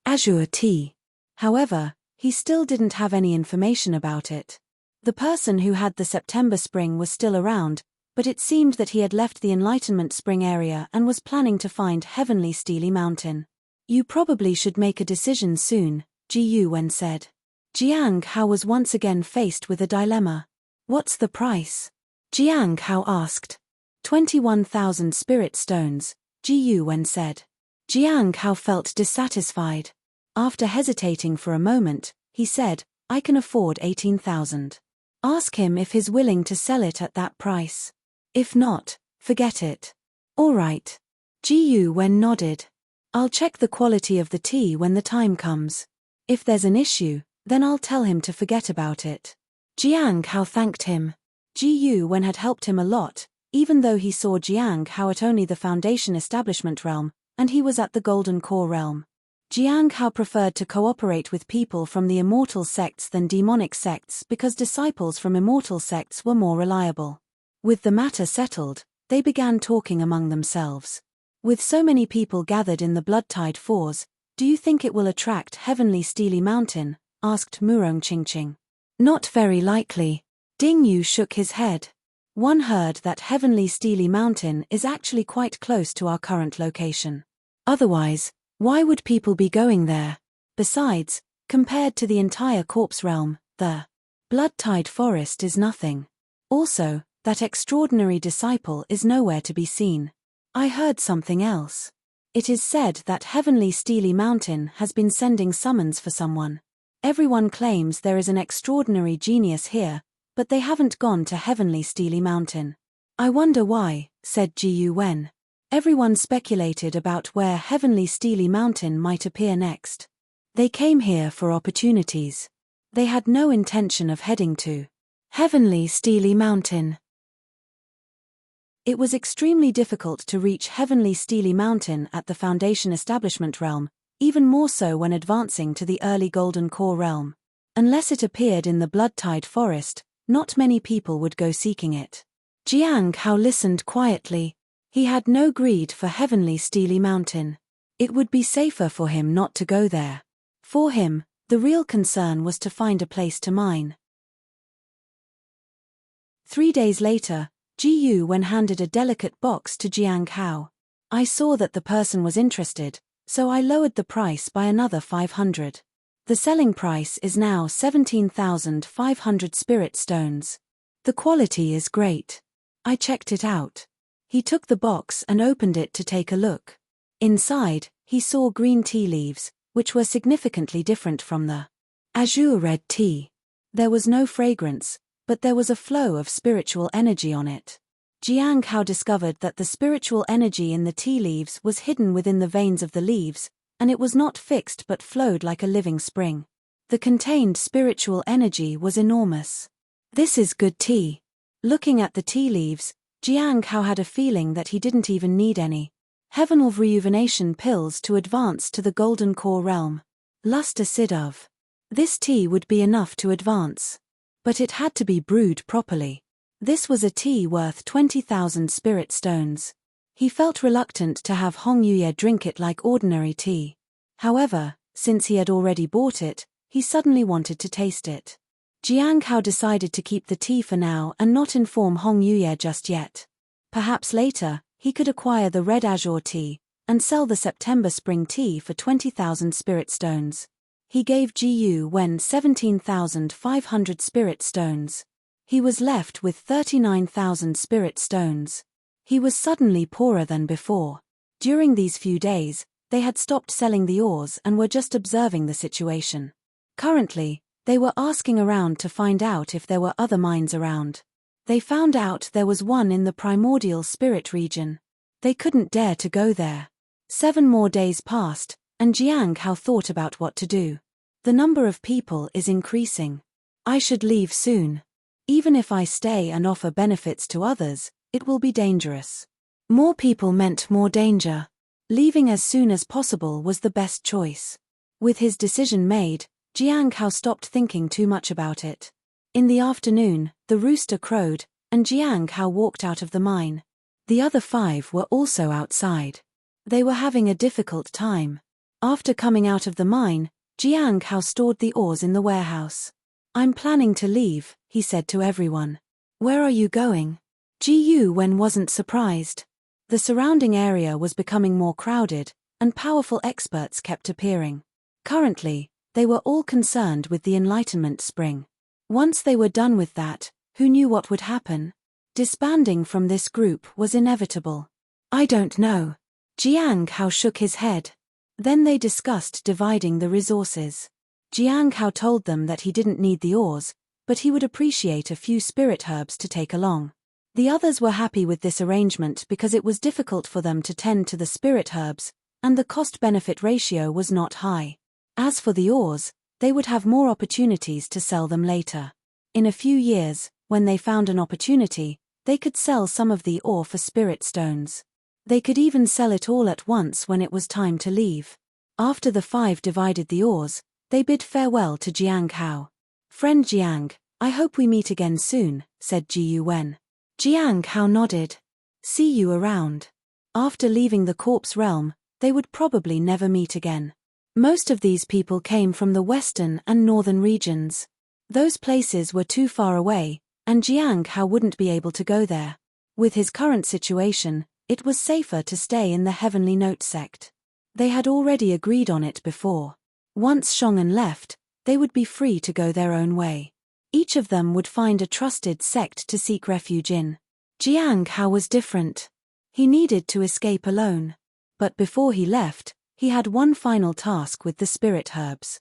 azure tea. However, he still didn't have any information about it. The person who had the September Spring was still around, but it seemed that he had left the Enlightenment Spring area and was planning to find Heavenly Steely Mountain. You probably should make a decision soon, Ji Yuwen said. Jiang Hao was once again faced with a dilemma. What's the price? Jiang Hao asked. 21,000 spirit stones, Ji Yuwen said. Jiang Hao felt dissatisfied. After hesitating for a moment, he said, I can afford 18,000. Ask him if he's willing to sell it at that price. If not, forget it. All right. Ji Yuwen nodded. I'll check the quality of the tea when the time comes. If there's an issue, then I'll tell him to forget about it. Jiang Hao thanked him. Ji Yuwen had helped him a lot, even though he saw Jiang Hao at only the Foundation Establishment realm, and he was at the Golden Core realm. Jiang Hao preferred to cooperate with people from the immortal sects than demonic sects because disciples from immortal sects were more reliable. With the matter settled, they began talking among themselves. With so many people gathered in the Blood-Tide Fours, do you think it will attract Heavenly Steely Mountain? Asked Murong Qingqing. Not very likely. Ding Yu shook his head. One heard that Heavenly Steely Mountain is actually quite close to our current location. Otherwise, why would people be going there? Besides, compared to the entire corpse realm, the Blood-Tide Forest is nothing. Also, that extraordinary disciple is nowhere to be seen. I heard something else. It is said that Heavenly Steely Mountain has been sending summons for someone. Everyone claims there is an extraordinary genius here, but they haven't gone to Heavenly Steely Mountain. I wonder why, said Ji Yuwen. Everyone speculated about where Heavenly Steely Mountain might appear next. They came here for opportunities. They had no intention of heading to Heavenly Steely Mountain. It was extremely difficult to reach Heavenly Steely Mountain at the Foundation Establishment realm, even more so when advancing to the early Golden Core realm. Unless it appeared in the Blood-Tide Forest, not many people would go seeking it. Jiang Hao listened quietly. He had no greed for Heavenly Steely Mountain. It would be safer for him not to go there. For him, the real concern was to find a place to mine. 3 days later, Ji Yuwen handed a delicate box to Jiang Hao. I saw that the person was interested, so I lowered the price by another 500. The selling price is now 17,500 spirit stones. The quality is great. I checked it out. He took the box and opened it to take a look. Inside, he saw green tea leaves, which were significantly different from the azure red tea. There was no fragrance, but there was a flow of spiritual energy on it. Jiang Hao discovered that the spiritual energy in the tea leaves was hidden within the veins of the leaves, and it was not fixed but flowed like a living spring. The contained spiritual energy was enormous. This is good tea. Looking at the tea leaves, Jiang Hao had a feeling that he didn't even need any Heavenly Rejuvenation pills to advance to the Golden Core realm. Luster Siddov. This tea would be enough to advance. But it had to be brewed properly. This was a tea worth 20,000 spirit stones. He felt reluctant to have Hong Yuye drink it like ordinary tea. However, since he had already bought it, he suddenly wanted to taste it. Jiang Hao decided to keep the tea for now and not inform Hong Yuye just yet. Perhaps later, he could acquire the red azure tea and sell the September spring tea for 20,000 spirit stones. He gave Ji Yuwen 17,500 spirit stones. He was left with 39,000 spirit stones. He was suddenly poorer than before. During these few days, they had stopped selling the ores and were just observing the situation. Currently, they were asking around to find out if there were other mines around. They found out there was one in the primordial spirit region. They couldn't dare to go there. 7 more days passed, and Jiang Hao thought about what to do. The number of people is increasing. I should leave soon. Even if I stay and offer benefits to others, it will be dangerous. More people meant more danger. Leaving as soon as possible was the best choice. With his decision made, Jiang Hao stopped thinking too much about it. In the afternoon, the rooster crowed, and Jiang Hao walked out of the mine. The other 5 were also outside. They were having a difficult time. After coming out of the mine, Jiang Hao stored the ores in the warehouse. I'm planning to leave, he said to everyone. Where are you going? Ji Yuwen wasn't surprised. The surrounding area was becoming more crowded, and powerful experts kept appearing. Currently, they were all concerned with the Enlightenment Spring. Once they were done with that, who knew what would happen? Disbanding from this group was inevitable. I don't know. Jiang Hao shook his head. Then they discussed dividing the resources. Jiang Hao told them that he didn't need the ores, but he would appreciate a few spirit herbs to take along. The others were happy with this arrangement because it was difficult for them to tend to the spirit herbs, and the cost-benefit ratio was not high. As for the ores, they would have more opportunities to sell them later. In a few years, when they found an opportunity, they could sell some of the ore for spirit stones. They could even sell it all at once when it was time to leave. After the five divided the oars, they bid farewell to Jiang Hao. "Friend Jiang, I hope we meet again soon," said Ji Wen. Jiang Hao nodded. "See you around." After leaving the corpse realm, they would probably never meet again. Most of these people came from the western and northern regions. Those places were too far away, and Jiang Hao wouldn't be able to go there. With his current situation, it was safer to stay in the Heavenly Note sect. They had already agreed on it before. Once Shongan left, they would be free to go their own way. Each of them would find a trusted sect to seek refuge in. Jiang Hao was different. He needed to escape alone. But before he left, he had one final task with the spirit herbs.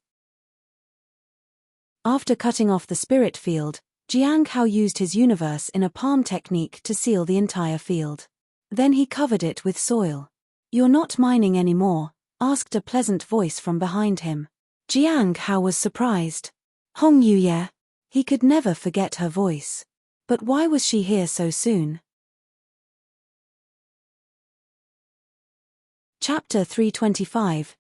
After cutting off the spirit field, Jiang Hao used his universe in a palm technique to seal the entire field. Then he covered it with soil. "You're not mining anymore?" asked a pleasant voice from behind him. Jiang Hao was surprised. Hong Yuye. He could never forget her voice. But why was she here so soon? Chapter 325,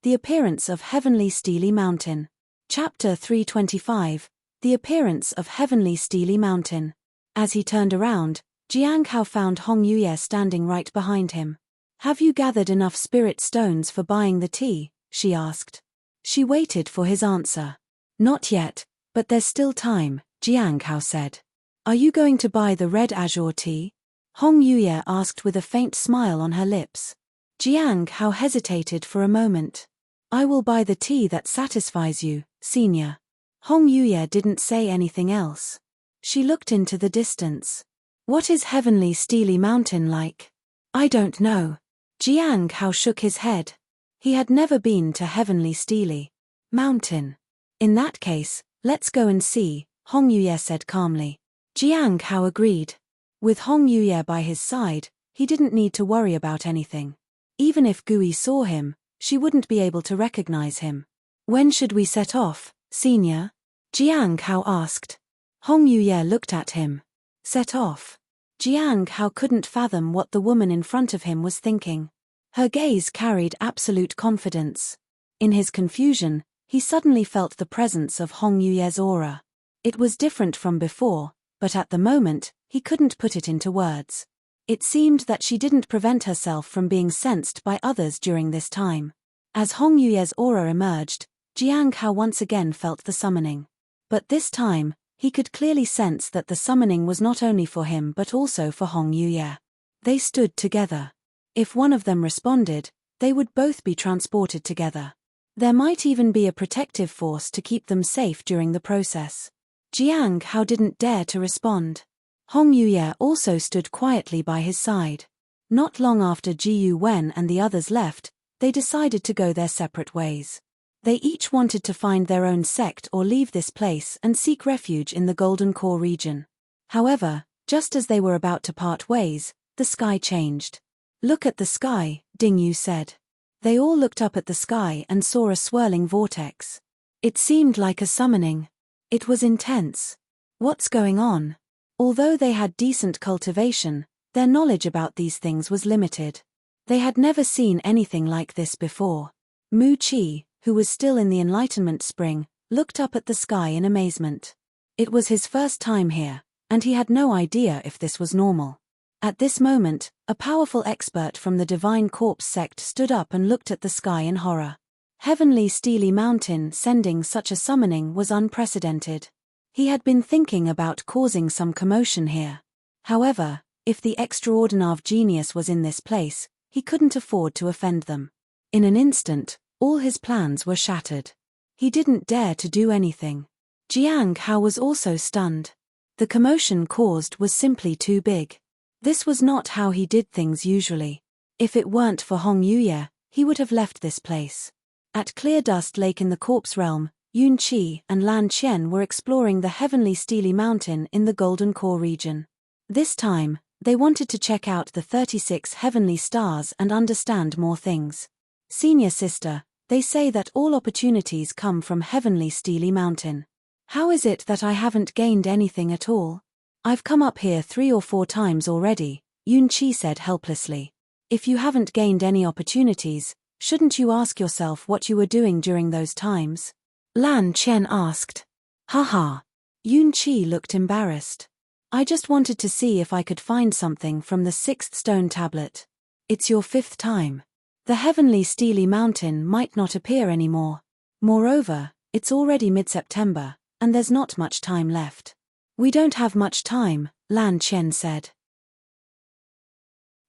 The Appearance of Heavenly Steely Mountain. Chapter 325, The Appearance of Heavenly Steely Mountain. As he turned around, Jiang Hao found Hong Yuye standing right behind him. "Have you gathered enough spirit stones for buying the tea?" she asked. She waited for his answer. "Not yet, but there's still time," Jiang Hao said. "Are you going to buy the red azure tea?" Hong Yuye asked with a faint smile on her lips. Jiang Hao hesitated for a moment. "I will buy the tea that satisfies you, senior." Hong Yuye didn't say anything else. She looked into the distance. "What is Heavenly Steely Mountain like?" "I don't know." Jiang Hao shook his head. He had never been to Heavenly Steely Mountain. "In that case, let's go and see," Hong Yuye said calmly. Jiang Hao agreed. With Hong Yuye by his side, he didn't need to worry about anything. Even if Gui saw him, she wouldn't be able to recognize him. "When should we set off, senior?" Jiang Hao asked. Hong Yuye looked at him. "Set off?" Jiang Hao couldn't fathom what the woman in front of him was thinking. Her gaze carried absolute confidence. In his confusion, he suddenly felt the presence of Hong Yuye's aura. It was different from before, but at the moment, he couldn't put it into words. It seemed that she didn't prevent herself from being sensed by others during this time. As Hong Yuye's aura emerged, Jiang Hao once again felt the summoning. But this time, he could clearly sense that the summoning was not only for him but also for Hong Yuye. They stood together. If one of them responded, they would both be transported together. There might even be a protective force to keep them safe during the process. Jiang Hao didn't dare to respond. Hong Yuye also stood quietly by his side. Not long after Ji Wen and the others left, they decided to go their separate ways. They each wanted to find their own sect or leave this place and seek refuge in the Golden Core region. However, just as they were about to part ways, the sky changed. "Look at the sky," Ding Yu said. They all looked up at the sky and saw a swirling vortex. It seemed like a summoning. It was intense. What's going on? Although they had decent cultivation, their knowledge about these things was limited. They had never seen anything like this before. Mu Qi, who was still in the Enlightenment Spring, looked up at the sky in amazement. It was his first time here, and he had no idea if this was normal. At this moment, a powerful expert from the Divine Corpse sect stood up and looked at the sky in horror. Heavenly Steely Mountain sending such a summoning was unprecedented. He had been thinking about causing some commotion here. However, if the extraordinary genius was in this place, he couldn't afford to offend them. In an instant, all his plans were shattered. He didn't dare to do anything. Jiang Hao was also stunned. The commotion caused was simply too big. This was not how he did things usually. If it weren't for Hong Yuye, he would have left this place. At Clear Dust Lake in the Corpse Realm, Yun Qi and Lan Qian were exploring the Heavenly Steely Mountain in the Golden Core region. This time, they wanted to check out the 36 heavenly stars and understand more things. "Senior sister, they say that all opportunities come from Heavenly Steely Mountain. How is it that I haven't gained anything at all? I've come up here 3 or 4 times already," Yun Qi said helplessly. "If you haven't gained any opportunities, Shouldn't you ask yourself what you were doing during those times? Lan Chen asked. Haha. Yun Qi looked embarrassed. I just wanted to see if I could find something from the 6th stone tablet. It's your 5th time. The heavenly steely mountain might not appear anymore. Moreover, it's already mid-September, and there's not much time left. We don't have much time, Lan Chen said.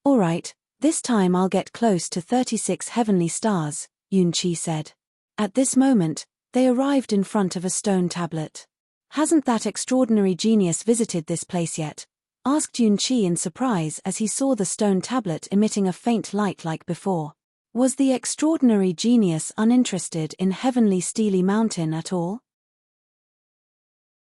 Alright, this time I'll get close to 36 heavenly stars, Yun Qi said. At this moment, they arrived in front of a stone tablet. Hasn't that extraordinary genius visited this place yet? Asked Yun Qi in surprise as he saw the stone tablet emitting a faint light like before. Was the extraordinary genius uninterested in heavenly steely mountain at all?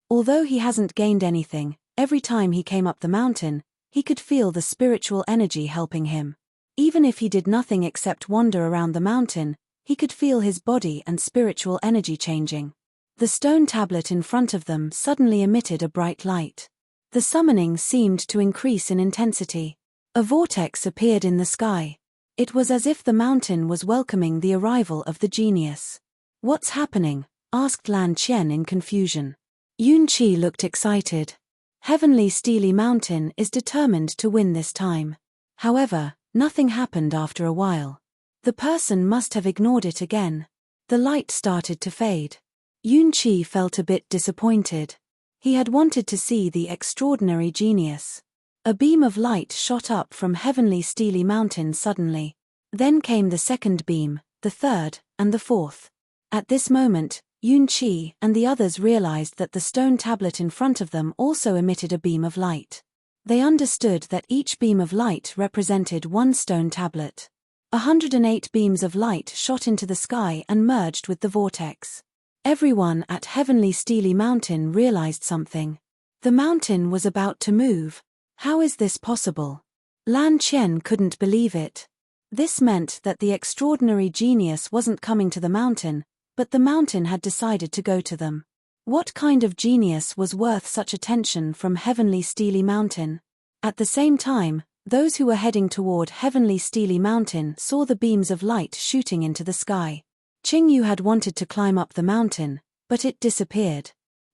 Although he hasn't gained anything, every time he came up the mountain, he could feel the spiritual energy helping him. Even if he did nothing except wander around the mountain, he could feel his body and spiritual energy changing. The stone tablet in front of them suddenly emitted a bright light. The summoning seemed to increase in intensity. A vortex appeared in the sky. It was as if the mountain was welcoming the arrival of the genius. What's happening? Asked Lan Chen in confusion. Yun Qi looked excited. Heavenly Steely Mountain is determined to win this time. However, nothing happened after a while. The person must have ignored it again. The light started to fade. Yun Qi felt a bit disappointed. He had wanted to see the extraordinary genius. A beam of light shot up from Heavenly Steely Mountain suddenly. Then came the second beam, the third, and the fourth. At this moment, Yun Qi and the others realized that the stone tablet in front of them also emitted a beam of light. They understood that each beam of light represented one stone tablet. 108 beams of light shot into the sky and merged with the vortex. Everyone at Heavenly Steely Mountain realized something. The mountain was about to move. How is this possible? Lan Chen couldn't believe it. This meant that the extraordinary genius wasn't coming to the mountain, but the mountain had decided to go to them. What kind of genius was worth such attention from Heavenly Steely Mountain? At the same time, those who were heading toward Heavenly Steely Mountain saw the beams of light shooting into the sky. Qingyu had wanted to climb up the mountain, but it disappeared.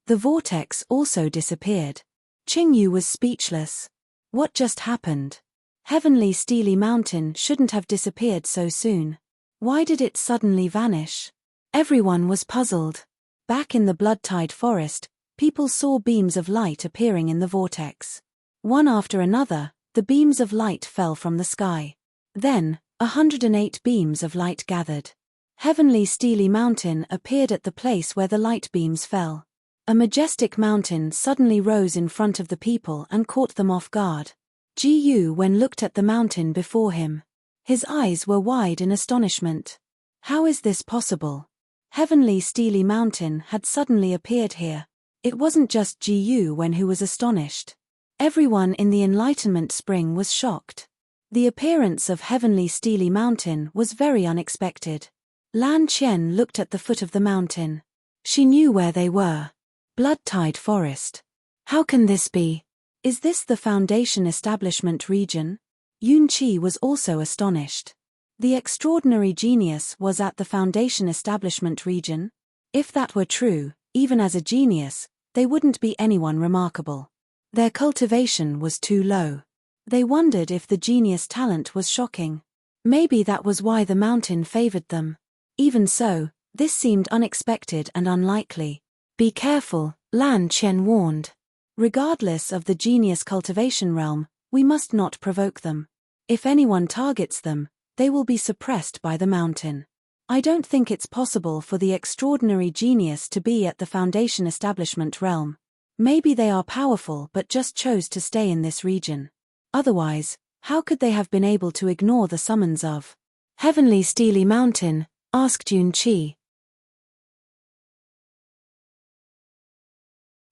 The vortex also disappeared. Qingyu was speechless. What just happened? Heavenly Steely Mountain shouldn't have disappeared so soon. Why did it suddenly vanish? Everyone was puzzled. Back in the blood-tide forest, people saw beams of light appearing in the vortex. One after another, the beams of light fell from the sky. Then, 108 beams of light gathered. Heavenly Steely Mountain appeared at the place where the light beams fell. A majestic mountain suddenly rose in front of the people and caught them off guard. Ji Yu Wen looked at the mountain before him. His eyes were wide in astonishment. How is this possible? Heavenly Steely Mountain had suddenly appeared here. It wasn't just Ji Yu Wen who was astonished. Everyone in the Enlightenment Spring was shocked. The appearance of Heavenly Steely Mountain was very unexpected. Lan Chen looked at the foot of the mountain. She knew where they were. Blood-tide forest. How can this be? Is this the Foundation Establishment region? Yun Qi was also astonished. The extraordinary genius was at the Foundation Establishment region? If that were true, even as a genius, they wouldn't be anyone remarkable. Their cultivation was too low. They wondered if the genius talent was shocking. Maybe that was why the mountain favored them. Even so, this seemed unexpected and unlikely. Be careful, Lan Chen warned. Regardless of the genius cultivation realm, we must not provoke them. If anyone targets them, they will be suppressed by the mountain. I don't think it's possible for the extraordinary genius to be at the Foundation Establishment realm. Maybe they are powerful but just chose to stay in this region. Otherwise, how could they have been able to ignore the summons of Heavenly Steely Mountain? Asked Yun Qi.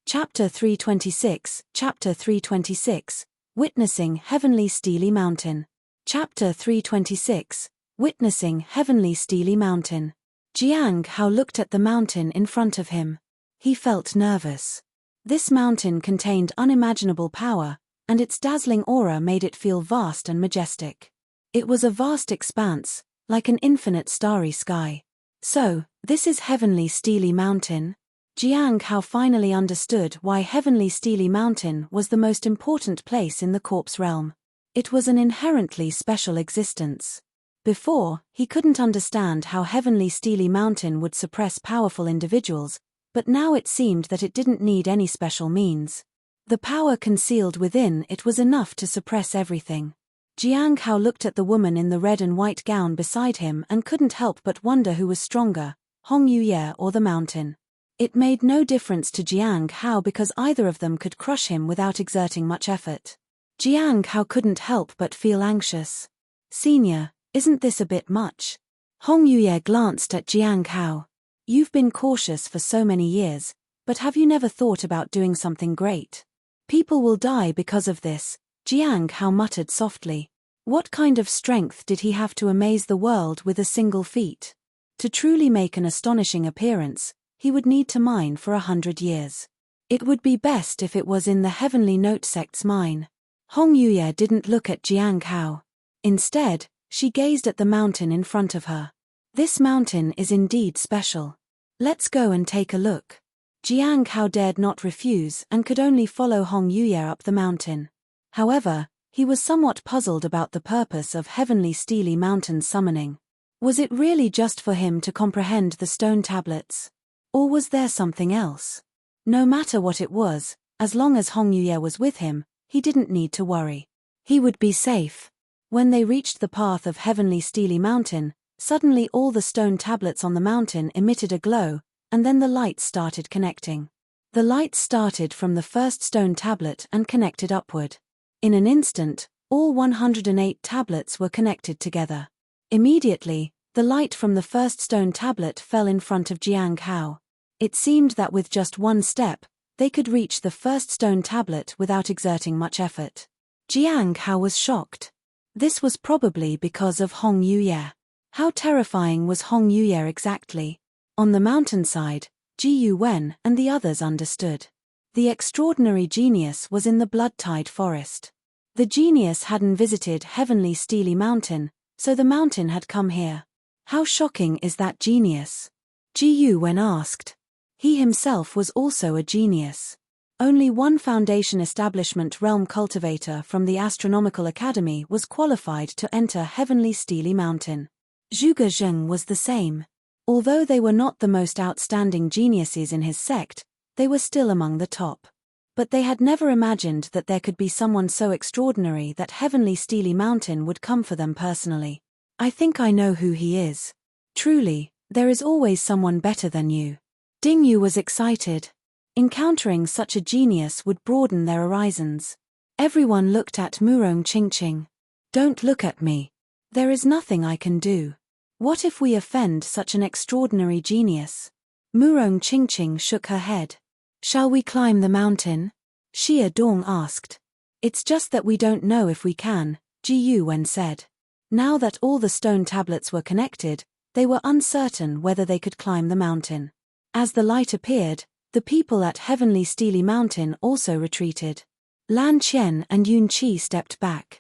Chapter 326, Chapter 326, Witnessing Heavenly Steely Mountain. Chapter 326, Witnessing Heavenly Steely Mountain. Jiang Hao looked at the mountain in front of him. He felt nervous. This mountain contained unimaginable power, and its dazzling aura made it feel vast and majestic. It was a vast expanse, like an infinite starry sky. So, this is Heavenly Steely Mountain? Jiang Hao finally understood why Heavenly Steely Mountain was the most important place in the corpse realm. It was an inherently special existence. Before, he couldn't understand how Heavenly Steely Mountain would suppress powerful individuals, but now it seemed that it didn't need any special means. The power concealed within it was enough to suppress everything. Jiang Hao looked at the woman in the red and white gown beside him and couldn't help but wonder who was stronger, Hong Yuye or the mountain. It made no difference to Jiang Hao because either of them could crush him without exerting much effort. Jiang Hao couldn't help but feel anxious. Senior, isn't this a bit much? Hong Yuye glanced at Jiang Hao. You've been cautious for so many years, but have you never thought about doing something great? People will die because of this, Jiang Hao muttered softly. What kind of strength did he have to amaze the world with a single feat? To truly make an astonishing appearance, he would need to mine for 100 years. It would be best if it was in the Heavenly Note sect's mine. Hong Yuye didn't look at Jiang Hao. Instead, she gazed at the mountain in front of her. This mountain is indeed special. Let's go and take a look. Jiang Hao dared not refuse and could only follow Hong Yuye up the mountain. However, he was somewhat puzzled about the purpose of Heavenly Steely Mountain's summoning. Was it really just for him to comprehend the stone tablets? Or was there something else? No matter what it was, as long as Hong Yuye was with him, he didn't need to worry. He would be safe. When they reached the path of Heavenly Steely Mountain, suddenly all the stone tablets on the mountain emitted a glow, and then the lights started connecting. The lights started from the first stone tablet and connected upward. In an instant, all 108 tablets were connected together. Immediately, the light from the first stone tablet fell in front of Jiang Hao. It seemed that with just one step, they could reach the first stone tablet without exerting much effort. Jiang Hao was shocked. This was probably because of Hong Yuye. How terrifying was Hong Yuye exactly? On the mountainside, Ji Yuwen and the others understood. The extraordinary genius was in the blood-tide forest. The genius hadn't visited Heavenly Steely Mountain, so the mountain had come here. How shocking is that genius? Ji Yuwen asked. He himself was also a genius. Only one Foundation Establishment Realm Cultivator from the Astronomical Academy was qualified to enter Heavenly Steely Mountain. Zhuge Zheng was the same. Although they were not the most outstanding geniuses in his sect, they were still among the top. But they had never imagined that there could be someone so extraordinary that Heavenly Steely Mountain would come for them personally. I think I know who he is. Truly, there is always someone better than you. Ding Yu was excited. Encountering such a genius would broaden their horizons. Everyone looked at Murong Qingqing. Don't look at me. There is nothing I can do. What if we offend such an extraordinary genius? Murong Qingqing shook her head. Shall we climb the mountain? Xia Dong asked. It's just that we don't know if we can, Ji Yuwen said. Now that all the stone tablets were connected, they were uncertain whether they could climb the mountain. As the light appeared, the people at Heavenly Steely Mountain also retreated. Lan Qian and Yun Qi stepped back.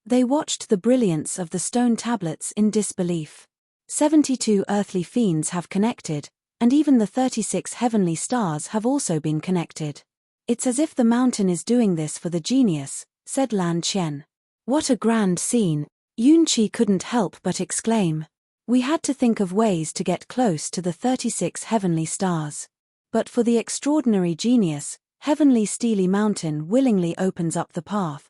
They watched the brilliance of the stone tablets in disbelief. 72 earthly fiends have connected, and even the 36 heavenly stars have also been connected. It's as if the mountain is doing this for the genius, said Lan Qian. What a grand scene, Yun Qi couldn't help but exclaim. We had to think of ways to get close to the 36 heavenly stars. But for the extraordinary genius, Heavenly Steely Mountain willingly opens up the path.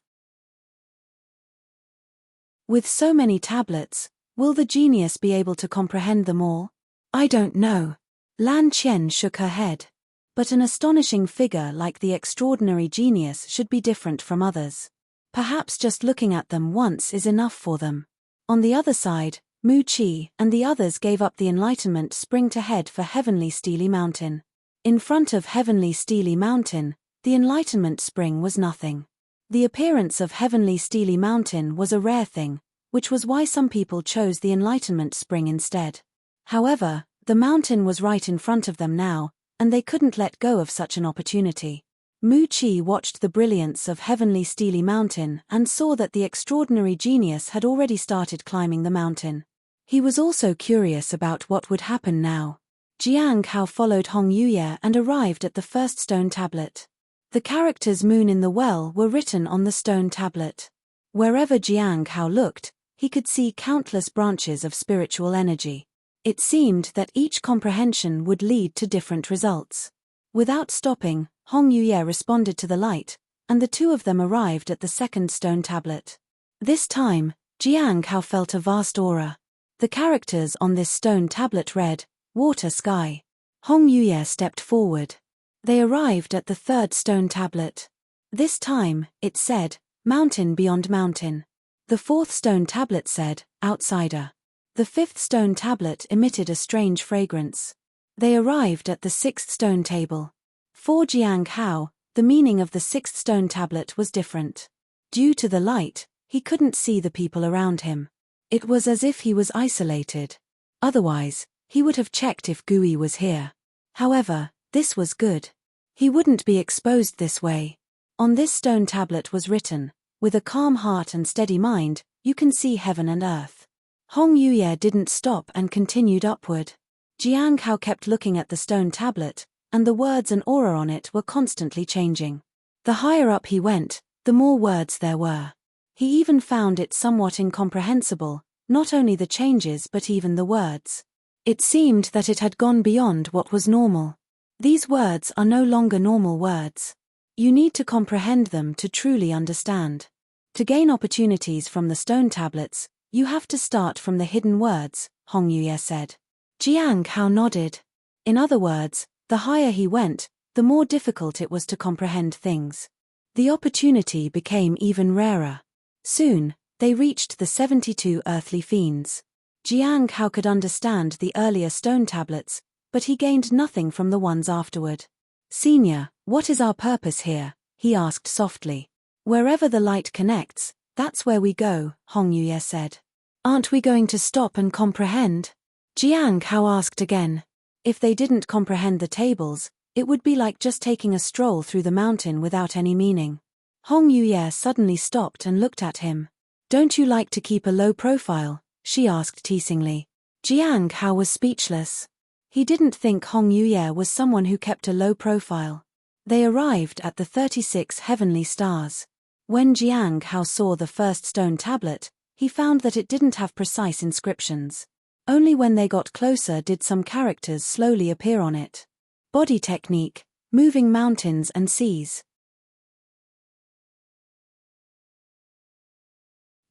With so many tablets, will the genius be able to comprehend them all? I don't know. Lan Qian shook her head. But an astonishing figure like the extraordinary genius should be different from others. Perhaps just looking at them once is enough for them. On the other side, Mu Qi and the others gave up the Enlightenment Spring to head for Heavenly Steely Mountain. In front of Heavenly Steely Mountain, the Enlightenment Spring was nothing. The appearance of Heavenly Steely Mountain was a rare thing, which was why some people chose the Enlightenment Spring instead. However, the mountain was right in front of them now, and they couldn't let go of such an opportunity. Mu Qi watched the brilliance of heavenly steely mountain and saw that the extraordinary genius had already started climbing the mountain. He was also curious about what would happen now. Jiang Hao followed Hong Yuye and arrived at the first stone tablet. The characters Moon in the Well were written on the stone tablet. Wherever Jiang Hao looked, he could see countless branches of spiritual energy. It seemed that each comprehension would lead to different results. Without stopping, Hong Yuye responded to the light, and the two of them arrived at the second stone tablet. This time, Jiang Hao felt a vast aura. The characters on this stone tablet read, Water Sky. Hong Yuye stepped forward. They arrived at the third stone tablet. This time, it said, Mountain Beyond Mountain. The fourth stone tablet said, Outsider. The fifth stone tablet emitted a strange fragrance. They arrived at the sixth stone table. For Jiang Hao, the meaning of the sixth stone tablet was different. Due to the light, he couldn't see the people around him. It was as if he was isolated. Otherwise, he would have checked if Gui was here. However, this was good. He wouldn't be exposed this way. On this stone tablet was written, with a calm heart and steady mind, you can see heaven and earth. Hong Yuye didn't stop and continued upward. Jiang Hao kept looking at the stone tablet, and the words and aura on it were constantly changing. The higher up he went, the more words there were. He even found it somewhat incomprehensible, not only the changes but even the words. It seemed that it had gone beyond what was normal. These words are no longer normal words. You need to comprehend them to truly understand. To gain opportunities from the stone tablets, you have to start from the hidden words, Hong Yuye said. Jiang Hao nodded. In other words, the higher he went, the more difficult it was to comprehend things. The opportunity became even rarer. Soon, they reached the 72 earthly fiends. Jiang Hao could understand the earlier stone tablets, but he gained nothing from the ones afterward. Senior, what is our purpose here? He asked softly. Wherever the light connects, that's where we go, Hong Yuye said. Aren't we going to stop and comprehend? Jiang Hao asked again. If they didn't comprehend the tables, it would be like just taking a stroll through the mountain without any meaning. Hong Yuye suddenly stopped and looked at him. Don't you like to keep a low profile? She asked teasingly. Jiang Hao was speechless. He didn't think Hong Yuye was someone who kept a low profile. They arrived at the 36 heavenly stars. When Jiang Hao saw the first stone tablet, he found that it didn't have precise inscriptions. Only when they got closer did some characters slowly appear on it. Body technique, moving mountains and seas.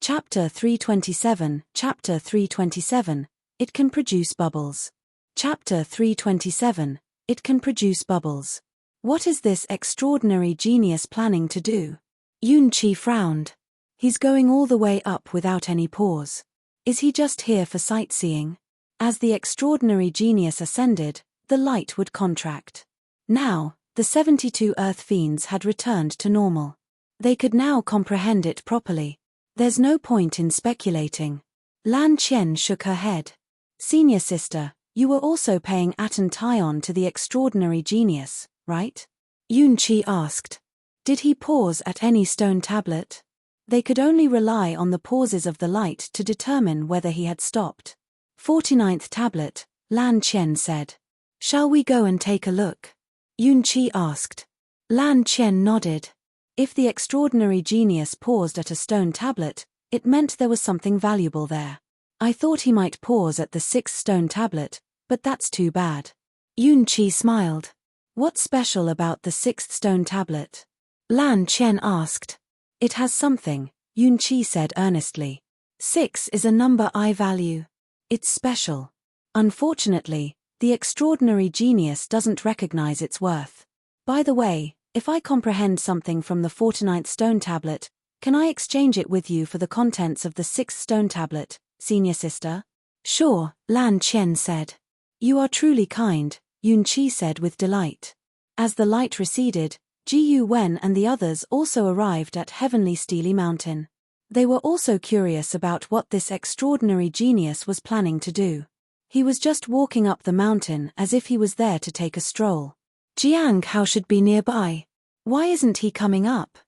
Chapter 327, Chapter 327, It can produce bubbles. Chapter 327, It can produce bubbles. What is this extraordinary genius planning to do? Yun Qi frowned. He's going all the way up without any pause. Is he just here for sightseeing? As the extraordinary genius ascended, the light would contract. Now, the 72 earth fiends had returned to normal. They could now comprehend it properly. There's no point in speculating. Lan Qian shook her head. Senior sister, you were also paying attention to the extraordinary genius, right? Yun Qi asked. Did he pause at any stone tablet? They could only rely on the pauses of the light to determine whether he had stopped. 49th tablet, Lan Qian said. Shall we go and take a look? Yun Qi asked. Lan Qian nodded. If the extraordinary genius paused at a stone tablet, it meant there was something valuable there. I thought he might pause at the 6th stone tablet, but that's too bad. Yun Qi smiled. What's special about the 6th stone tablet? Lan Qian asked. It has something, Yun Qi said earnestly. 6 is a number I value. It's special. Unfortunately, the extraordinary genius doesn't recognize its worth. By the way, if I comprehend something from the 49th stone tablet, can I exchange it with you for the contents of the 6th stone tablet, senior sister? Sure, Lan Qian said. You are truly kind, Yun Qi said with delight. As the light receded, Ji Yu Wen and the others also arrived at Heavenly Steely Mountain. They were also curious about what this extraordinary genius was planning to do. He was just walking up the mountain as if he was there to take a stroll. Jiang Hao should be nearby. Why isn't he coming up?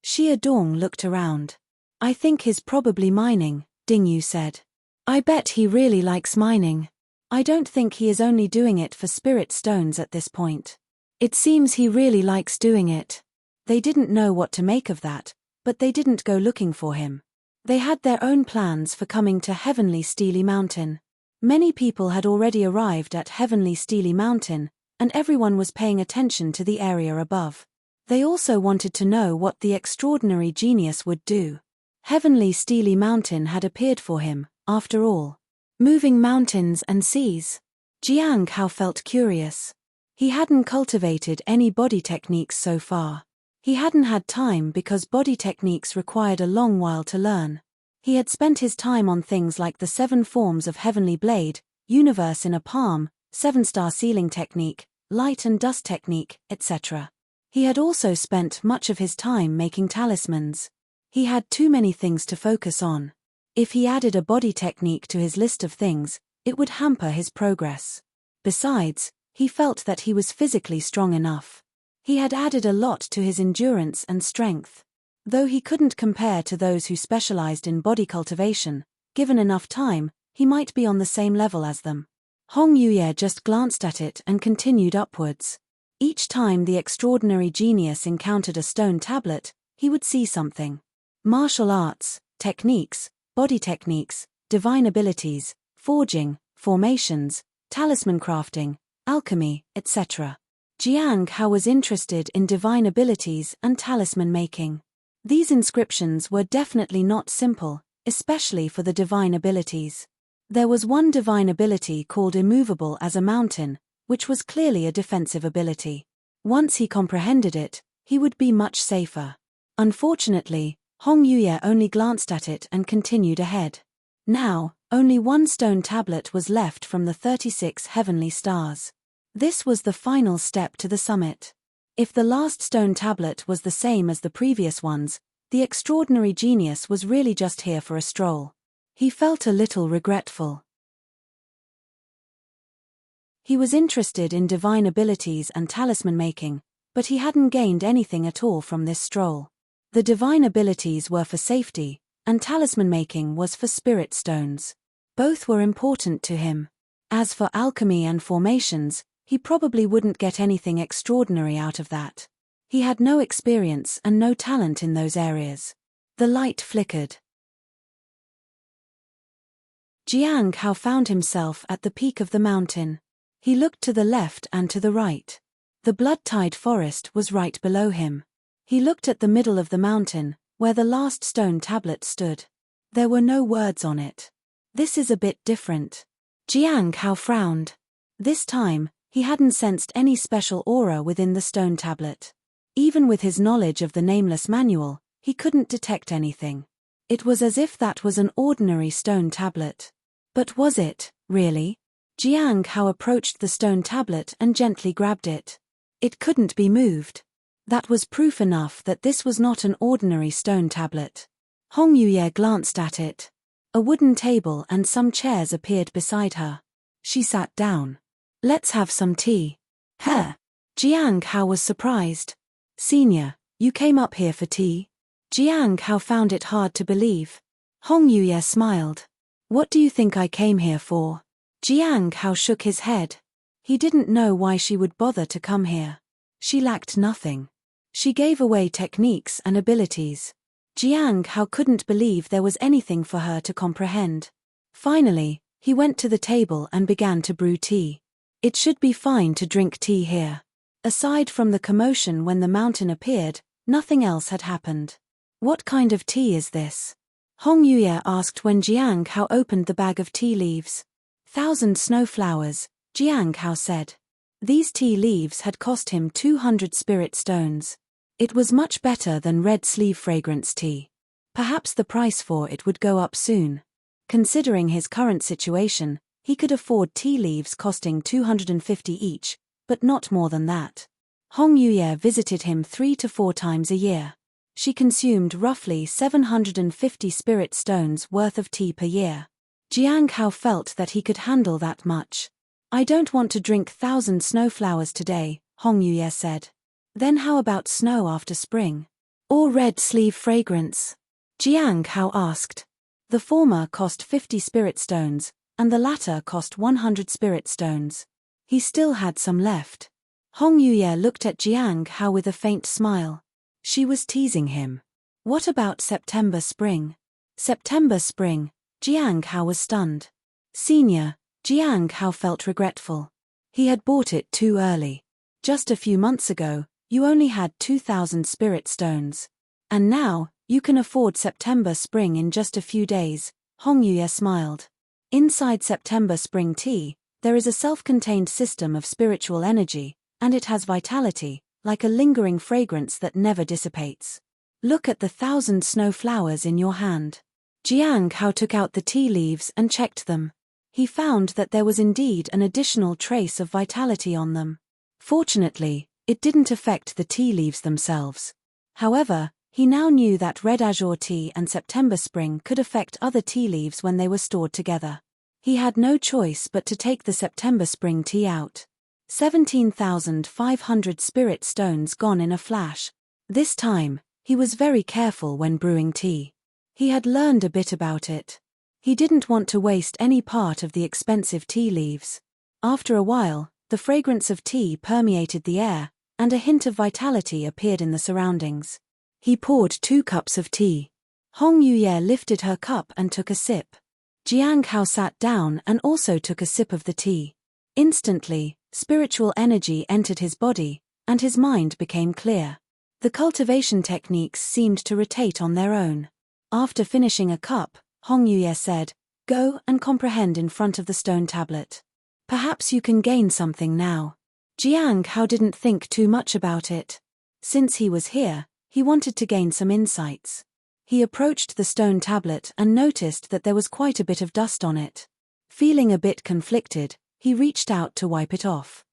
Xia Dong looked around. I think he's probably mining, Ding Yu said. I bet he really likes mining. I don't think he is only doing it for spirit stones at this point. It seems he really likes doing it. They didn't know what to make of that, but they didn't go looking for him. They had their own plans for coming to Heavenly Steely Mountain. Many people had already arrived at Heavenly Steely Mountain, and everyone was paying attention to the area above. They also wanted to know what the extraordinary genius would do. Heavenly Steely Mountain had appeared for him, after all. Moving mountains and seas. Jiang Hao felt curious. He hadn't cultivated any body techniques so far. He hadn't had time because body techniques required a long while to learn. He had spent his time on things like the 7 forms of Heavenly Blade, Universe in a Palm, 7-star Sealing Technique, Light and Dust Technique, etc. He had also spent much of his time making talismans. He had too many things to focus on. If he added a body technique to his list of things, it would hamper his progress. Besides, he felt that he was physically strong enough. He had added a lot to his endurance and strength. Though he couldn't compare to those who specialized in body cultivation, given enough time, he might be on the same level as them. Hong Yuye just glanced at it and continued upwards. Each time the extraordinary genius encountered a stone tablet, he would see something. Martial arts, techniques, body techniques, divine abilities, forging, formations, talisman crafting, alchemy, etc. Jiang Hao was interested in divine abilities and talisman making. These inscriptions were definitely not simple, especially for the divine abilities. There was one divine ability called immovable as a mountain, which was clearly a defensive ability. Once he comprehended it, he would be much safer. Unfortunately, Hong Yuye only glanced at it and continued ahead. Now, only one stone tablet was left from the 36 heavenly stars. This was the final step to the summit. If the last stone tablet was the same as the previous ones, the extraordinary genius was really just here for a stroll. He felt a little regretful. He was interested in divine abilities and talisman making, but he hadn't gained anything at all from this stroll. The divine abilities were for safety, and talisman making was for spirit stones. Both were important to him. As for alchemy and formations, he probably wouldn't get anything extraordinary out of that. He had no experience and no talent in those areas. The light flickered. Jiang Hao found himself at the peak of the mountain. He looked to the left and to the right. The blood-tide forest was right below him. He looked at the middle of the mountain, where the last stone tablet stood. There were no words on it. This is a bit different. Jiang Hao frowned. This time, he hadn't sensed any special aura within the stone tablet. Even with his knowledge of the nameless manual, he couldn't detect anything. It was as if that was an ordinary stone tablet. But was it, really? Jiang Hao approached the stone tablet and gently grabbed it. It couldn't be moved. That was proof enough that this was not an ordinary stone tablet. Hong Yuye glanced at it. A wooden table and some chairs appeared beside her. She sat down. Let's have some tea. Huh? Jiang Hao was surprised. Senior, you came up here for tea? Jiang Hao found it hard to believe. Hong Yuye smiled. What do you think I came here for? Jiang Hao shook his head. He didn't know why she would bother to come here. She lacked nothing. She gave away techniques and abilities. Jiang Hao couldn't believe there was anything for her to comprehend. Finally, he went to the table and began to brew tea. It should be fine to drink tea here. Aside from the commotion when the mountain appeared, nothing else had happened. What kind of tea is this? Hong Yuye asked when Jiang Hao opened the bag of tea leaves. 1,000 snowflowers, Jiang Hao said. These tea leaves had cost him 200 spirit stones. It was much better than red sleeve fragrance tea. Perhaps the price for it would go up soon. Considering his current situation, he could afford tea leaves costing 250 each, but not more than that. Hong Yuye visited him 3 to 4 times a year. She consumed roughly 750 spirit stones worth of tea per year. Jiang Hao felt that he could handle that much. I don't want to drink 1,000 snowflowers today, Hong Yuye said. Then how about snow after spring? Or red sleeve fragrance? Jiang Hao asked. The former cost 50 spirit stones, and the latter cost 100 spirit stones. He still had some left. Hong Yuye looked at Jiang Hao with a faint smile. She was teasing him. What about September spring? September spring? Jiang Hao was stunned. Senior, Jiang Hao felt regretful. He had bought it too early. Just a few months ago, you only had 2,000 spirit stones. And now, you can afford September spring in just a few days, Hong Yuye smiled. Inside September spring tea, there is a self-contained system of spiritual energy, and it has vitality, like a lingering fragrance that never dissipates. Look at the 1,000 snow flowers in your hand. Jiang Hao took out the tea leaves and checked them. He found that there was indeed an additional trace of vitality on them. Fortunately, it didn't affect the tea leaves themselves. However, he now knew that red azure tea and September spring could affect other tea leaves when they were stored together. He had no choice but to take the September spring tea out. 17,500 spirit stones gone in a flash. This time, he was very careful when brewing tea. He had learned a bit about it. He didn't want to waste any part of the expensive tea leaves. After a while, the fragrance of tea permeated the air, and a hint of vitality appeared in the surroundings. He poured 2 cups of tea. Hong Yuye lifted her cup and took a sip. Jiang Hao sat down and also took a sip of the tea. Instantly, spiritual energy entered his body, and his mind became clear. The cultivation techniques seemed to rotate on their own. After finishing a cup, Hong Yuye said, "Go and comprehend in front of the stone tablet. Perhaps you can gain something now." Jiang Hao didn't think too much about it. Since he was here, he wanted to gain some insights. He approached the stone tablet and noticed that there was quite a bit of dust on it. Feeling a bit conflicted, he reached out to wipe it off.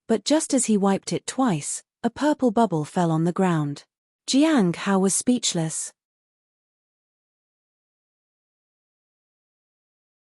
But just as he wiped it twice, a purple bubble fell on the ground. Jiang Hao was speechless.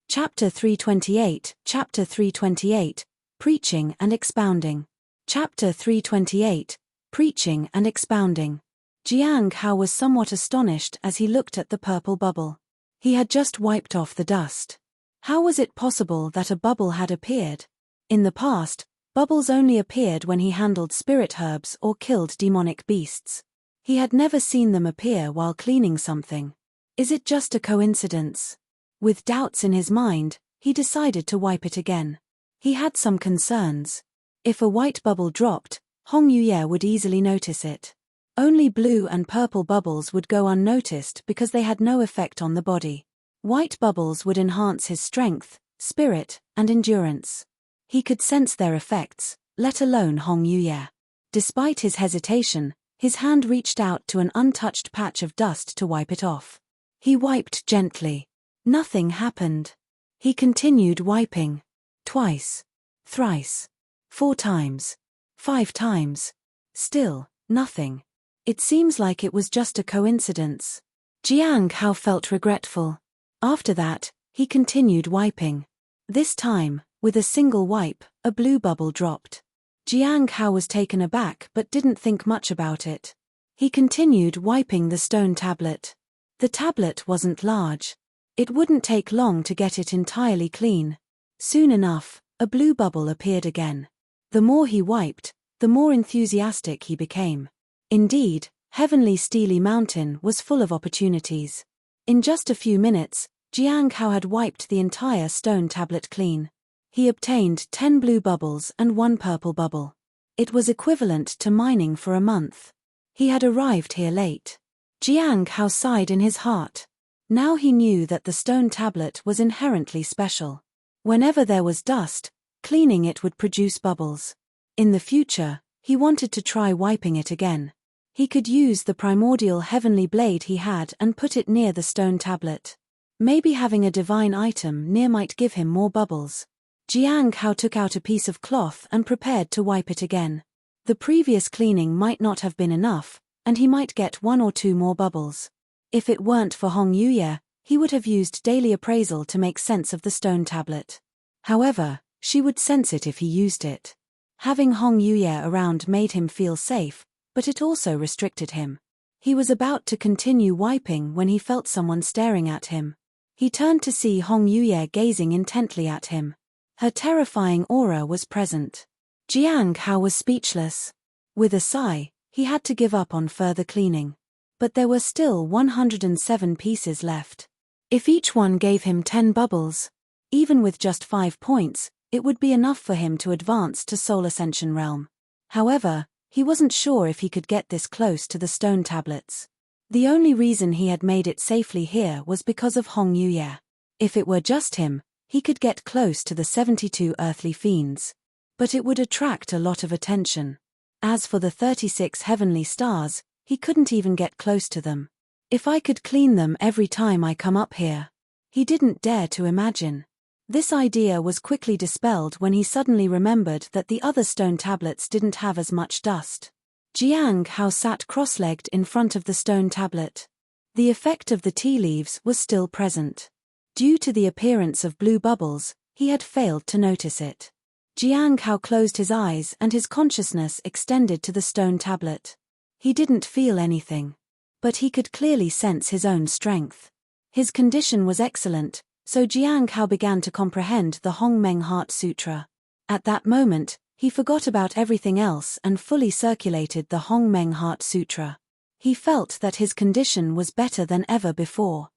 Chapter 328, Chapter 328, Preaching and Expounding. Chapter 328, Preaching and Expounding. Jiang Hao was somewhat astonished as he looked at the purple bubble. He had just wiped off the dust. How was it possible that a bubble had appeared? In the past, bubbles only appeared when he handled spirit herbs or killed demonic beasts. He had never seen them appear while cleaning something. Is it just a coincidence? With doubts in his mind, he decided to wipe it again. He had some concerns. If a white bubble dropped, Hong Yuye would easily notice it. Only blue and purple bubbles would go unnoticed because they had no effect on the body. White bubbles would enhance his strength, spirit, and endurance. He could sense their effects, let alone Hong Yuye. Despite his hesitation, his hand reached out to an untouched patch of dust to wipe it off. He wiped gently. Nothing happened. He continued wiping. Twice. Thrice. 4 times. 5 times. Still, nothing. It seems like it was just a coincidence. Jiang Hao felt regretful. After that, he continued wiping. This time, with a single wipe, a blue bubble dropped. Jiang Hao was taken aback but didn't think much about it. He continued wiping the stone tablet. The tablet wasn't large. It wouldn't take long to get it entirely clean. Soon enough, a blue bubble appeared again. The more he wiped, the more enthusiastic he became. Indeed, Heavenly Steely Mountain was full of opportunities. In just a few minutes, Jiang Hao had wiped the entire stone tablet clean. He obtained 10 blue bubbles and 1 purple bubble. It was equivalent to mining for a month. He had arrived here late. Jiang Hao sighed in his heart. Now he knew that the stone tablet was inherently special. Whenever there was dust, cleaning it would produce bubbles. In the future, he wanted to try wiping it again. He could use the primordial heavenly blade he had and put it near the stone tablet. Maybe having a divine item near might give him more bubbles. Jiang Hao took out a piece of cloth and prepared to wipe it again. The previous cleaning might not have been enough, and he might get 1 or 2 more bubbles. If it weren't for Hong Yuye, he would have used daily appraisal to make sense of the stone tablet. However, she would sense it if he used it. Having Hong Yuye around made him feel safe, but it also restricted him. He was about to continue wiping when he felt someone staring at him. He turned to see Hong Yuye gazing intently at him. Her terrifying aura was present. Jiang Hao was speechless. With a sigh, he had to give up on further cleaning. But there were still 107 pieces left. If each one gave him 10 bubbles, even with just 5 points, it would be enough for him to advance to Soul Ascension Realm. However, he wasn't sure if he could get this close to the stone tablets. The only reason he had made it safely here was because of Hong Yuye. If it were just him, he could get close to the 72 earthly fiends. But it would attract a lot of attention. As for the 36 heavenly stars, he couldn't even get close to them. If I could clean them every time I come up here. He didn't dare to imagine. This idea was quickly dispelled when he suddenly remembered that the other stone tablets didn't have as much dust. Jiang Hao sat cross-legged in front of the stone tablet. The effect of the tea leaves was still present. Due to the appearance of blue bubbles, he had failed to notice it. Jiang Hao closed his eyes and his consciousness extended to the stone tablet. He didn't feel anything. But he could clearly sense his own strength. His condition was excellent, so Jiang Hao began to comprehend the Hong Meng Heart Sutra. At that moment, he forgot about everything else and fully circulated the Hong Meng Heart Sutra. He felt that his condition was better than ever before.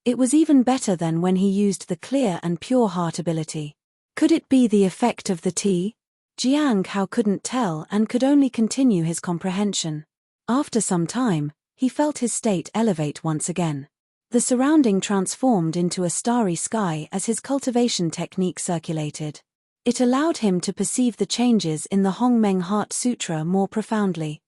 It was even better than when he used the clear and pure heart ability. Could it be the effect of the tea? Jiang Hao couldn't tell and could only continue his comprehension. After some time, he felt his state elevate once again. The surrounding transformed into a starry sky as his cultivation technique circulated. It allowed him to perceive the changes in the Hong Meng Heart Sutra more profoundly.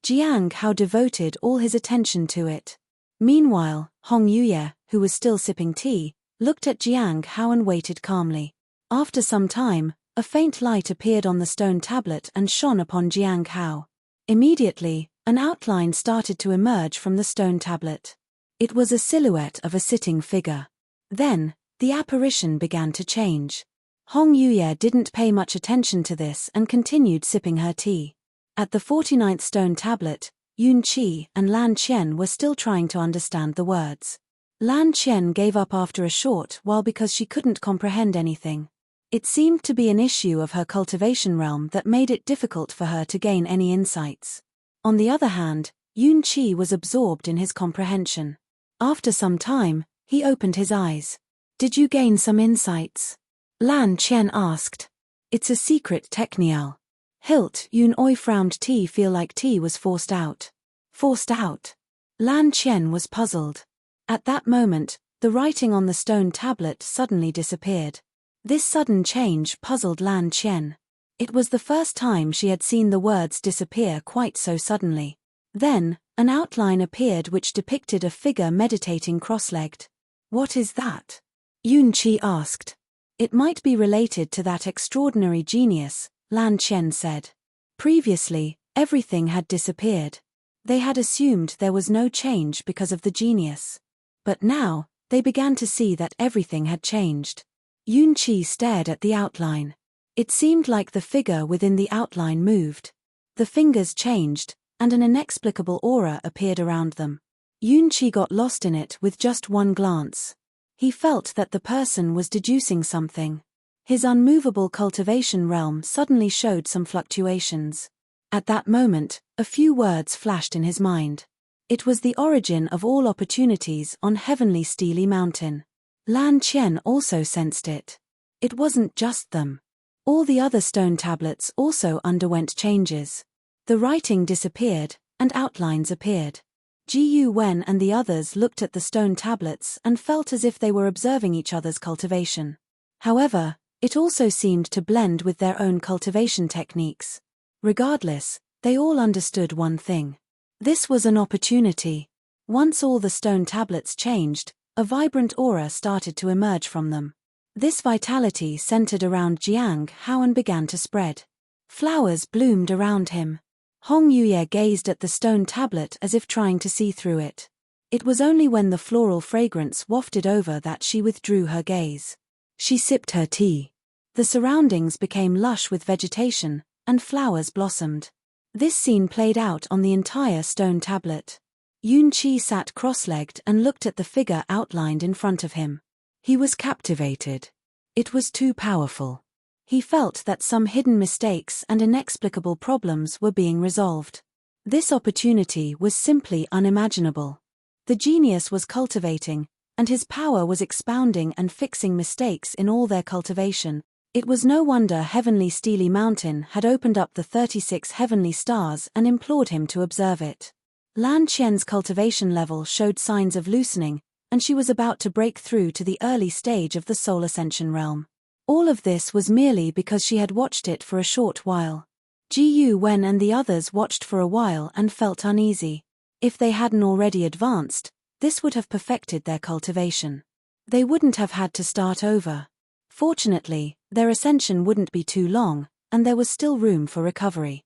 Jiang Hao devoted all his attention to it. Meanwhile, Hong Yuye, who was still sipping tea, looked at Jiang Hao and waited calmly. After some time, a faint light appeared on the stone tablet and shone upon Jiang Hao. Immediately, an outline started to emerge from the stone tablet. It was a silhouette of a sitting figure. Then, the apparition began to change. Hong Yuye didn't pay much attention to this and continued sipping her tea. At the 49th stone tablet, Yun Qi and Lan Qian were still trying to understand the words. Lan Qian gave up after a short while because she couldn't comprehend anything. It seemed to be an issue of her cultivation realm that made it difficult for her to gain any insights. On the other hand, Yun Qi was absorbed in his comprehension. After some time, he opened his eyes. "Did you gain some insights?" Lan Qian asked. "It's a secret technial." Hilt Yun Oi frowned. Tea feel like tea was forced out. Forced out? Lan Qian was puzzled. At that moment, the writing on the stone tablet suddenly disappeared. This sudden change puzzled Lan Qian. It was the first time she had seen the words disappear quite so suddenly. Then, an outline appeared which depicted a figure meditating cross-legged. "What is that?" Yun Qi asked. "It might be related to that extraordinary genius," Lan Qian said. Previously, everything had disappeared. They had assumed there was no change because of the genius. But now, they began to see that everything had changed. Yun Qi stared at the outline. It seemed like the figure within the outline moved. The fingers changed, and an inexplicable aura appeared around them. Yun Qi got lost in it with just one glance. He felt that the person was deducing something. His unmovable cultivation realm suddenly showed some fluctuations. At that moment, a few words flashed in his mind. It was the origin of all opportunities on Heavenly Steely Mountain. Lan Qian also sensed it. It wasn't just them. All the other stone tablets also underwent changes. The writing disappeared, and outlines appeared. Ji Wen and the others looked at the stone tablets and felt as if they were observing each other's cultivation. However, it also seemed to blend with their own cultivation techniques. Regardless, they all understood one thing. This was an opportunity. Once all the stone tablets changed, a vibrant aura started to emerge from them. This vitality centered around Jiang Hao and began to spread. Flowers bloomed around him. Hong Yuye gazed at the stone tablet as if trying to see through it. It was only when the floral fragrance wafted over that she withdrew her gaze. She sipped her tea. The surroundings became lush with vegetation, and flowers blossomed. This scene played out on the entire stone tablet. Yun-Chi sat cross-legged and looked at the figure outlined in front of him. He was captivated. It was too powerful. He felt that some hidden mistakes and inexplicable problems were being resolved. This opportunity was simply unimaginable. The genius was cultivating, and his power was expounding and fixing mistakes in all their cultivation. It was no wonder Heavenly Steely Mountain had opened up the 36 heavenly stars and implored him to observe it. Lan Qian's cultivation level showed signs of loosening, and she was about to break through to the early stage of the Soul Ascension realm. All of this was merely because she had watched it for a short while. Ji Wen and the others watched for a while and felt uneasy. If they hadn't already advanced, this would have perfected their cultivation. They wouldn't have had to start over. Fortunately, their ascension wouldn't be too long, and there was still room for recovery.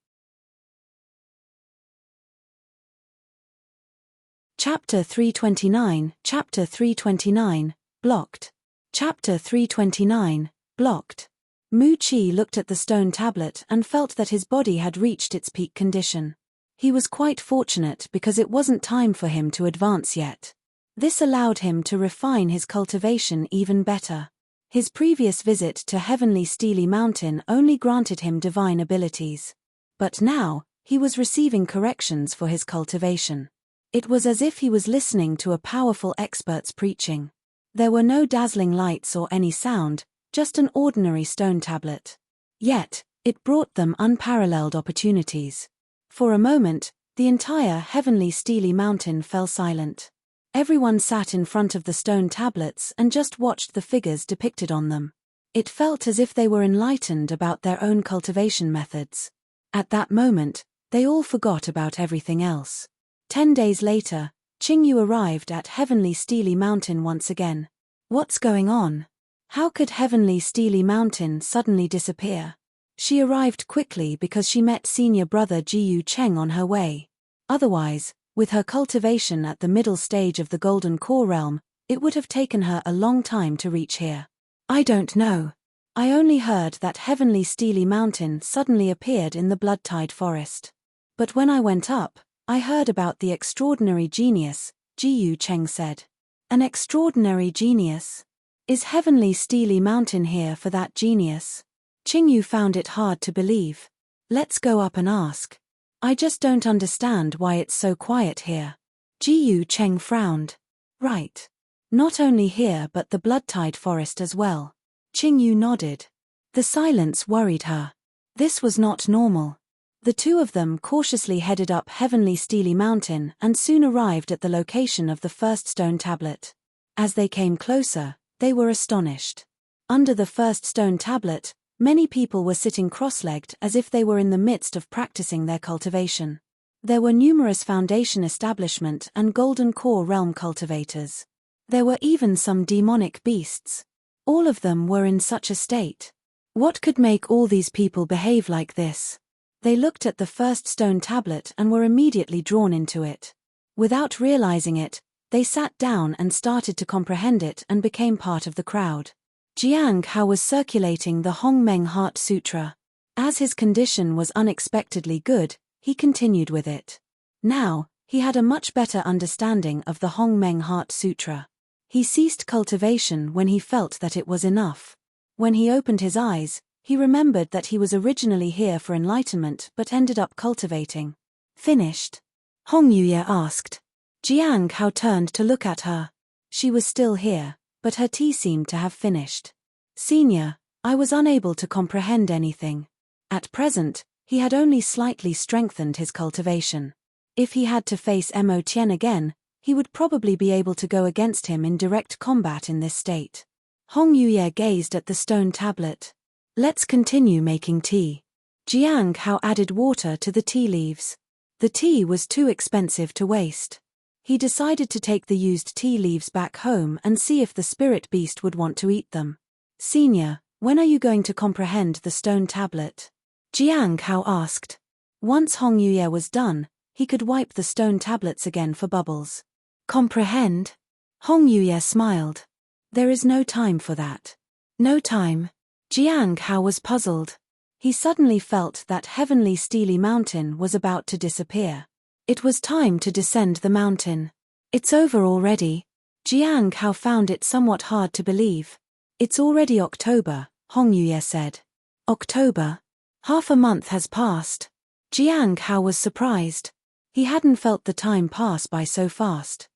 Chapter 329, Chapter 329, Blocked. Chapter 329, Blocked. Mu Qi looked at the stone tablet and felt that his body had reached its peak condition. He was quite fortunate because it wasn't time for him to advance yet. This allowed him to refine his cultivation even better. His previous visit to Heavenly Steely Mountain only granted him divine abilities. But now, he was receiving corrections for his cultivation. It was as if he was listening to a powerful expert's preaching. There were no dazzling lights or any sound, just an ordinary stone tablet. Yet, it brought them unparalleled opportunities. For a moment, the entire Heavenly Steely Mountain fell silent. Everyone sat in front of the stone tablets and just watched the figures depicted on them. It felt as if they were enlightened about their own cultivation methods. At that moment, they all forgot about everything else. 10 days later, Qingyu arrived at Heavenly Steely Mountain once again. What's going on? How could Heavenly Steely Mountain suddenly disappear? She arrived quickly because she met senior brother Jiyu Cheng on her way. Otherwise, with her cultivation at the middle stage of the Golden Core realm, it would have taken her a long time to reach here. I don't know. I only heard that Heavenly Steely Mountain suddenly appeared in the Blood-Tide Forest. But when I went up, I heard about the extraordinary genius, Jiyu Cheng said. An extraordinary genius? Is Heavenly Steely Mountain here for that genius? Qingyu found it hard to believe. Let's go up and ask. I just don't understand why it's so quiet here. Jiyu Cheng frowned. Right. Not only here but the Blood-Tide Forest as well. Qingyu nodded. The silence worried her. This was not normal. The two of them cautiously headed up Heavenly Steely Mountain and soon arrived at the location of the first stone tablet. As they came closer, they were astonished. Under the first stone tablet, many people were sitting cross-legged as if they were in the midst of practicing their cultivation. There were numerous Foundation Establishment and Golden Core realm cultivators. There were even some demonic beasts. All of them were in such a state. What could make all these people behave like this? They looked at the first stone tablet and were immediately drawn into it. Without realizing it, they sat down and started to comprehend it and became part of the crowd. Jiang Hao was circulating the Hongmeng Heart Sutra. As his condition was unexpectedly good, he continued with it. Now, he had a much better understanding of the Hongmeng Heart Sutra. He ceased cultivation when he felt that it was enough. When he opened his eyes, he remembered that he was originally here for enlightenment but ended up cultivating. Finished? Hong Yuye asked. Jiang Hao turned to look at her. She was still here, but her tea seemed to have finished. Senior, I was unable to comprehend anything. At present, he had only slightly strengthened his cultivation. If he had to face Mo Tian again, he would probably be able to go against him in direct combat in this state. Hong Yuye gazed at the stone tablet. Let's continue making tea. Jiang Hao added water to the tea leaves. The tea was too expensive to waste. He decided to take the used tea leaves back home and see if the spirit beast would want to eat them. Senior, when are you going to comprehend the stone tablet? Jiang Hao asked. Once Hong Yuye was done, he could wipe the stone tablets again for bubbles. Comprehend? Hong Yuye smiled. There is no time for that. No time. Jiang Hao was puzzled. He suddenly felt that heavenly steely mountain was about to disappear. It was time to descend the mountain. It's over already. Jiang Hao found it somewhat hard to believe. It's already October, Hong Yuye said. October? Half a month has passed. Jiang Hao was surprised. He hadn't felt the time pass by so fast.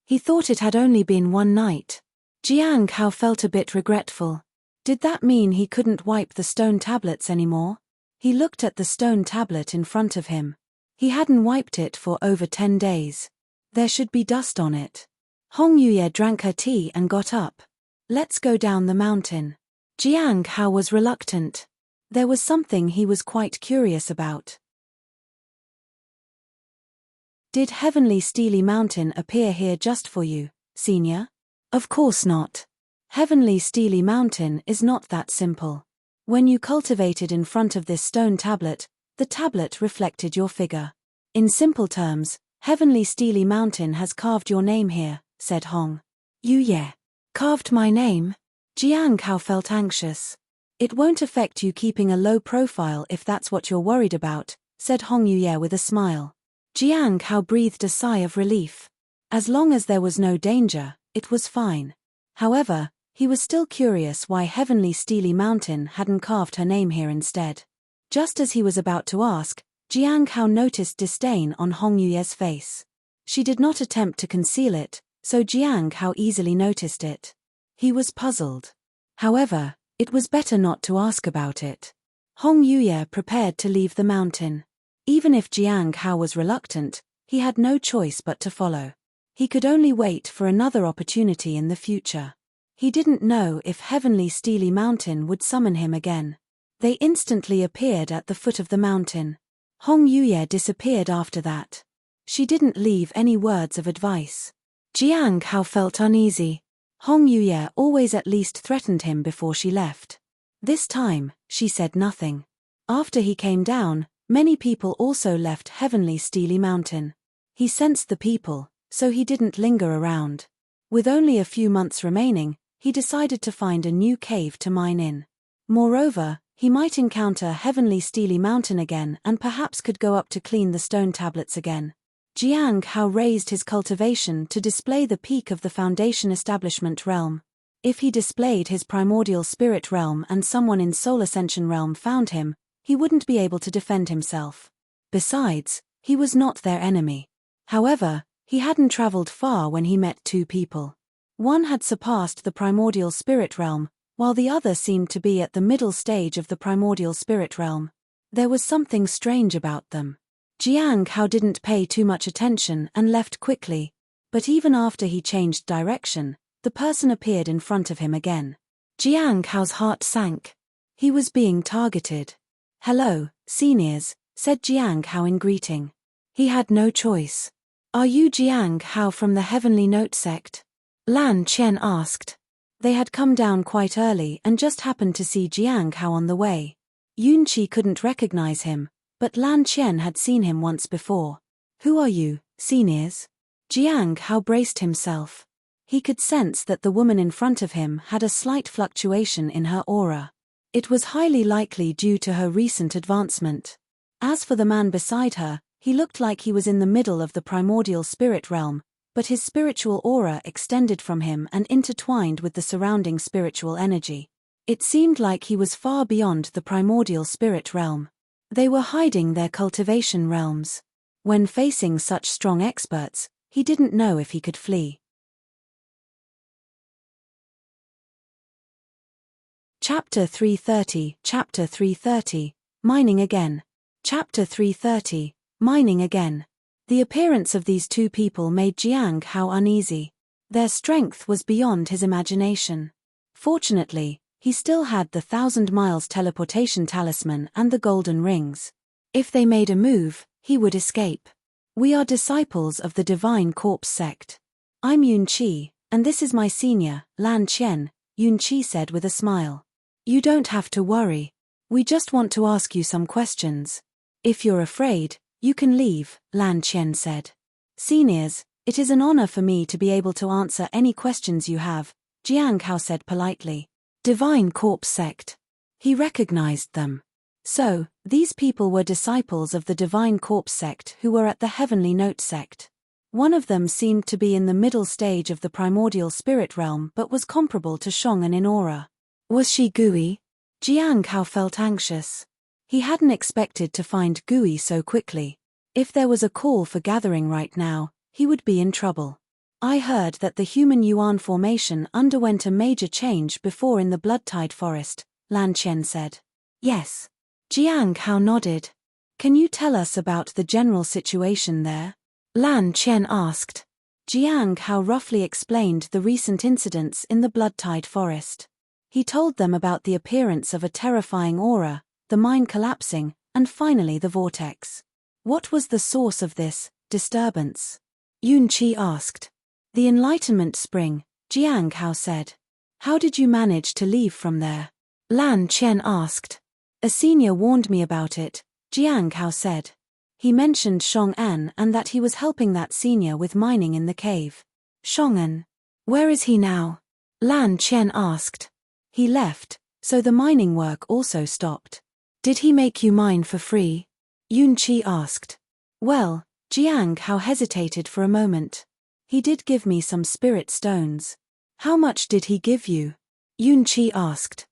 He thought it had only been one night. Jiang Hao felt a bit regretful. Did that mean he couldn't wipe the stone tablets anymore? He looked at the stone tablet in front of him. He hadn't wiped it for over 10 days. There should be dust on it. Hong Yuye drank her tea and got up. Let's go down the mountain. Jiang Hao was reluctant. There was something he was quite curious about. Did Heavenly Steely Mountain appear here just for you, Senior? Of course not. Heavenly Steely Mountain is not that simple. When you cultivated in front of this stone tablet, the tablet reflected your figure. In simple terms, Heavenly Steely Mountain has carved your name here, said Hong Yuye. Carved my name? Jiang Hao felt anxious. It won't affect you keeping a low profile if that's what you're worried about, said Hong Yuye with a smile. Jiang Hao breathed a sigh of relief. As long as there was no danger, it was fine. However, he was still curious why Heavenly Steely Mountain hadn't carved her name here instead. Just as he was about to ask, Jiang Hao noticed disdain on Hong Yuye's face. She did not attempt to conceal it, so Jiang Hao easily noticed it. He was puzzled. However, it was better not to ask about it. Hong Yuye prepared to leave the mountain. Even if Jiang Hao was reluctant, he had no choice but to follow. He could only wait for another opportunity in the future. He didn't know if Heavenly Steely Mountain would summon him again. They instantly appeared at the foot of the mountain. Hong Yuye disappeared after that. She didn't leave any words of advice. Jiang Hao felt uneasy. Hong Yuye always at least threatened him before she left. This time, she said nothing. After he came down, many people also left Heavenly Steely Mountain. He sensed the people, so he didn't linger around. With only a few months remaining, he decided to find a new cave to mine in. Moreover, he might encounter Heavenly Steely Mountain again and perhaps could go up to clean the stone tablets again. Jiang Hao raised his cultivation to display the peak of the Foundation Establishment realm. If he displayed his primordial spirit realm and someone in Soul Ascension realm found him, he wouldn't be able to defend himself. Besides, he was not their enemy. However, he hadn't traveled far when he met two people. One had surpassed the primordial spirit realm, while the other seemed to be at the middle stage of the primordial spirit realm. There was something strange about them. Jiang Hao didn't pay too much attention and left quickly, but even after he changed direction, the person appeared in front of him again. Jiang Hao's heart sank. He was being targeted. "Hello, seniors," said Jiang Hao in greeting. He had no choice. "Are you Jiang Hao from the Heavenly Note sect?" Lan Qian asked. They had come down quite early and just happened to see Jiang Hao on the way. Yunqi couldn't recognize him, but Lan Qian had seen him once before. "Who are you, seniors?" Jiang Hao braced himself. He could sense that the woman in front of him had a slight fluctuation in her aura. It was highly likely due to her recent advancement. As for the man beside her, he looked like he was in the middle of the primordial spirit realm, but his spiritual aura extended from him and intertwined with the surrounding spiritual energy. It seemed like he was far beyond the primordial spirit realm. They were hiding their cultivation realms. When facing such strong experts, he didn't know if he could flee. Chapter 330, Mining Again. Chapter 330, Mining Again. The appearance of these two people made Jiang Hao uneasy. Their strength was beyond his imagination. Fortunately, he still had the 1,000 miles teleportation talisman and the golden rings. If they made a move, he would escape. "We are disciples of the Divine Corpse sect. I'm Yunqi, and this is my senior, Lan Qian," Yunqi said with a smile. "You don't have to worry. We just want to ask you some questions. If you're afraid, you can leave," Lan Qian said. "Seniors, it is an honor for me to be able to answer any questions you have," Jiang Hao said politely. Divine Corpse Sect. He recognized them. So, these people were disciples of the Divine Corpse Sect who were at the Heavenly Note Sect. One of them seemed to be in the middle stage of the primordial spirit realm but was comparable to Shang in aura. Was she Gui? Jiang Hao felt anxious. He hadn't expected to find Gui so quickly. If there was a call for gathering right now, he would be in trouble. I heard that the human Yuan formation underwent a major change before in the Blood-Tide Forest, Lan Qian said. Yes. Jiang Hao nodded. Can you tell us about the general situation there? Lan Qian asked. Jiang Hao roughly explained the recent incidents in the Blood-Tide Forest. He told them about the appearance of a terrifying aura, the mine collapsing, and finally the vortex. What was the source of this disturbance? Yun Qi asked. The Enlightenment Spring, Jiang Hao said. How did you manage to leave from there? Lan Qian asked. A senior warned me about it, Jiang Hao said. He mentioned Shong'an and that he was helping that senior with mining in the cave. Shong'an. Where is he now? Lan Qian asked. He left, so the mining work also stopped. Did he make you mine for free? Yun Qi asked. Well, Jiang Hao hesitated for a moment. He did give me some spirit stones. How much did he give you? Yun Qi asked.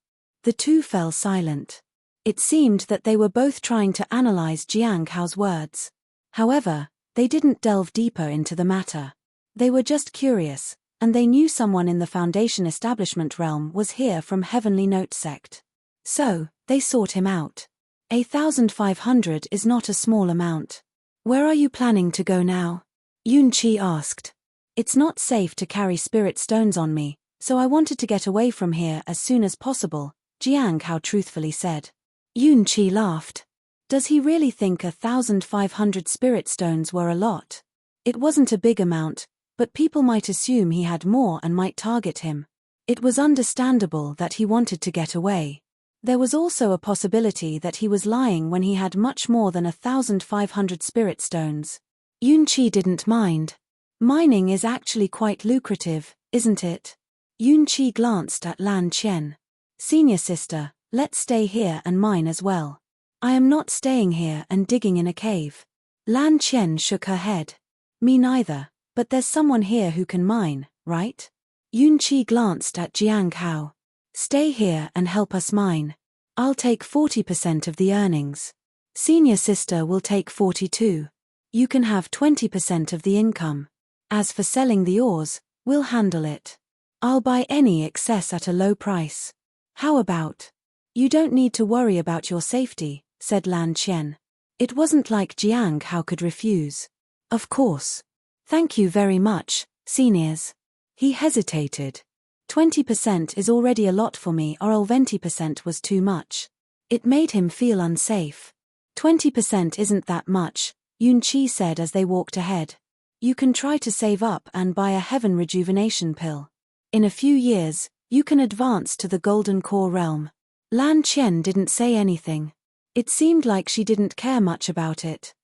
The two fell silent. It seemed that they were both trying to analyze Jiang Hao's words. However, they didn't delve deeper into the matter. They were just curious, and they knew someone in the Foundation establishment realm was here from Heavenly Note Sect. So, they sought him out. 1,500 is not a small amount. Where are you planning to go now? Yun Qi asked. It's not safe to carry spirit stones on me, so I wanted to get away from here as soon as possible, Jiang Hao truthfully said. Yun Qi laughed. Does he really think 1,500 spirit stones were a lot? It wasn't a big amount, but people might assume he had more and might target him. It was understandable that he wanted to get away. There was also a possibility that he was lying when he had much more than 1,500 spirit stones. Yun Qi didn't mind. Mining is actually quite lucrative, isn't it? Yun Qi glanced at Lan Qian. Senior sister, let's stay here and mine as well. I am not staying here and digging in a cave. Lan Qian shook her head. Me neither, but there's someone here who can mine, right? Yun Qi glanced at Jiang Hao. Stay here and help us mine. I'll take 40% of the earnings. Senior sister will take 42. You can have 20% of the income. As for selling the ores, we'll handle it. I'll buy any excess at a low price. How about? You don't need to worry about your safety, said Lan Qian. It wasn't like Jiang Hao could refuse. Of course. Thank you very much, seniors. He hesitated. 20% is already a lot for me, or 20% was too much. It made him feel unsafe. 20% isn't that much, Yun Qi said as they walked ahead. You can try to save up and buy a heaven rejuvenation pill. In a few years, you can advance to the Golden Core realm. Lan Qian didn't say anything. It seemed like she didn't care much about it.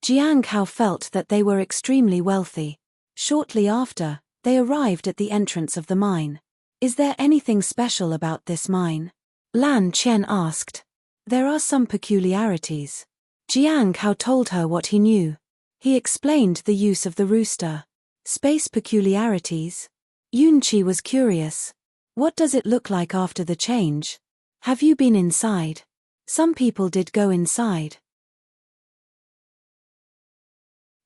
Jiang Hao felt that they were extremely wealthy. Shortly after, they arrived at the entrance of the mine. Is there anything special about this mine? Lan Qian asked. There are some peculiarities. Jiang Hao told her what he knew. He explained the use of the rooster. Space peculiarities? Yun Qi was curious. What does it look like after the change? Have you been inside? Some people did go inside.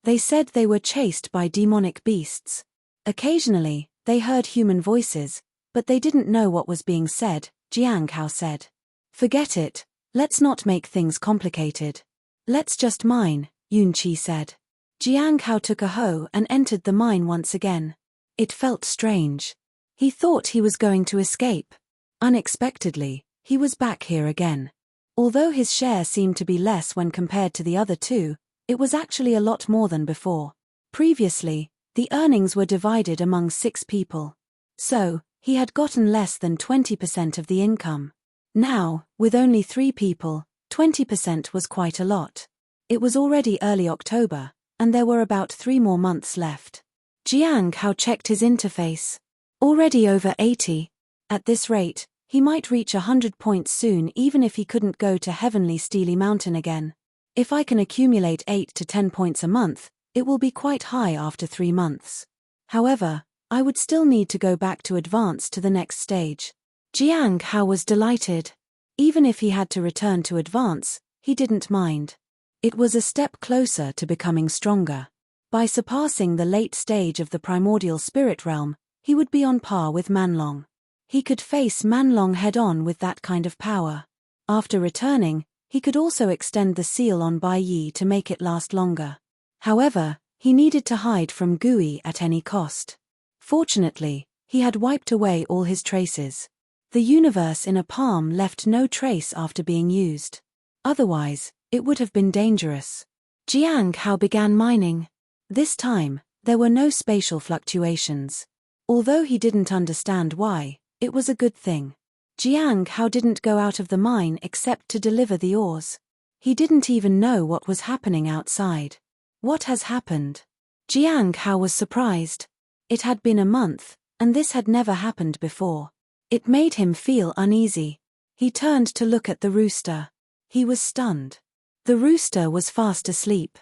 They said they were chased by demonic beasts. Occasionally, they heard human voices, but they didn't know what was being said, Jiang Hao said. Forget it, let's not make things complicated. Let's just mine, Yun Qi said. Jiang Hao took a hoe and entered the mine once again. It felt strange. He thought he was going to escape. Unexpectedly, he was back here again. Although his share seemed to be less when compared to the other two, it was actually a lot more than before. Previously, the earnings were divided among 6 people. So, he had gotten less than 20% of the income. Now, with only 3 people, 20% was quite a lot. It was already early October, and there were about 3 more months left. Jiang Hao checked his interface. Already over 80. At this rate, he might reach 100 points soon even if he couldn't go to Heavenly Steely Mountain again. If I can accumulate 8 to 10 points a month, it will be quite high after 3 months. However, I would still need to go back to advance to the next stage. Jiang Hao was delighted. Even if he had to return to advance, he didn't mind. It was a step closer to becoming stronger. By surpassing the late stage of the primordial spirit realm, he would be on par with Manlong. He could face Manlong head-on with that kind of power. After returning, he could also extend the seal on Bai Yi to make it last longer. However, he needed to hide from Gui at any cost. Fortunately, he had wiped away all his traces. The universe in a palm left no trace after being used. Otherwise, it would have been dangerous. Jiang Hao began mining. This time, there were no spatial fluctuations. Although he didn't understand why, it was a good thing. Jiang Hao didn't go out of the mine except to deliver the ores. He didn't even know what was happening outside. What has happened? Jiang Hao was surprised. It had been a month, and this had never happened before. It made him feel uneasy. He turned to look at the rooster. He was stunned. The rooster was fast asleep.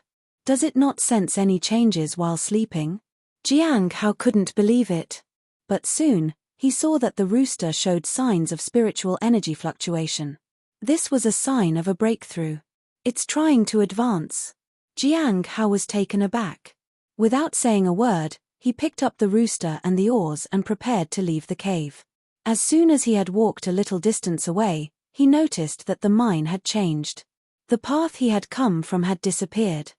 Does it not sense any changes while sleeping? Jiang Hao couldn't believe it. But soon, he saw that the rooster showed signs of spiritual energy fluctuation. This was a sign of a breakthrough. It's trying to advance. Jiang Hao was taken aback. Without saying a word, he picked up the rooster and the oars and prepared to leave the cave. As soon as he had walked a little distance away, he noticed that the mine had changed. The path he had come from had disappeared.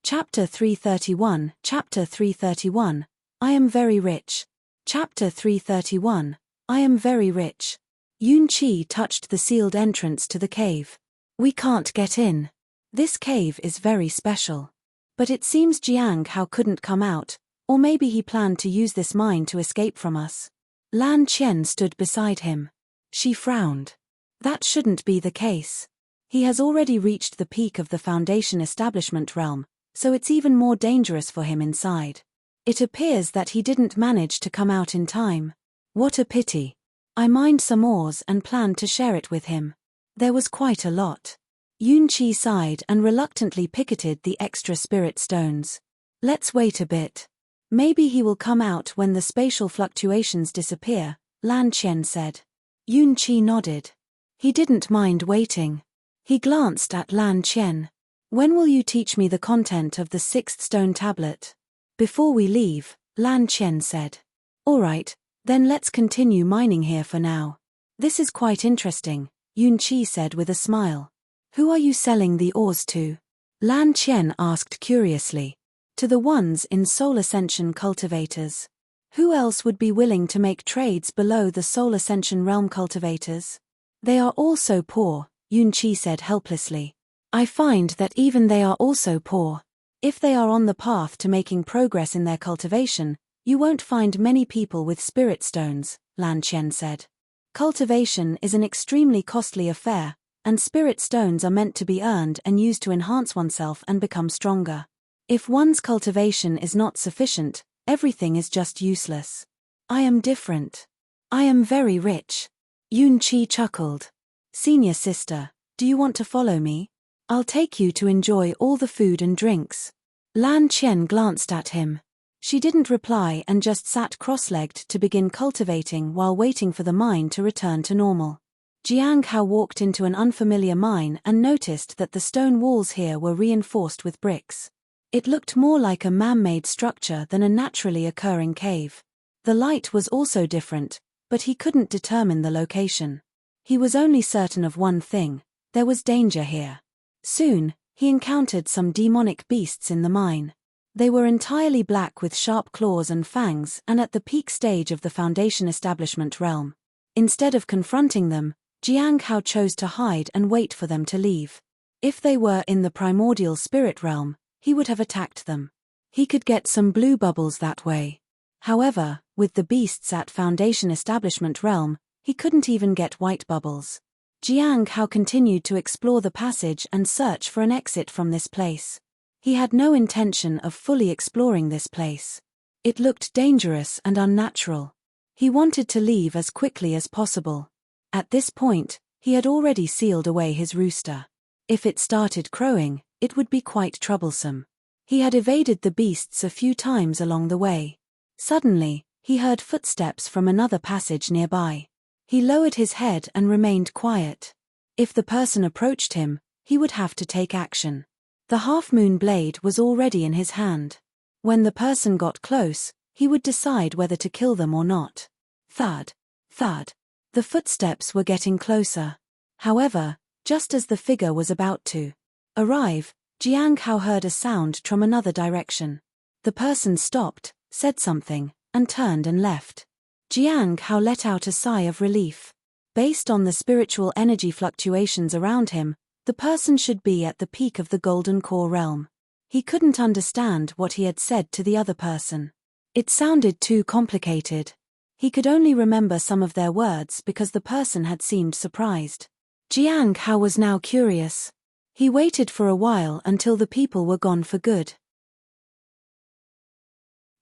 Chapter 331, Chapter 331, I am very rich. Chapter 331, I am very rich. Yun Qi touched the sealed entrance to the cave. We can't get in. This cave is very special. But it seems Jiang Hao couldn't come out, or maybe he planned to use this mine to escape from us. Lan Qian stood beside him. She frowned. That shouldn't be the case. He has already reached the peak of the Foundation establishment realm, so it's even more dangerous for him inside. It appears that he didn't manage to come out in time. What a pity. I mined some ores and planned to share it with him. There was quite a lot. Yun Qi sighed and reluctantly picketed the extra spirit stones. Let's wait a bit. Maybe he will come out when the spatial fluctuations disappear, Lan Qian said. Yun Qi nodded. He didn't mind waiting. He glanced at Lan Qian. When will you teach me the content of the 6th stone tablet? Before we leave, Lan Qian said. All right, then let's continue mining here for now. This is quite interesting, Yun Qi said with a smile. Who are you selling the ores to? Lan Qian asked curiously. To the ones in Soul Ascension cultivators. Who else would be willing to make trades below the Soul Ascension realm cultivators? They are all so poor, Yun Qi said helplessly. I find that even they are also poor. If they are on the path to making progress in their cultivation, you won't find many people with spirit stones, Lan Qian said. Cultivation is an extremely costly affair, and spirit stones are meant to be earned and used to enhance oneself and become stronger. If one's cultivation is not sufficient, everything is just useless. I am different. I am very rich. Yun Qi chuckled. Senior sister, do you want to follow me? I'll take you to enjoy all the food and drinks. Lan Qian glanced at him. She didn't reply and just sat cross-legged to begin cultivating while waiting for the mine to return to normal. Jiang Hao walked into an unfamiliar mine and noticed that the stone walls here were reinforced with bricks. It looked more like a man-made structure than a naturally occurring cave. The light was also different, but he couldn't determine the location. He was only certain of one thing: there was danger here. Soon, he encountered some demonic beasts in the mine. They were entirely black with sharp claws and fangs and at the peak stage of the Foundation establishment realm. Instead of confronting them, Jiang Hao chose to hide and wait for them to leave. If they were in the primordial spirit realm, he would have attacked them. He could get some blue bubbles that way. However, with the beasts at Foundation establishment realm, he couldn't even get white bubbles. Jiang Hao continued to explore the passage and search for an exit from this place. He had no intention of fully exploring this place. It looked dangerous and unnatural. He wanted to leave as quickly as possible. At this point, he had already sealed away his rooster. If it started crowing, it would be quite troublesome. He had evaded the beasts a few times along the way. Suddenly, he heard footsteps from another passage nearby. He lowered his head and remained quiet. If the person approached him, he would have to take action. The half-moon blade was already in his hand. When the person got close, he would decide whether to kill them or not. Thud, thud. The footsteps were getting closer. However, just as the figure was about to arrive, Jiang Hao heard a sound from another direction. The person stopped, said something, and turned and left. Jiang Hao let out a sigh of relief. Based on the spiritual energy fluctuations around him, the person should be at the peak of the Golden Core realm. He couldn't understand what he had said to the other person. It sounded too complicated. He could only remember some of their words because the person had seemed surprised. Jiang Hao was now curious. He waited for a while until the people were gone for good.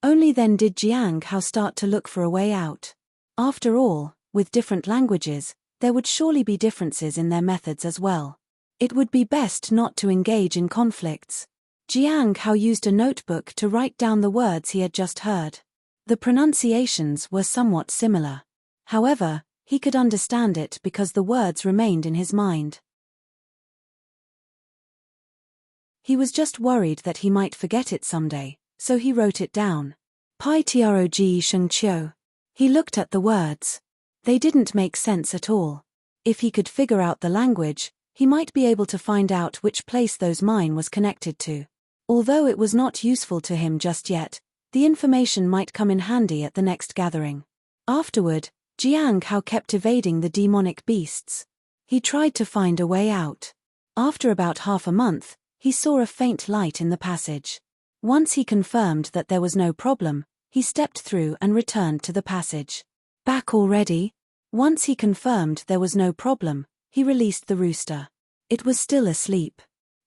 Only then did Jiang Hao start to look for a way out. After all, with different languages, there would surely be differences in their methods as well. It would be best not to engage in conflicts. Jiang Hao used a notebook to write down the words he had just heard. The pronunciations were somewhat similar. However, he could understand it because the words remained in his mind. He was just worried that he might forget it someday, so he wrote it down. Pai trog sheng qiu. He looked at the words. They didn't make sense at all. If he could figure out the language, he might be able to find out which place those mine was connected to. Although it was not useful to him just yet, the information might come in handy at the next gathering. Afterward, Jiang Hao kept evading the demonic beasts. He tried to find a way out. After about half a month, he saw a faint light in the passage. Once he confirmed that there was no problem, he stepped through and returned to the passage. Back already? Once he confirmed there was no problem, he released the rooster. It was still asleep.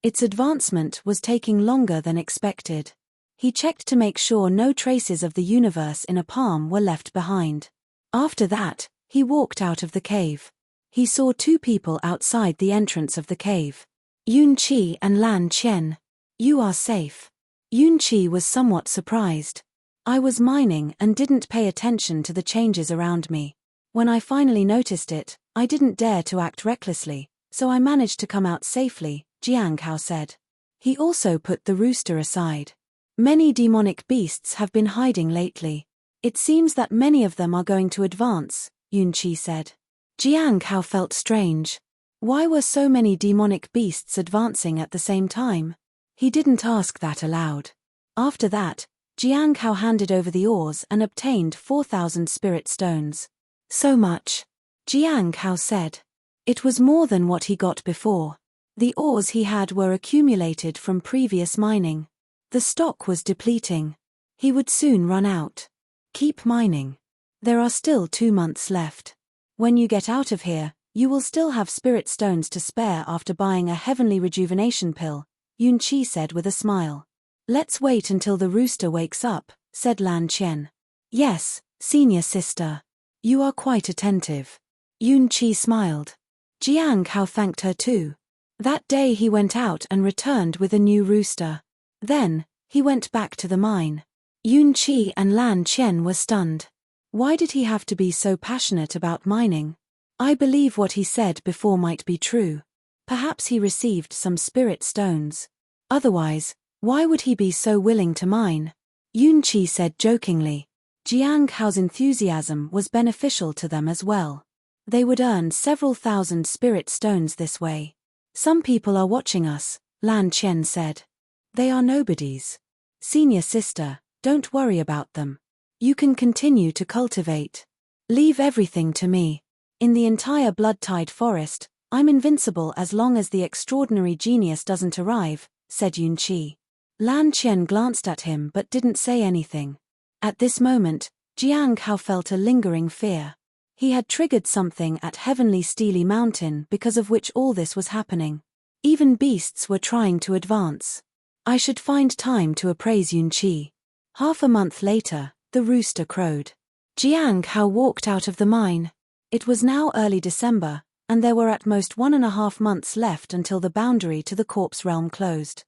Its advancement was taking longer than expected. He checked to make sure no traces of the universe in a palm were left behind. After that, he walked out of the cave. He saw two people outside the entrance of the cave. Yun Qi and Lan Qian. You are safe. Yun Qi was somewhat surprised. I was mining and didn't pay attention to the changes around me. When I finally noticed it, I didn't dare to act recklessly, so I managed to come out safely, Jiang Hao said. He also put the rooster aside. Many demonic beasts have been hiding lately. It seems that many of them are going to advance, Yun Qi said. Jiang Hao felt strange. Why were so many demonic beasts advancing at the same time? He didn't ask that aloud. After that, Jiang Hao handed over the ores and obtained 4,000 spirit stones. So much. Jiang Hao said. It was more than what he got before. The ores he had were accumulated from previous mining. The stock was depleting. He would soon run out. Keep mining. There are still 2 months left. When you get out of here, you will still have spirit stones to spare after buying a heavenly rejuvenation pill, Yun Qi said with a smile. Let's wait until the rooster wakes up, said Lan Qian. Yes, senior sister. You are quite attentive. Yun Qi smiled. Jiang Hao thanked her too. That day he went out and returned with a new rooster. Then, he went back to the mine. Yun Qi and Lan Qian were stunned. Why did he have to be so passionate about mining? I believe what he said before might be true. Perhaps he received some spirit stones. Otherwise, why would he be so willing to mine? Yun Qi said jokingly. Jiang Hao's enthusiasm was beneficial to them as well. They would earn several thousand spirit stones this way. Some people are watching us, Lan Qian said. They are nobodies. Senior sister, don't worry about them. You can continue to cultivate. Leave everything to me. In the entire blood-tide forest, I'm invincible as long as the extraordinary genius doesn't arrive, said Yun Qi. Lan Qian glanced at him but didn't say anything. At this moment, Jiang Hao felt a lingering fear. He had triggered something at Heavenly Steely Mountain because of which all this was happening. Even beasts were trying to advance. I should find time to appraise Yunqi. Half a month later, the rooster crowed. Jiang Hao walked out of the mine. It was now early December, and there were at most 1.5 months left until the boundary to the corpse realm closed.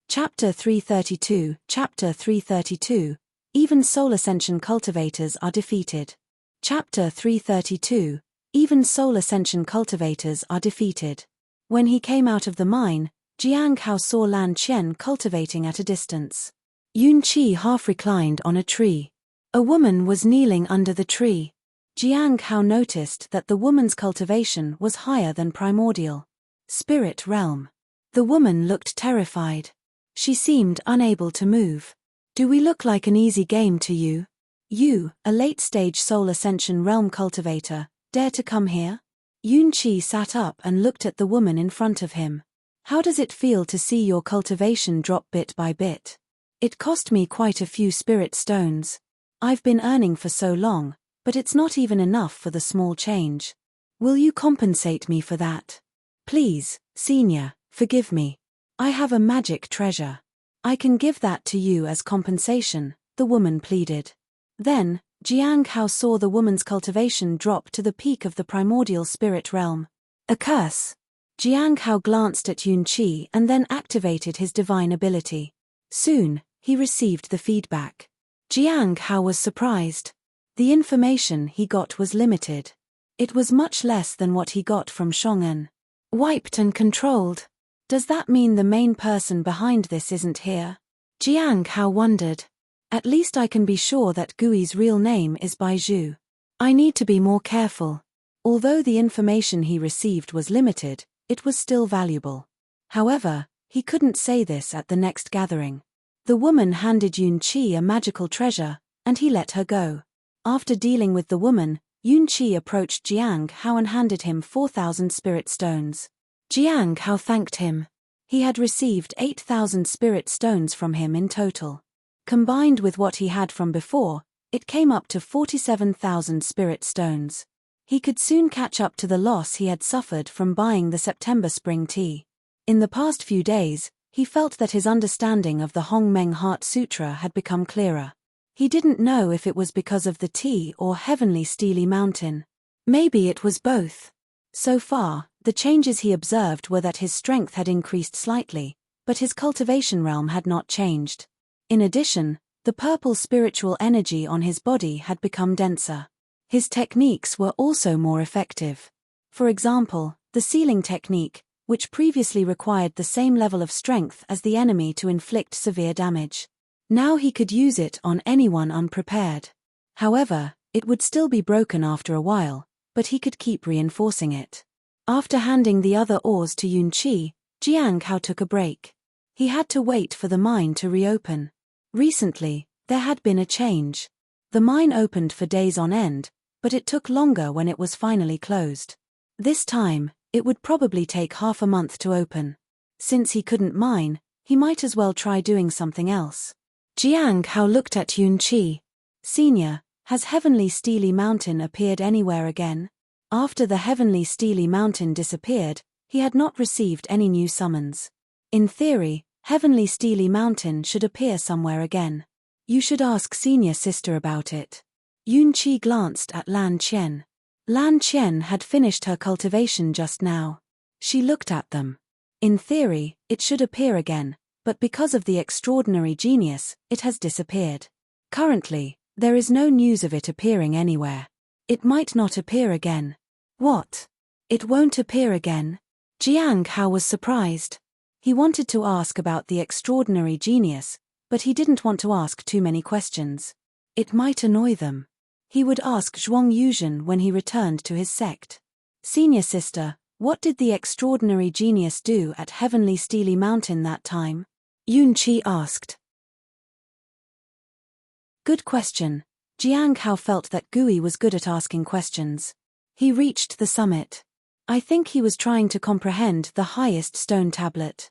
Chapter 332. Chapter 332. Even soul ascension cultivators are defeated. Chapter 332. Even soul ascension cultivators are defeated. When he came out of the mine, Jiang Hao saw Lan Qian cultivating at a distance. Yunqi half reclined on a tree. A woman was kneeling under the tree. Jiang Hao noticed that the woman's cultivation was higher than primordial. Spirit realm. The woman looked terrified. She seemed unable to move. Do we look like an easy game to you? You, a late-stage soul ascension realm cultivator, dare to come here? Yunqi sat up and looked at the woman in front of him. How does it feel to see your cultivation drop bit by bit? It cost me quite a few spirit stones. I've been earning for so long, but it's not even enough for the small change. Will you compensate me for that? Please, senior, forgive me. I have a magic treasure. I can give that to you as compensation, the woman pleaded. Then, Jiang Hao saw the woman's cultivation drop to the peak of the primordial spirit realm. A curse. Jiang Hao glanced at Yunqi and then activated his divine ability. Soon, he received the feedback. Jiang Hao was surprised. The information he got was limited. It was much less than what he got from Shong'an. Wiped and controlled. Does that mean the main person behind this isn't here? Jiang Hao wondered. At least I can be sure that Gui's real name is Baizhu. I need to be more careful. Although the information he received was limited, it was still valuable. However, he couldn't say this at the next gathering. The woman handed Yunqi a magical treasure, and he let her go. After dealing with the woman, Yunqi approached Jiang Hao and handed him 4,000 spirit stones. Jiang Hao thanked him. He had received 8,000 spirit stones from him in total. Combined with what he had from before, it came up to 47,000 spirit stones. He could soon catch up to the loss he had suffered from buying the September spring tea. In the past few days, he felt that his understanding of the Hong Meng Heart Sutra had become clearer. He didn't know if it was because of the tea or Heavenly Steely Mountain. Maybe it was both. So far, the changes he observed were that his strength had increased slightly, but his cultivation realm had not changed. In addition, the purple spiritual energy on his body had become denser. His techniques were also more effective. For example, the sealing technique, which previously required the same level of strength as the enemy to inflict severe damage. Now he could use it on anyone unprepared. However, it would still be broken after a while, but he could keep reinforcing it. After handing the other ores to Yunqi, Jiang Hao took a break. He had to wait for the mine to reopen. Recently, there had been a change. The mine opened for days on end, but it took longer when it was finally closed. This time, it would probably take half a month to open. Since he couldn't mine, he might as well try doing something else. Jiang Hao looked at Yunqi. Senior, has Heavenly Steely Mountain appeared anywhere again? After the Heavenly Steely Mountain disappeared, he had not received any new summons. In theory, Heavenly Steely Mountain should appear somewhere again. You should ask senior sister about it. Yunqi glanced at Lan Qian. Lan Qian had finished her cultivation just now. She looked at them. In theory, it should appear again, but because of the extraordinary genius, it has disappeared. Currently, there is no news of it appearing anywhere. It might not appear again. What? It won't appear again? Jiang Hao was surprised. He wanted to ask about the extraordinary genius, but he didn't want to ask too many questions. It might annoy them. He would ask Zhuang Yuzhen when he returned to his sect. Senior sister, what did the extraordinary genius do at Heavenly Steely Mountain that time? Yunqi asked. Good question. Jiang Hao felt that Gui was good at asking questions. He reached the summit. I think he was trying to comprehend the highest stone tablet.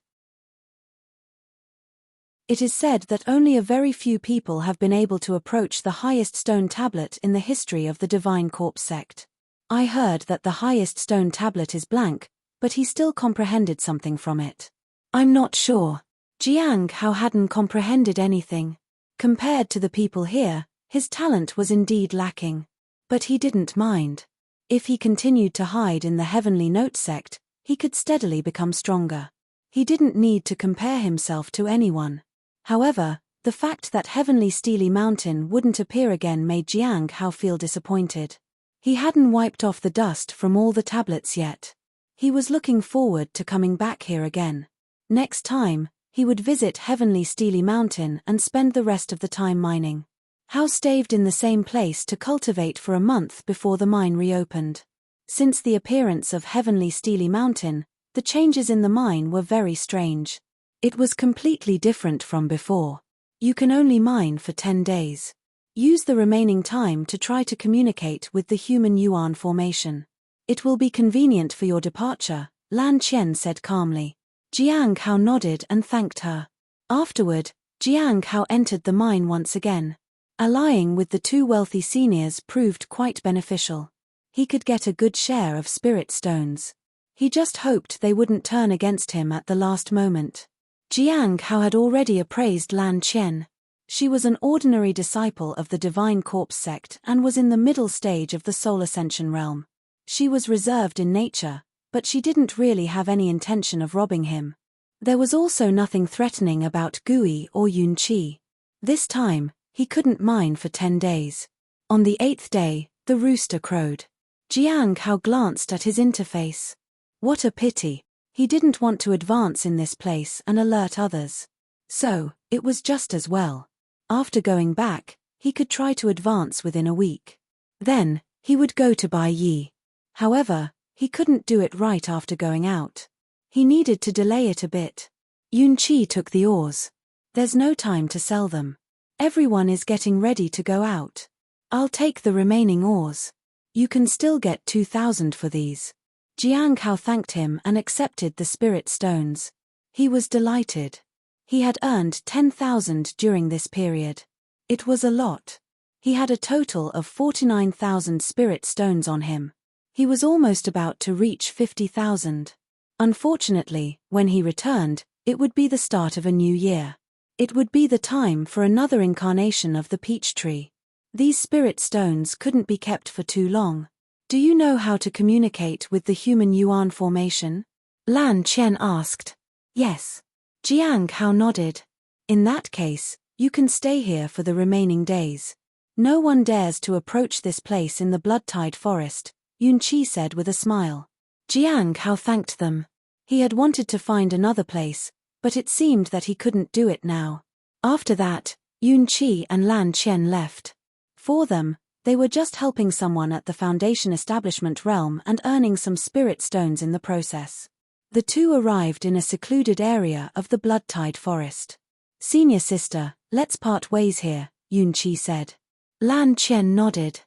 It is said that only a very few people have been able to approach the highest stone tablet in the history of the Divine Corpse sect. I heard that the highest stone tablet is blank, but he still comprehended something from it. I'm not sure. Jiang Hao hadn't comprehended anything. Compared to the people here, his talent was indeed lacking. But he didn't mind. If he continued to hide in the Heavenly Note sect, he could steadily become stronger. He didn't need to compare himself to anyone. However, the fact that Heavenly Steely Mountain wouldn't appear again made Jiang Hao feel disappointed. He hadn't wiped off the dust from all the tablets yet. He was looking forward to coming back here again. Next time, he would visit Heavenly Steely Mountain and spend the rest of the time mining. Hao stayed in the same place to cultivate for a month before the mine reopened. Since the appearance of Heavenly Steely Mountain, the changes in the mine were very strange. It was completely different from before. You can only mine for 10 days. Use the remaining time to try to communicate with the human Yuan formation. It will be convenient for your departure, Lan Qian said calmly. Jiang Hao nodded and thanked her. Afterward, Jiang Hao entered the mine once again. Allying with the two wealthy seniors proved quite beneficial. He could get a good share of spirit stones. He just hoped they wouldn't turn against him at the last moment. Jiang Hao had already appraised Lan Qian. She was an ordinary disciple of the Divine Corpse sect and was in the middle stage of the Soul Ascension realm. She was reserved in nature, but she didn't really have any intention of robbing him. There was also nothing threatening about Gui or Yun Qi. This time, he couldn't mine for 10 days. On the 8th day, the rooster crowed. Jiang Hao glanced at his interface. What a pity. He didn't want to advance in this place and alert others. So, it was just as well. After going back, he could try to advance within a week. Then, he would go to Bai Yi. However, he couldn't do it right after going out. He needed to delay it a bit. Yun Qi took the ores. There's no time to sell them. Everyone is getting ready to go out. I'll take the remaining ores. You can still get 2,000 for these. Jiang Hao thanked him and accepted the spirit stones. He was delighted. He had earned 10,000 during this period. It was a lot. He had a total of 49,000 spirit stones on him. He was almost about to reach 50,000. Unfortunately, when he returned, it would be the start of a new year. It would be the time for another incarnation of the peach tree. These spirit stones couldn't be kept for too long. Do you know how to communicate with the human Yuan formation? Lan Qian asked. Yes. Jiang Hao nodded. In that case, you can stay here for the remaining days. No one dares to approach this place in the blood-tide forest, Yun Qi said with a smile. Jiang Hao thanked them. He had wanted to find another place, but it seemed that he couldn't do it now. After that, Yun Qi and Lan Qian left. For them, they were just helping someone at the Foundation Establishment realm and earning some spirit stones in the process. The two arrived in a secluded area of the blood-tide forest. Senior sister, let's part ways here, Yun Qi said. Lan Qian nodded.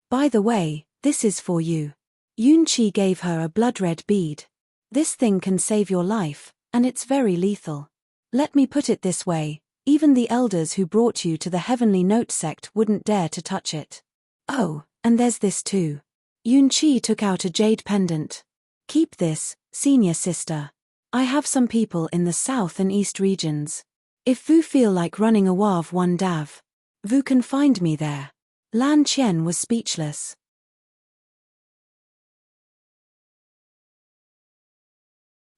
By the way, this is for you. Yun Qi gave her a blood-red bead. This thing can save your life, and it's very lethal. Let me put it this way, even the elders who brought you to the Heavenly Note sect wouldn't dare to touch it. Oh, and there's this too. Yun Qi took out a jade pendant. Keep this, senior sister. I have some people in the south and east regions. If Vu feel like running a Wav one Dav, Vu can find me there. Lan Qian was speechless.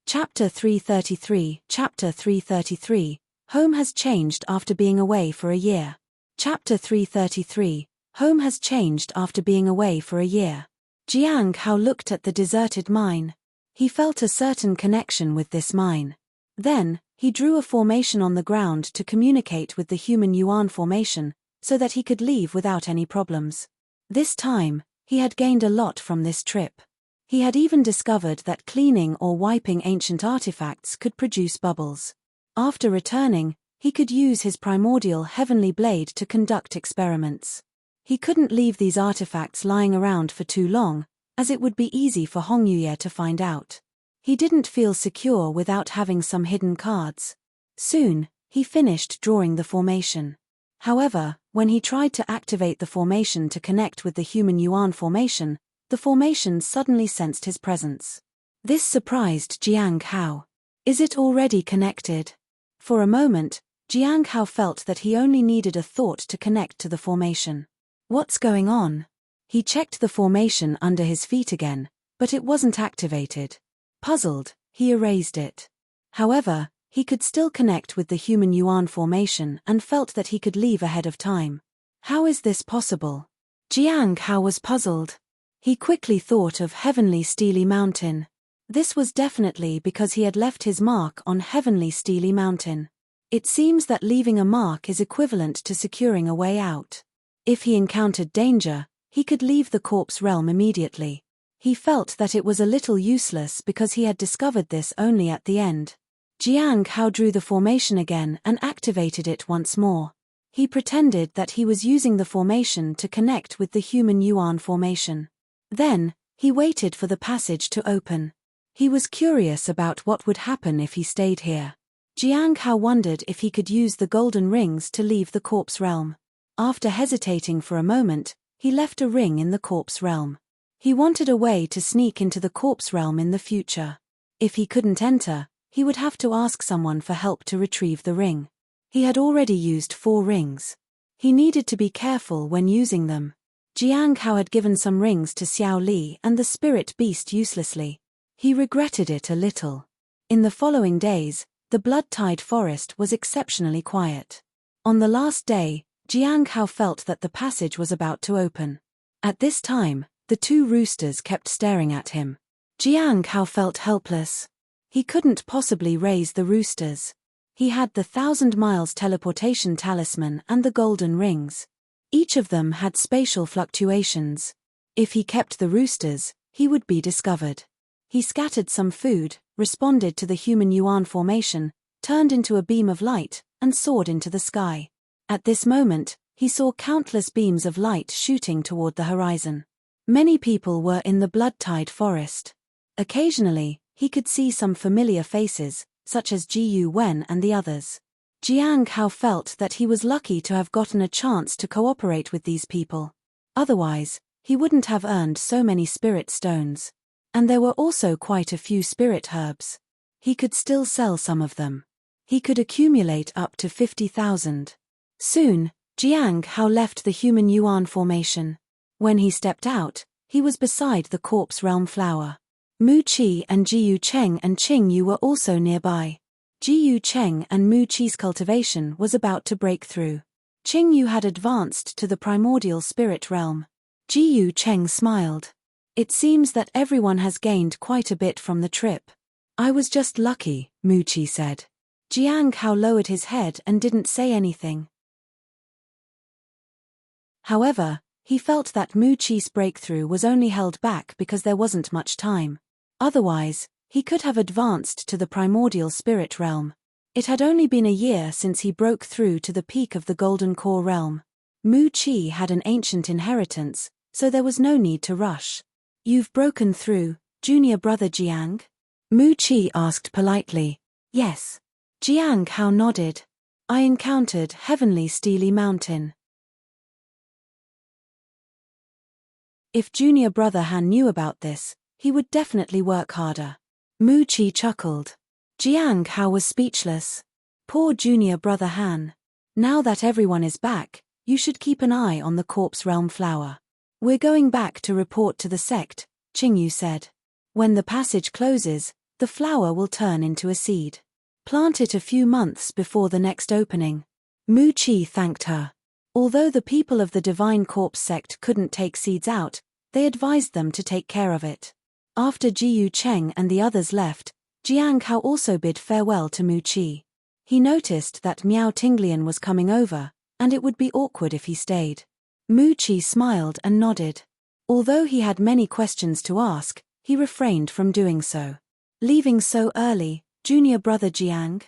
Chapter 333. Chapter 333. Home has changed after being away for a year. Chapter 333. Home has changed after being away for a year. Jiang Hao looked at the deserted mine. He felt a certain connection with this mine. Then, he drew a formation on the ground to communicate with the human Yuan formation, so that he could leave without any problems. This time, he had gained a lot from this trip. He had even discovered that cleaning or wiping ancient artifacts could produce bubbles. After returning, he could use his primordial heavenly blade to conduct experiments. He couldn't leave these artifacts lying around for too long, as it would be easy for Hong Yuye to find out. He didn't feel secure without having some hidden cards. Soon, he finished drawing the formation. However, when he tried to activate the formation to connect with the human Yuan formation, the formation suddenly sensed his presence. This surprised Jiang Hao. Is it already connected? For a moment, Jiang Hao felt that he only needed a thought to connect to the formation. What's going on? He checked the formation under his feet again, but it wasn't activated. Puzzled, he erased it. However, he could still connect with the human yuan formation and felt that he could leave ahead of time. How is this possible? Jiang Hao was puzzled. He quickly thought of Heavenly Steely Mountain. This was definitely because he had left his mark on Heavenly Steely Mountain. It seems that leaving a mark is equivalent to securing a way out. If he encountered danger, he could leave the corpse realm immediately. He felt that it was a little useless because he had discovered this only at the end. Jiang Hao drew the formation again and activated it once more. He pretended that he was using the formation to connect with the human yuan formation. Then, he waited for the passage to open. He was curious about what would happen if he stayed here. Jiang Hao wondered if he could use the golden rings to leave the corpse realm. After hesitating for a moment, he left a ring in the corpse realm. He wanted a way to sneak into the corpse realm in the future. If he couldn't enter, he would have to ask someone for help to retrieve the ring. He had already used 4 rings. He needed to be careful when using them. Jiang Hao had given some rings to Xiao Li and the spirit beast uselessly. He regretted it a little. In the following days, the blood-tide forest was exceptionally quiet. On the last day, Jiang Hao felt that the passage was about to open. At this time, the 2 roosters kept staring at him. Jiang Hao felt helpless. He couldn't possibly raise the roosters. He had the 1,000 miles teleportation talisman and the golden rings. Each of them had spatial fluctuations. If he kept the roosters, he would be discovered. He scattered some food, responded to the human yuan formation, turned into a beam of light, and soared into the sky. At this moment, he saw countless beams of light shooting toward the horizon. Many people were in the blood-tide forest. Occasionally, he could see some familiar faces, such as Ji Wen and the others. Jiang Hao felt that he was lucky to have gotten a chance to cooperate with these people. Otherwise, he wouldn't have earned so many spirit stones. And there were also quite a few spirit herbs. He could still sell some of them. He could accumulate up to 50,000. Soon, Jiang Hao left the human yuan formation. When he stepped out, he was beside the corpse realm flower. Mu Qi and Jiyu Cheng and Qing Yu were also nearby. Jiyu Cheng and Mu Qi's cultivation was about to break through. Qing Yu had advanced to the primordial spirit realm. Jiyu Cheng smiled. It seems that everyone has gained quite a bit from the trip. I was just lucky, Mu Qi said. Jiang Hao lowered his head and didn't say anything. However, he felt that Mu Qi's breakthrough was only held back because there wasn't much time. Otherwise, he could have advanced to the primordial spirit realm. It had only been a year since he broke through to the peak of the golden core realm. Mu Qi had an ancient inheritance, so there was no need to rush. You've broken through, junior brother Jiang? Mu Qi asked politely. Yes. Jiang Hao nodded. I encountered Heavenly Steely Mountain. If junior brother Han knew about this, he would definitely work harder. Mu Qi chuckled. Jiang Hao was speechless. Poor junior brother Han. Now that everyone is back, you should keep an eye on the corpse realm flower. We're going back to report to the sect, Qing Yu said. When the passage closes, the flower will turn into a seed. Plant it a few months before the next opening. Mu Qi thanked her. Although the people of the Divine Corpse sect couldn't take seeds out, they advised them to take care of it. After Jiyu Cheng and the others left, Jiang Hao also bid farewell to Mu Qi. He noticed that Miao Tinglian was coming over, and it would be awkward if he stayed. Mu Qi smiled and nodded. Although he had many questions to ask, he refrained from doing so. Leaving so early, junior brother Jiang?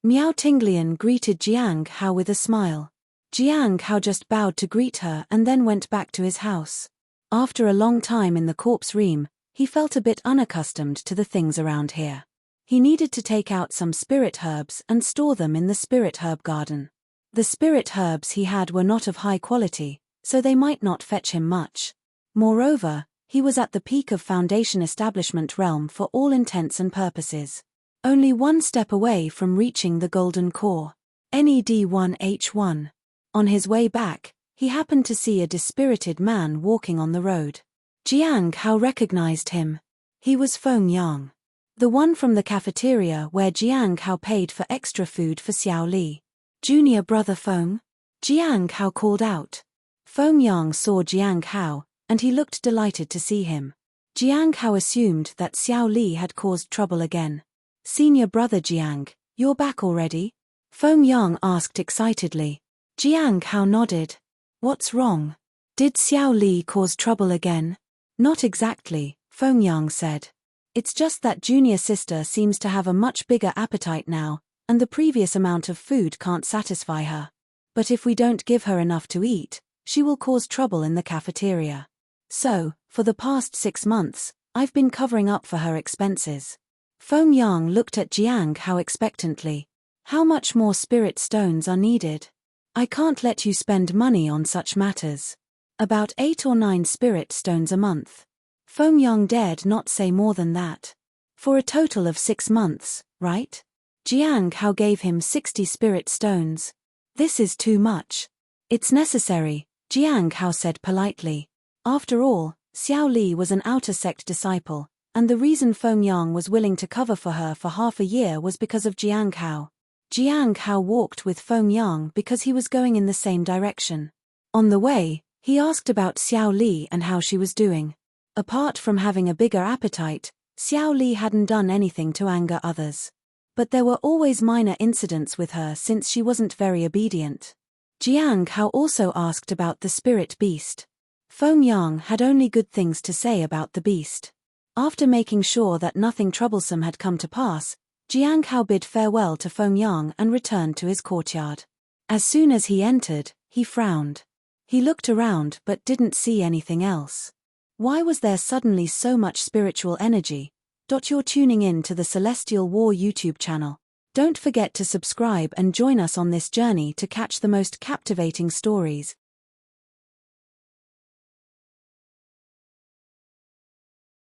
Miao Tinglian greeted Jiang Hao with a smile. Jiang Hao just bowed to greet her and then went back to his house. After a long time in the corpse realm, he felt a bit unaccustomed to the things around here. He needed to take out some spirit herbs and store them in the spirit herb garden. The spirit herbs he had were not of high quality, so they might not fetch him much. Moreover, He was at the peak of Foundation Establishment realm for all intents and purposes. Only one step away from reaching the Golden Core. NED1H1. On his way back, he happened to see a dispirited man walking on the road. Jiang Hao recognized him. He was Feng Yang. The one from the cafeteria where Jiang Hao paid for extra food for Xiao Li. Junior brother Feng? Jiang Hao called out. Feng Yang saw Jiang Hao, and he looked delighted to see him. Jiang Hao assumed that Xiao Li had caused trouble again. Senior brother Jiang, you're back already? Feng Yang asked excitedly. Jiang Hao nodded. What's wrong? Did Xiao Li cause trouble again? Not exactly, Feng Yang said. It's just that junior sister seems to have a much bigger appetite now, and the previous amount of food can't satisfy her. But if we don't give her enough to eat, she will cause trouble in the cafeteria. So, for the past 6 months, I've been covering up for her expenses. Feng Yang looked at Jiang Hao expectantly. How much more spirit stones are needed? I can't let you spend money on such matters. About 8 or 9 spirit stones a month. Feng Yang dared not say more than that. For a total of 6 months, right? Jiang Hao gave him 60 spirit stones. This is too much. It's necessary, Jiang Hao said politely. After all, Xiao Li was an outer sect disciple, and the reason Feng Yang was willing to cover for her for half a year was because of Jiang Hao. Jiang Hao walked with Feng Yang because he was going in the same direction. On the way, he asked about Xiao Li and how she was doing. Apart from having a bigger appetite, Xiao Li hadn't done anything to anger others. But there were always minor incidents with her since she wasn't very obedient. Jiang Hao also asked about the spirit beast. Feng Yang had only good things to say about the beast. After making sure that nothing troublesome had come to pass, Jiang Hao bid farewell to Feng Yang and returned to his courtyard. As soon as he entered, he frowned. He looked around but didn't see anything else. Why was there suddenly so much spiritual energy? You're tuning in to the Celestial War YouTube channel. Don't forget to subscribe and join us on this journey to catch the most captivating stories.